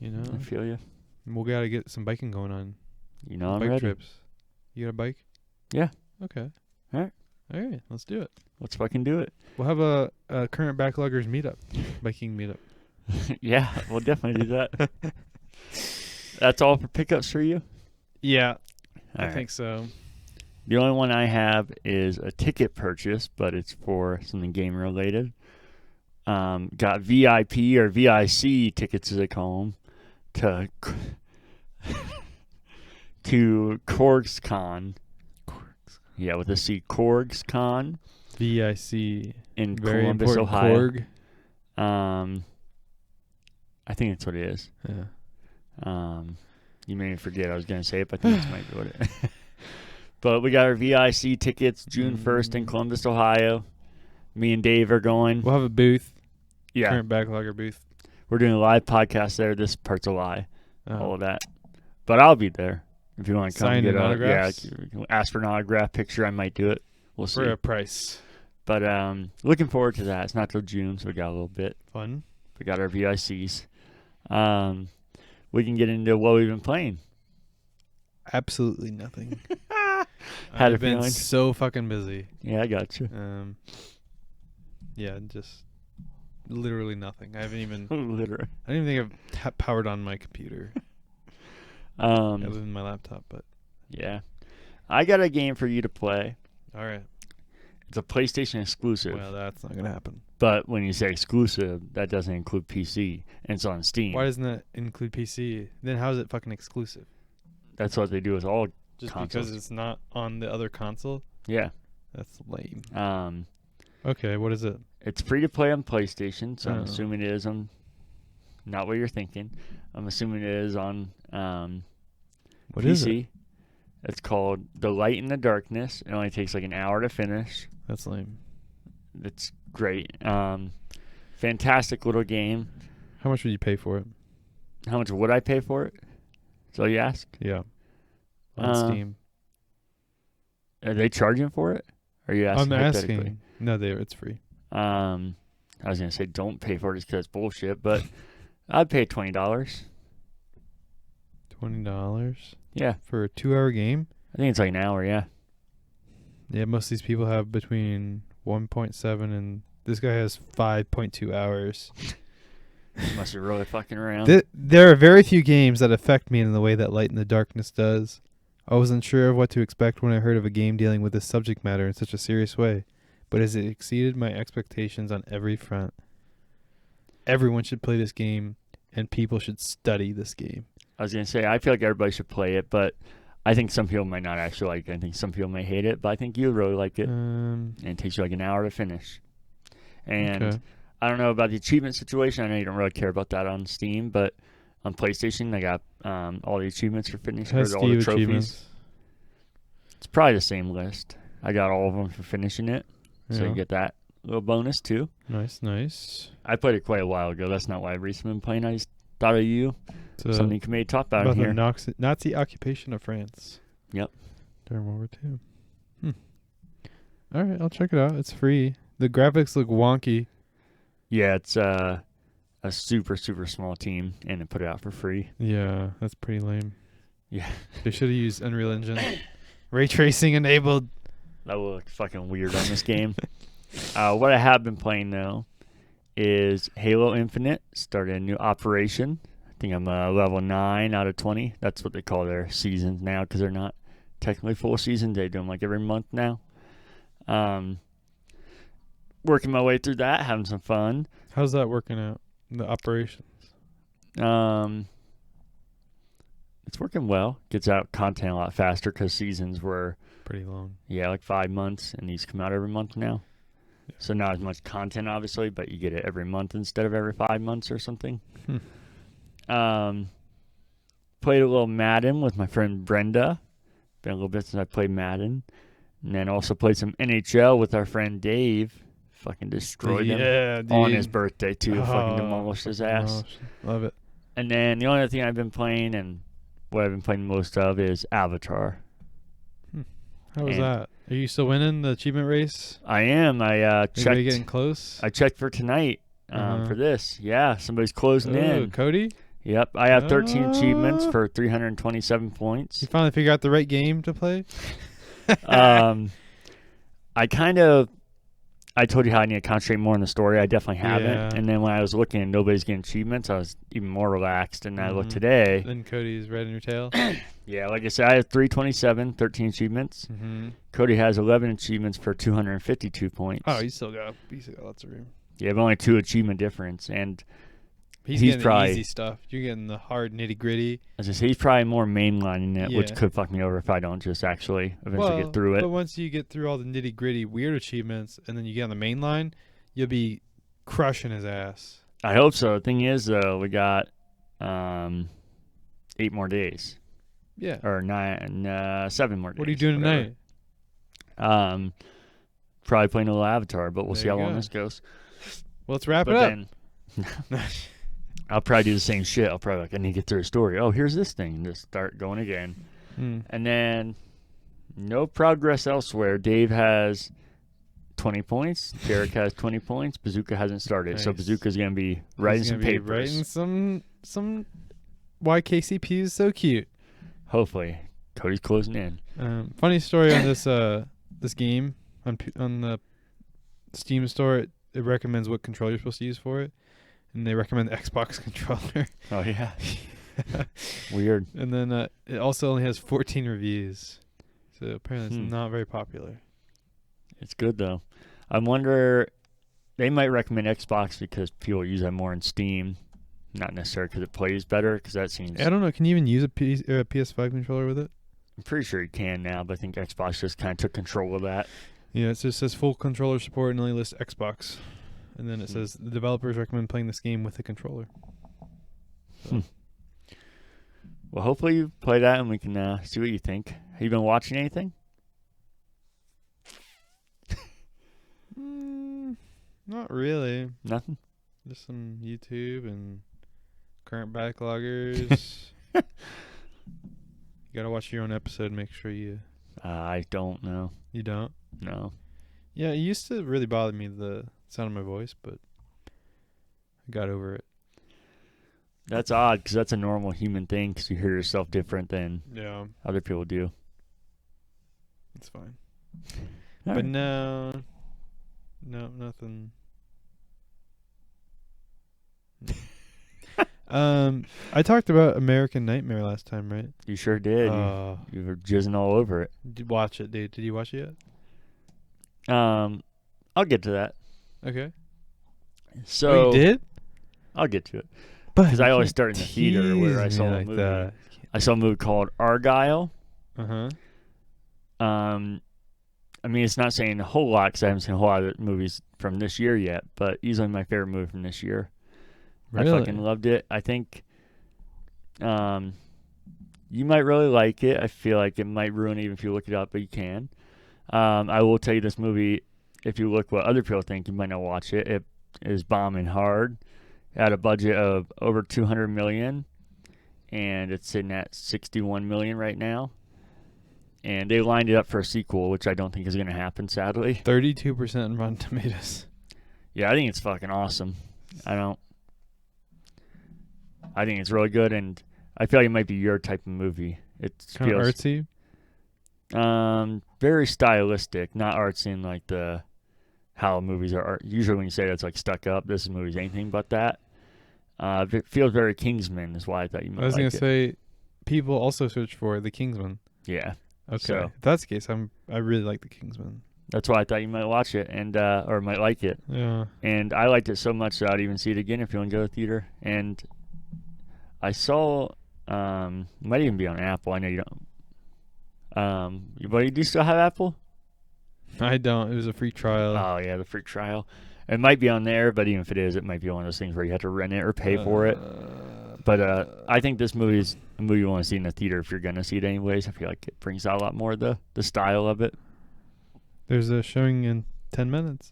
I feel you. And we gotta get some biking going on. I'm bike ready. trips. You got a bike? Yeah. Okay. All right. Let's do it. Let's fucking do it. We'll have a current backloggers meetup, biking meetup. Yeah, we'll definitely do that. That's all for pickups for you? Yeah, I think so. The only one I have is a ticket purchase, but it's for something game related. Got VIP or VIC tickets, as they call them, to CorgsCon. Yeah, with a C, CorgsCon. VIC. In Very Columbus, important Ohio. Korg. I think that's what it is. Yeah. You made me forget I was going to say it, but I think this might be what it is. But we got our VIC tickets June 1st in Columbus, Ohio. Me and Dave are going. We'll have a booth. Yeah. Current backlogger booth. We're doing a live podcast there. This part's a lie. All of that. But I'll be there. If you want to come Sign get an a autographs? Yeah, ask for an autograph picture, I might do it. We'll see. For a price. But looking forward to that. It's not till June, so we got a little bit. Fun. We got our VICs. We can get into what we've been playing. Absolutely nothing. Had a I've been feeling. so fucking busy. Yeah, I got you. Yeah, just literally nothing. I haven't even. Literally. I don't even think I've powered on my computer. Other than my laptop, but. Yeah. I got a game for you to play. All right. It's a PlayStation exclusive. Well, that's not gonna happen. But when you say exclusive, that doesn't include PC, and it's on Steam. Why doesn't that include PC? Then how is it fucking exclusive? That's what they do with all Just consoles. because it's not on the other console? Yeah. That's lame. Okay, what is it? It's free to play on PlayStation, so I'm Oh. assuming it is on. Not what you're thinking. I'm assuming it is on What PC. is it? It's called The Light in the Darkness. It only takes like an hour to finish. That's lame. It's great. Fantastic little game. How much would you pay for it? How much would I pay for it? So you ask? Yeah. On Steam. Are they charging for it? Or are you asking? I'm hypothetically? asking. No, it's free. I was gonna say don't pay for it just because it's bullshit, but I'd pay $20. $20? Yeah, For a 2-hour game? I think it's like an hour. Yeah. Yeah, most of these people have between 1.7 and this guy has 5.2 hours. Must be really fucking around. There are very few games that affect me in the way that Light in the Darkness does. I wasn't sure of what to expect when I heard of a game dealing with this subject matter in such a serious way, but as it exceeded my expectations on every front. Everyone should play this game, and people should study this game. I was gonna say I feel like everybody should play it, but I think some people might not actually like it. I think some people may hate it, but I think you'll really like it. And it takes you like an hour to finish. And Okay. I don't know about the achievement situation. I know you don't really care about that on Steam, but on PlayStation, I got all the achievements for finishing, Has all the Steve trophies. achievements? It's probably the same list. I got all of them for finishing it, so Yeah. you get that little bonus too. Nice. I played it quite a while ago. That's not why I've recently been playing. I just thought of you. So Something you can maybe talk about in about here. the Nazi occupation of France. Yep. During World War II. All right, I'll check it out. It's free. The graphics look wonky. Yeah, it's a super small team, and they put it out for free. Yeah, that's pretty lame. Yeah, They should have used Unreal Engine. Ray tracing enabled. that would look fucking weird on this game. What I have been playing though is Halo Infinite. Started a new operation. I think I'm level 9 out of 20. That's what they call their seasons now, because they're not technically full seasons. They do them like every month now. Working my way through that, having some fun. How's that working out? The operations. It's working well. Gets out content a lot faster because seasons were Pretty long. like 5 months, and these come out every month now. Yeah. So not as much content, obviously, but you get it every month instead of every 5 months or something. Played a little Madden with my friend Brenda. Been a little bit since I played Madden. And then also played some NHL with our friend Dave. Fucking destroyed him on his birthday, too. Fucking demolished his ass. Love it. And then the only other thing I've been playing, and what I've been playing most of, is Avatar. How was that? Are you still winning the achievement race? I am. I checked. Are you getting close? I checked for tonight for this. Yeah, somebody's closing in. Cody? Yep, I have 13 achievements for 327 points. You finally figure out the right game to play? I told you how I need to concentrate more on the story. I definitely haven't. Yeah. And then when I was looking and nobody's getting achievements, I was even more relaxed. And I looked today. Then Cody's red in your tail? Yeah, like I said, I have 327, 13 achievements. Mm-hmm. Cody has 11 achievements for 252 points. Oh, you still got lots of room. Yeah, but only 2 achievement difference. And He's getting the easy stuff. You're getting the hard nitty gritty. as I say, he's probably more mainlining it, which Yeah. could fuck me over if I don't just actually eventually get through it. But once you get through all the nitty gritty weird achievements and then you get on the main line, you'll be crushing his ass. I hope so. The thing is, though, we got 8 more days. Yeah. Or 7 more days. What are you doing whatever. tonight? Probably playing a little Avatar, but we'll There see how you long go. this goes. Well, let's wrap But it up. then I'll probably do the same shit. I'll probably I need to get through a story. Oh, here's this thing. Just start going again. And then no progress elsewhere. Dave has 20 points. Derek has 20 points. Bazooka hasn't started. So Nice. Bazooka's going to be writing He's some gonna be papers. Writing some why KCP is so cute. Hopefully. Cody's closing in. Funny story on this game on the Steam store. It recommends what controller you're supposed to use for it, and they recommend the Xbox controller. Oh, yeah. Weird. And then it also only has 14 reviews, so apparently it's not very popular. It's good, though. I wonder, they might recommend Xbox because people use that more in Steam. Not necessarily because it plays better, because that seems... I don't know. Can you even use a PS5 controller with it? I'm pretty sure you can now, but I think Xbox just kind of took control of that. Yeah, it just says full controller support and only lists Xbox. And then it says the developers recommend playing this game with a controller. So. Well, hopefully you play that and we can see what you think. Have you been watching anything? Not really. Nothing? Just some YouTube and current backloggers. You gotta watch your own episode. Make sure you I don't know. you don't. No. Yeah, it used to really bother me, the sound of my voice, but I got over it. That's odd, because that's a normal human thing, because you hear yourself different than Yeah, other people do. it's fine. All But right. no, nothing. I talked about American Nightmare last time, right? You sure did. You were jizzing all over it. Watch it, dude. Did you watch it yet? I'll get to that. Okay. So Oh, you did? I'll get to it. Because I always start in the theater where I saw a movie. That. I saw a movie called Argyle. Uh-huh. I mean, it's not saying a whole lot because I haven't seen a whole lot of movies from this year yet, but easily my favorite movie from this year. Really? I fucking loved it. I think you might really like it. I feel like it might ruin it even if you look it up, but you can. I will tell you this movie, if you look what other people think, you might not watch it. It is bombing hard. It had a budget of over $200 million, and it's sitting at $61 million right now. and they lined it up for a sequel, which I don't think is going to happen, sadly. 32% on Rotten Tomatoes. Yeah, I think it's fucking awesome. I think it's really good, and I feel like it might be your type of movie. It Kind of feels artsy. very stylistic, not artsy in like how movies are art. Usually when you say that's like stuck up, this movie's anything but that. It feels very Kingsman is why I thought you might I was like going it. to say, people also search for The Kingsman. Yeah. Okay. So, if that's the case, I really like The Kingsman. that's why I thought you might watch it and or might like it. Yeah. And I liked it so much that I'd even see it again if you want to go to the theater. And I saw it might even be on Apple. I know you don't. But you do still have Apple? I don't. It was a free trial. Oh yeah, the free trial. It might be on there, but even if it is, it might be one of those things where you have to rent it or pay for it. But I think this movie is a movie you want to see in the theater if you're going to see it anyways. I feel like it brings out a lot more of the style of it. There's a showing in 10 minutes.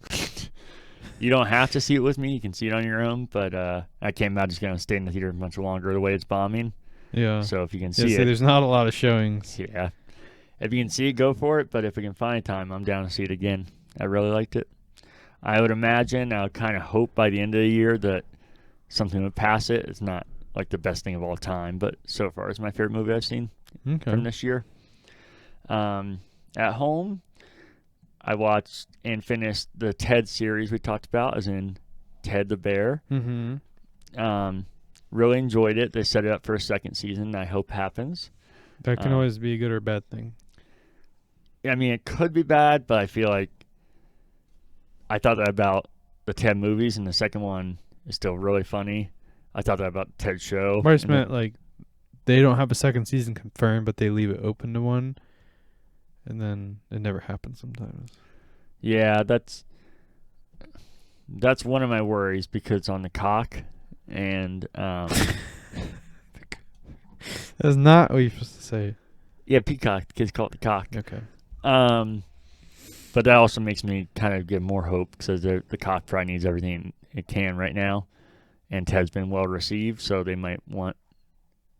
You don't have to see it with me. You can see it on your own. But I can't imagine it's going to stay in the theater much longer the way it's bombing. Yeah. So if you can Yeah, see it. there's not a lot of showings. Yeah. If you can see it, go for it. But if we can find time, I'm down to see it again. I really liked it. I would imagine, I would kind of hope by the end of the year that something would pass it. It's not like the best thing of all time, but so far it's my favorite movie I've seen from this year. At home, I watched and finished the Ted series we talked about, as in Ted the Bear. Mm-hmm. Really enjoyed it. They set it up for a second season. I hope happens. That can always be a good or bad thing. I mean, it could be bad, but I feel like I thought that about the Ted movies, and the second one is still really funny. I thought that about the Ted show. I just meant, like, they don't have a second season confirmed, but they leave it open to one, and then it never happens sometimes. Yeah, that's one of my worries because it's on the cock, and That's not what you're supposed to say. yeah, Peacock. The kids call it the cock. Okay. But that also makes me kind of get more hope because the cock probably needs everything it can right now, and Ted's been well received, so they might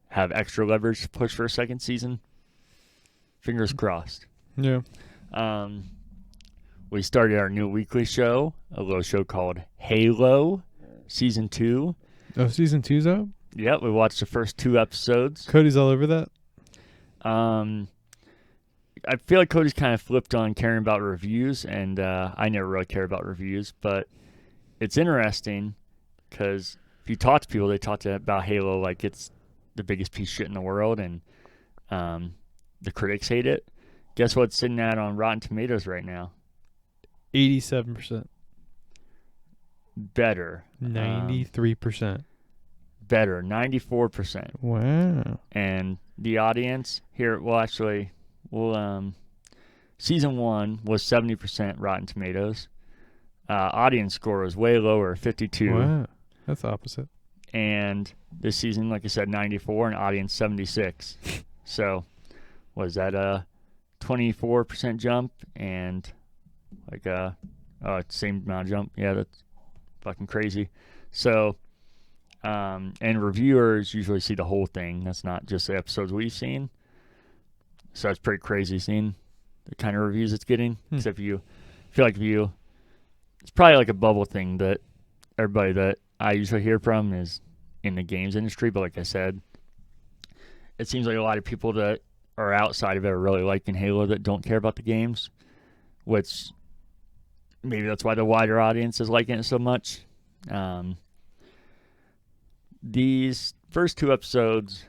have extra leverage to push for a second season. Fingers crossed. Yeah. We started our new weekly show, a little show called Halo, Season 2. Oh, Season 2's out? Yep, we watched the first 2 episodes. Cody's all over that? I feel like Cody's kind of flipped on caring about reviews, and I never really care about reviews, but it's interesting because if you talk to people, they talk about Halo like it's the biggest piece of shit in the world, and the critics hate it. Guess what's sitting at on Rotten Tomatoes right now? 87%. Better. 93%. Better. 94%. Wow. And the audience here, season 1 was 70% Rotten Tomatoes. Audience score was way lower, 52. Wow. That's opposite. And this season, like I said, 94, and audience 76. So, was that a 24% jump and like same amount of jump? Yeah, that's fucking crazy. So, and reviewers usually see the whole thing. That's not just the episodes we've seen. So it's pretty crazy seeing the kind of reviews it's getting. Except it's probably like a bubble thing that everybody that I usually hear from is in the games industry. But like I said, it seems like a lot of people that are outside of it are really liking Halo that don't care about the games, which maybe that's why the wider audience is liking it so much. These first 2 episodes,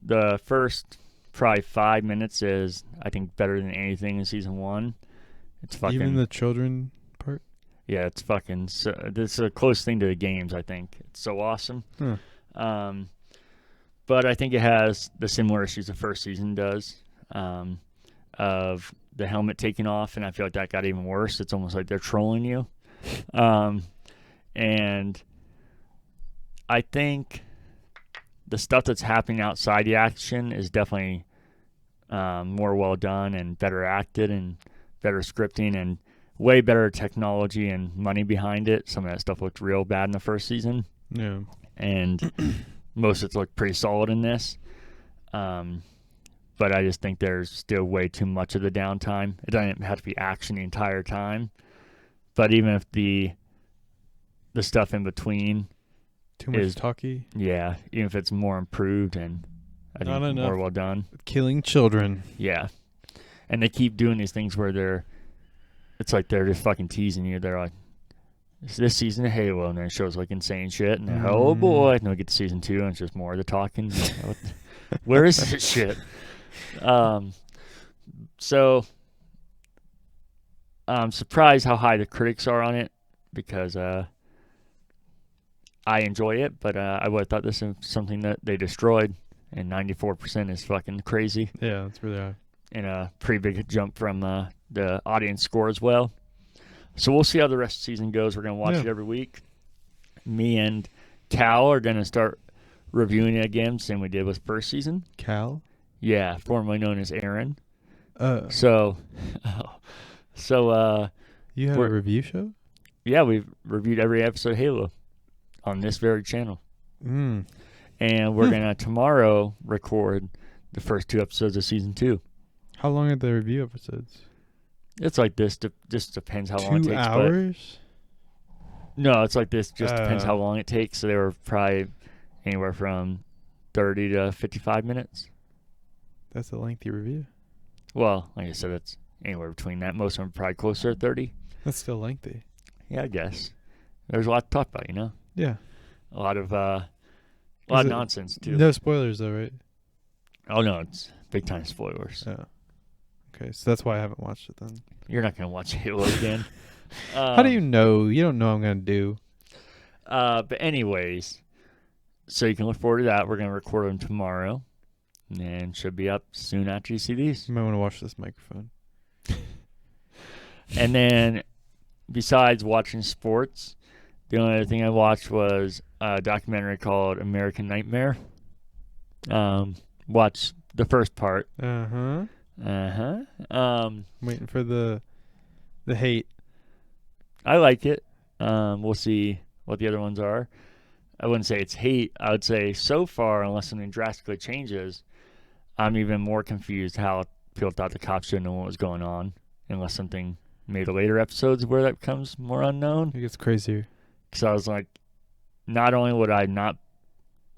the first probably 5 minutes is, I think, better than anything in season 1. It's fucking... Even the children part? Yeah, it's fucking... this is a close thing to the games, I think. It's so awesome. Huh. But I think it has the similar issues the first season does, of the helmet taking off, and I feel like that got even worse. It's almost like they're trolling you. And I think the stuff that's happening outside the action is definitely more well done and better acted and better scripting and way better technology and money behind it. Some of that stuff looked real bad in the first season. Yeah. And most of it looked pretty solid in this. but I just think there's still way too much of the downtime. It doesn't have to be action the entire time, but even if the stuff in between Too much is talky. yeah, even if it's more improved and I Not think enough. more well done. Killing children. Yeah, and they keep doing these things where it's like they're just fucking teasing you. They're like, it's this season of Halo, and then it shows like insane shit, and then, oh boy, and then we get to season 2, and it's just more of the talking. Where is this shit? So I'm surprised how high the critics are on it because I enjoy it, but I would have thought this is something that they destroyed, and 94% is fucking crazy. Yeah, that's really high. And a pretty big jump from the audience score as well. So we'll see how the rest of the season goes. We're going to watch it every week. Me and Cal are going to start reviewing it again, same we did with first season. Cal? Yeah, formerly known as Aaron. So you had a review show? Yeah, we've reviewed every episode of Halo on this very channel. And we're going to tomorrow record the first 2 episodes of season 2. How long are the review episodes? It's like this. Just depends how long it takes. 2 hours? No, it's like this. Just depends how long it takes. So they were probably anywhere from 30 to 55 minutes. That's a lengthy review. Well, like I said, it's anywhere between that. Most of them are probably closer to 30. That's still lengthy. Yeah, I guess. There's a lot to talk about, you know? Yeah. A lot of nonsense, too. No spoilers, though, right? Oh, no, it's big time spoilers. Oh. Okay, so that's why I haven't watched it then. You're not going to watch Halo again. How do you know? You don't know what I'm going to do. But anyways, so you can look forward to that. We're going to record them tomorrow. And should be up soon after you see these. You might want to watch this microphone. And then, besides watching sports, the only other thing I watched was a documentary called American Nightmare. Watched the first part. Uh-huh. Waiting for the hate. I like it. We'll see what the other ones are. I wouldn't say it's hate. I would say so far, unless something drastically changes, I'm even more confused how people thought the cops didn't know what was going on, unless something made the later episodes where that becomes more unknown. It gets crazier. Because I was like, not only would I not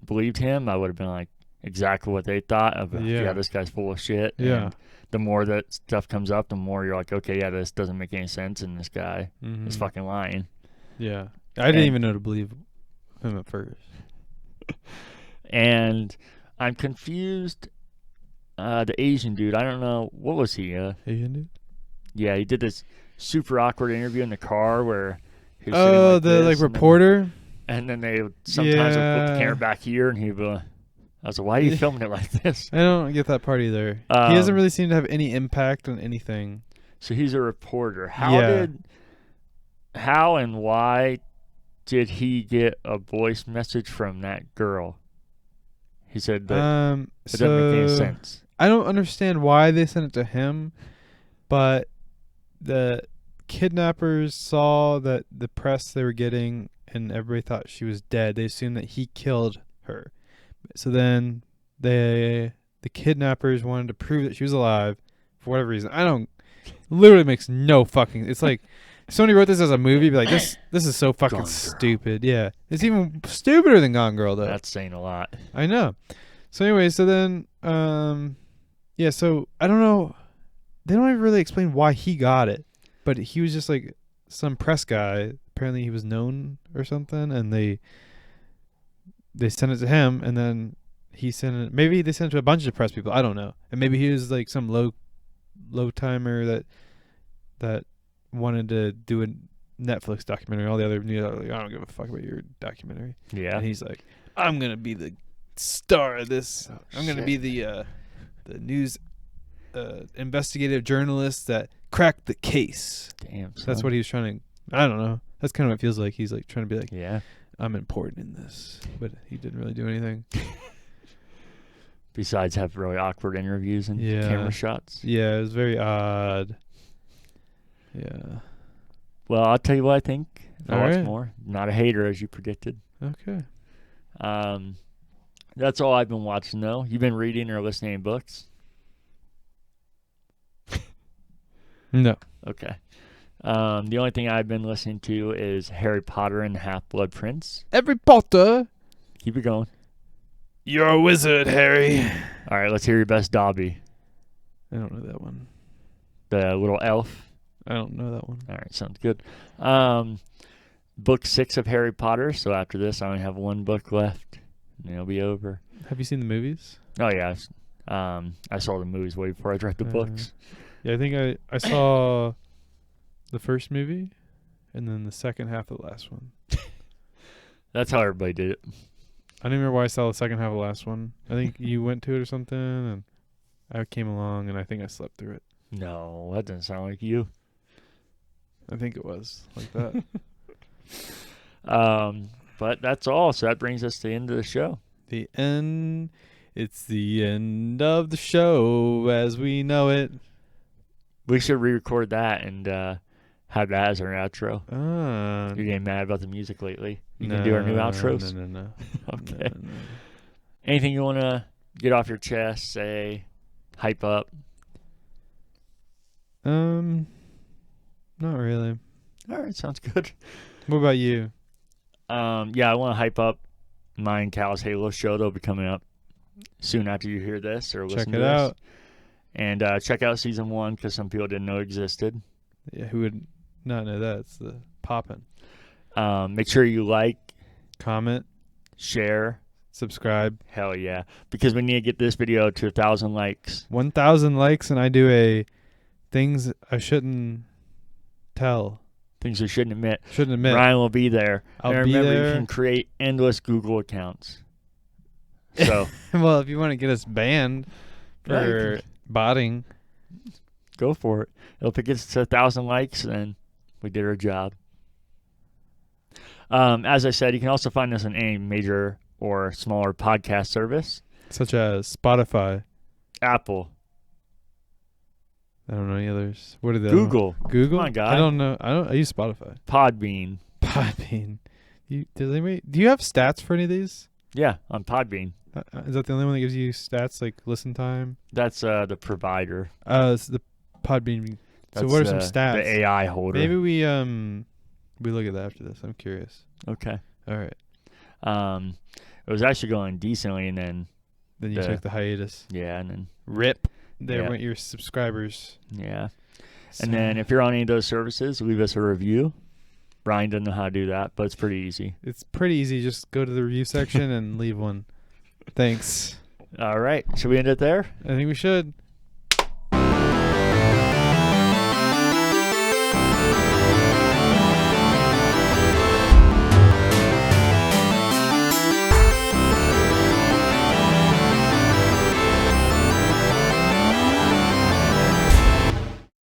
believed him, I would have been like exactly what they thought of. Yeah, this guy's full of shit. Yeah. And the more that stuff comes up, the more you're like, okay, yeah, this doesn't make any sense, and this guy is fucking lying. Yeah. I didn't even know to believe him at first. And I'm confused. The Asian dude, I don't know, what was he? Asian dude? Yeah, he did this super awkward interview in the car where he was the like reporter? And then they sometimes would put the camera back here, and he'd be like, I was like, why are you filming it like this? I don't get that part either. He doesn't really seem to have any impact on anything. So he's a reporter. How and why did he get a voice message from that girl? He said that it doesn't make any sense. I don't understand why they sent it to him, but the kidnappers saw that the press they were getting and everybody thought she was dead. They assumed that he killed her. So then the kidnappers wanted to prove that she was alive for whatever reason. Literally makes no fucking. It's like if somebody wrote this as a movie, be like, this is so fucking stupid. Yeah, it's even stupider than Gone Girl though. That's saying a lot. I know. So anyway, so then so I don't know. They don't even really explain why he got it, but he was just like some press guy. Apparently he was known or something, and they sent it to him, and then he sent it. Maybe they sent it to a bunch of press people. I don't know. And maybe he was like some low timer that wanted to do a Netflix documentary. All the other news are like, I don't give a fuck about your documentary. Yeah. And he's like, I'm gonna be the star of this. I'm gonna be the news investigative journalist that cracked the case. Damn. So that's what he was trying to. I don't know. That's kind of what it feels like. He's like trying to be like, yeah, I'm important in this, but he didn't really do anything. Besides have really awkward interviews and camera shots. Yeah, it was very odd. Yeah. Well, I'll tell you what I think. If I watch right. more. Not a hater, as you predicted. Okay. That's all I've been watching, though. You've been reading or listening to books? No. Okay. The only thing I've been listening to is Harry Potter and the Half-Blood Prince. Harry Potter. Keep it going. You're a wizard, Harry. All right, let's hear your best Dobby. I don't know that one. The little elf. I don't know that one. All right, sounds good. Book 6 of Harry Potter. So after this, I only have one book left, and it'll be over. Have you seen the movies? Oh yeah, I saw the movies way before I read the books. Yeah, I think I saw the first movie, and then the second half of the last one. That's how everybody did it. I don't remember why I saw the second half of the last one. I think you went to it or something, and I came along, and I think I slept through it. No, that doesn't sound like you. I think it was like that. But that's all. So that brings us to the end of the show. The end. It's the end of the show as we know it. We should re-record that and have that as our outro. You're getting mad about the music lately. You can do our new outros? No. Okay. No. Anything you want to get off your chest, say, hype up? Not really. All right, sounds good. What about you? Yeah, I want to hype up mine and Cal's Halo show. They'll be coming up soon after you hear this or listen to this. Check it out. And check out season 1 because some people didn't know it existed. Yeah, who would not know that? It's the poppin'. Make sure you like, Comment, share, subscribe. hell yeah, because we need to get this video to 1,000 likes. 1,000 likes, and I do a things I shouldn't tell. Things we shouldn't admit. Shouldn't admit. Ryan will be there. I'll and be remember, there. you can create endless Google accounts. So Well, if you want to get us banned for botting, go for it. If it gets to 1,000 likes, then we did our job. As I said, you can also find us on any major or smaller podcast service. such as Spotify. Apple, I don't know any others. What are the Google, Google? Come on, guy. I don't know. I use Spotify. Podbean. Podbean. Do you have stats for any of these? Yeah, on Podbean. Is that the only one that gives you stats like listen time? That's the provider. It's the Podbean. That's So what are some stats? The AI holder. Maybe we look at that after this. I'm curious. Okay. All right. It was actually going decently, and then Then you took the hiatus. yeah, and then Rip. There Yeah. went your subscribers. yeah, So- and then if you're on any of those services, leave us a review. Brian doesn't know how to do that, but it's pretty easy. It's pretty easy. Just go to the review section and leave one. Thanks. All right, should we end it there? I think we should.